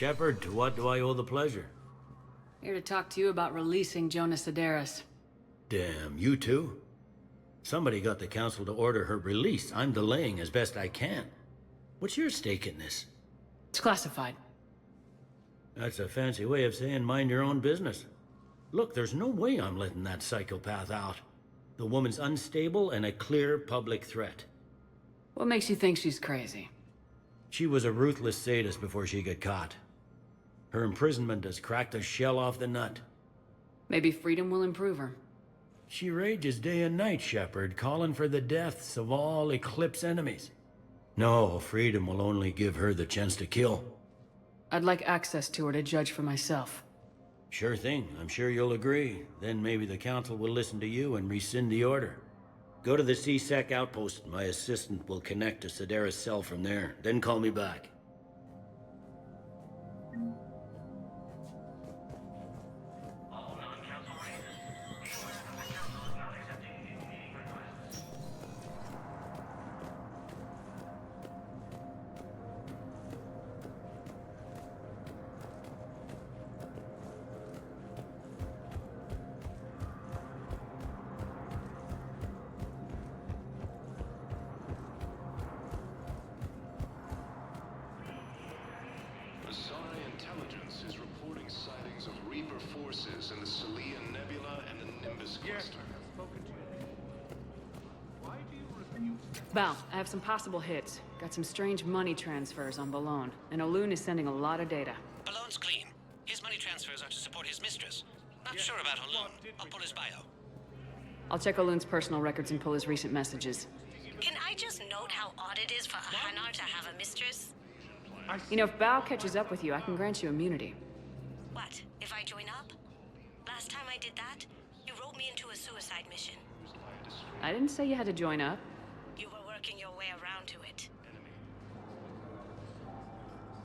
Shepard, to what do I owe the pleasure? Here to talk to you about releasing Jonas Sedaris. Damn, you too? Somebody got the council to order her release. I'm delaying as best I can. What's your stake in this? It's classified. That's a fancy way of saying mind your own business. Look, there's no way I'm letting that psychopath out. The woman's unstable and a clear public threat. What makes you think she's crazy? She was a ruthless sadist before she got caught. Her imprisonment has cracked the shell off the nut. Maybe freedom will improve her. She rages day and night, Shepard, calling for the deaths of all Eclipse enemies. No, freedom will only give her the chance to kill. I'd like access to her to judge for myself. Sure thing. I'm sure you'll agree. Then maybe the Council will listen to you and rescind the order. Go to the C-Sec outpost. My assistant will connect to Sedera's cell from there. Then call me back. Asari intelligence is reporting sightings of Reaper forces in the Celian Nebula and the Nimbus cluster. Val, I have some possible hits. Got some strange money transfers on Balone, and Olun is sending a lot of data. Balone's clean. His money transfers are to support his mistress. Not sure about Olun. I'll pull his bio. I'll check Olun's personal records and pull his recent messages. Can I just note how odd it is for a Hanar to have a mistress? You know, if Bao catches up with you, I can grant you immunity. What, if I join up? Last time I did that, you wrote me into a suicide mission. I didn't say you had to join up. You were working your way around to it.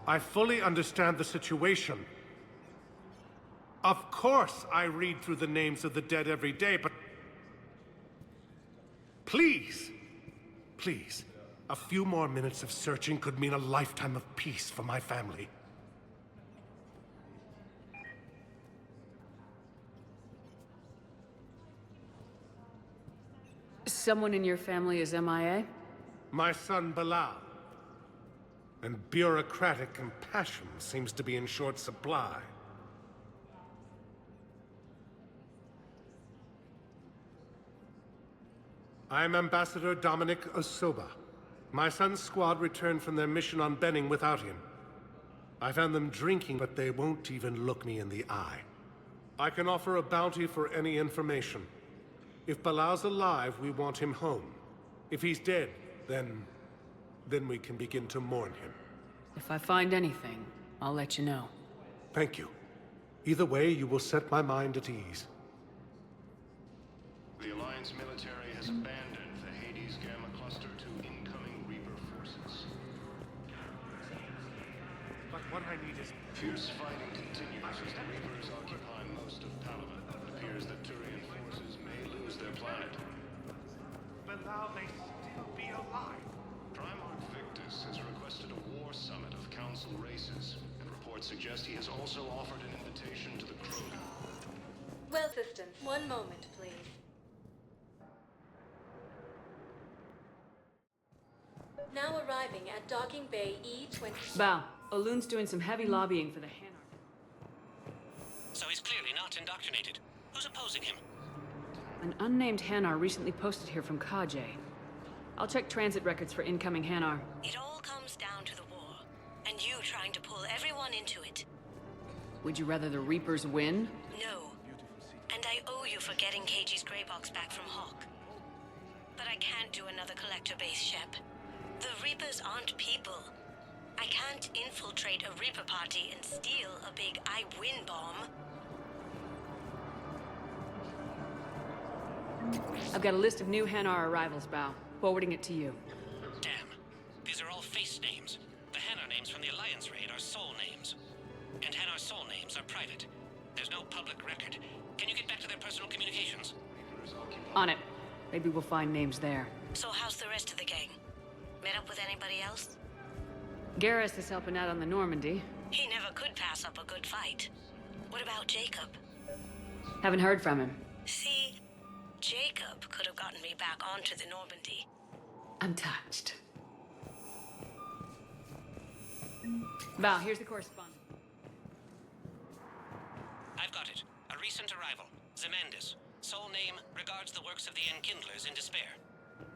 I fully understand the situation. Of course I read through the names of the dead every day, but... Please! Please. A few more minutes of searching could mean a lifetime of peace for my family. Someone in your family is MIA? My son Bilal. And bureaucratic compassion seems to be in short supply. I'm Ambassador Dominic Osoba. My son's squad returned from their mission on Benning without him. I found them drinking, but they won't even look me in the eye. I can offer a bounty for any information. If Bilal's alive, we want him home. If he's dead, then we can begin to mourn him. If I find anything, I'll let you know. Thank you. Either way, you will set my mind at ease. The Alliance military has abandoned the Hades Gamma cluster to incoming Reaper forces. But what I need is... Fierce fighting continues as the Reapers occupy most of Palaven. It appears that Turian forces may lose their planet. Bilal may still be alive. Primarch Victus has requested a war summit of Council races, and reports suggest he has also offered an invitation to the Krogan. Well, Clifton, one moment, please. Now arriving at Docking Bay E-20... Bao, Olun's doing some heavy lobbying for the Hanar. So he's clearly not indoctrinated. Who's opposing him? An unnamed Hanar recently posted here from Kajay. I'll check transit records for incoming Hanar. It all comes down to the war, and you trying to pull everyone into it. Would you rather the Reapers win? No. And I owe you for getting KG's Grey Box back from Hawk. But I can't do another collector base, Shep. The Reapers aren't people. I can't infiltrate a Reaper party and steal a big I win bomb. I've got a list of new Hanar arrivals, Bao. Forwarding it to you. Damn. These are all face names. The Hanar names from the Alliance raid are soul names. And Hanar soul names are private. There's no public record. Can you get back to their personal communications? On it. Maybe we'll find names there. So how's the rest of the gang? Met up with anybody else? Garrus is helping out on the Normandy. He never could pass up a good fight. What about Jacob? Haven't heard from him. See, Jacob could have gotten me back onto the Normandy. I'm touched. Val, here's the correspondence. I've got it. A recent arrival. Zemandis. Soul name regards the works of the Enkindlers in despair.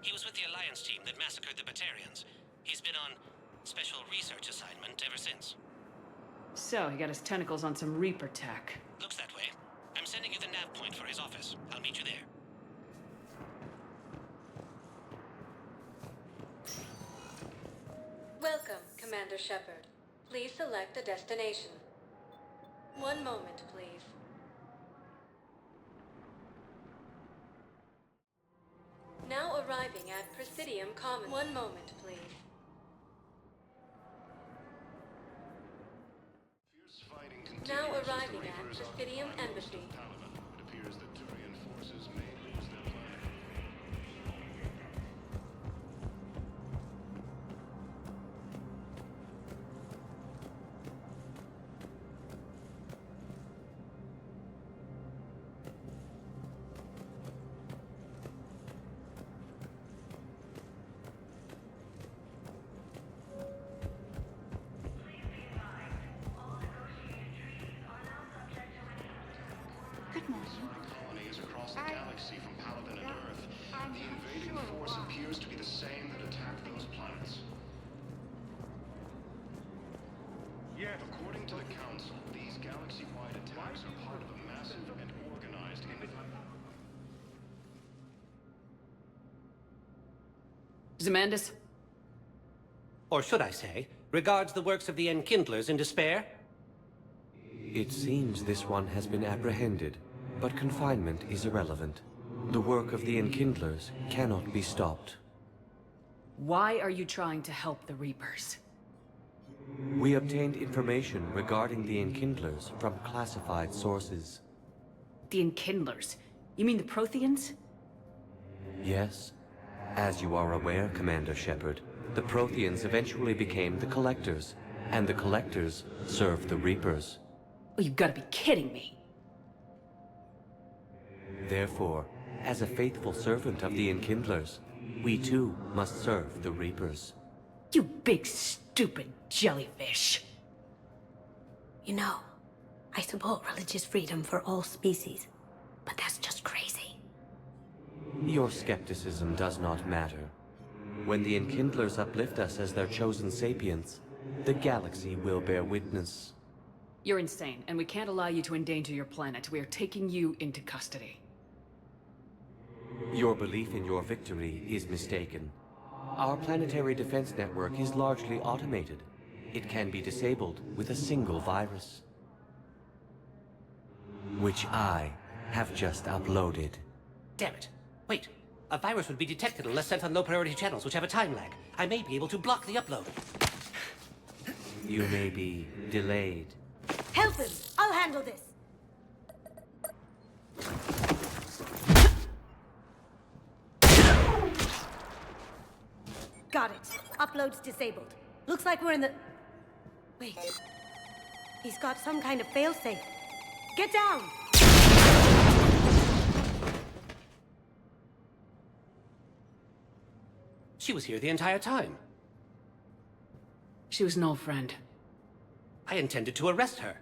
He was with the Alliance team that massacred the Batarians. He's been on special research assignment ever since. So, he got his tentacles on some Reaper tech. Looks that way. I'm sending you the nav point for his office. I'll meet you there. Welcome, Commander Shepard. Please select a destination. One moment, please. Now arriving at Presidium Commons. One moment, please. Now arriving at Presidium Embassy. It appears that Turian forces may lose their planet. Colonies across the galaxy from Paladin and Earth. The invading force appears to be the same that attacked those planets. Yes. According to the Council, these galaxy-wide attacks are part of a massive and organized Zemandis? Or should I say, regards the works of the Enkindlers in despair? It seems this one has been apprehended, but confinement is irrelevant. The work of the Enkindlers cannot be stopped. Why are you trying to help the Reapers? We obtained information regarding the Enkindlers from classified sources. The Enkindlers? You mean the Protheans? Yes. As you are aware, Commander Shepard, the Protheans eventually became the Collectors, and the Collectors served the Reapers. Oh, you've got to be kidding me. Therefore, as a faithful servant of the Enkindlers, we too must serve the Reapers. You big stupid jellyfish. You know, I support religious freedom for all species, but that's just crazy. Your skepticism does not matter. When the Enkindlers uplift us as their chosen sapients, the galaxy will bear witness. You're insane, and we can't allow you to endanger your planet. We are taking you into custody. Your belief in your victory is mistaken. Our planetary defense network is largely automated. It can be disabled with a single virus, which I have just uploaded. Damn it. Wait. A virus would be detected unless sent on low-priority channels, which have a time lag. I may be able to block the upload. You may be delayed. Help him! I'll handle this! Got it. Upload's disabled. Looks like we're in the... Wait. He's got some kind of failsafe. Get down! She was here the entire time. She was an old friend. I intended to arrest her.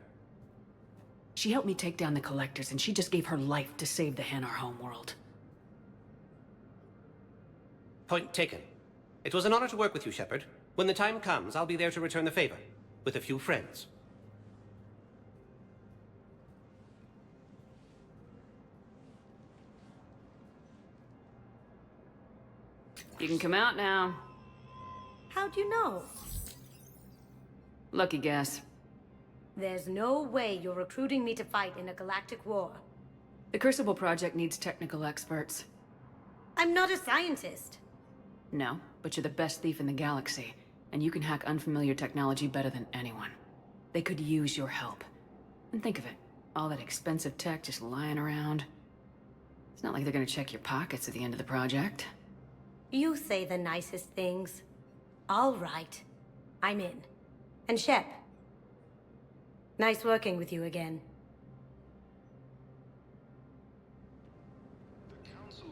She helped me take down the Collectors, and she just gave her life to save the Hanar homeworld. Point taken. It was an honor to work with you, Shepard. When the time comes, I'll be there to return the favor, with a few friends. You can come out now. How'd you know? Lucky guess. There's no way you're recruiting me to fight in a galactic war. The Crucible Project needs technical experts. I'm not a scientist. No, but you're the best thief in the galaxy, and you can hack unfamiliar technology better than anyone. They could use your help. And think of it, all that expensive tech just lying around. It's not like they're gonna check your pockets at the end of the project. You say the nicest things. All right. I'm in. And Shep, nice working with you again. The Council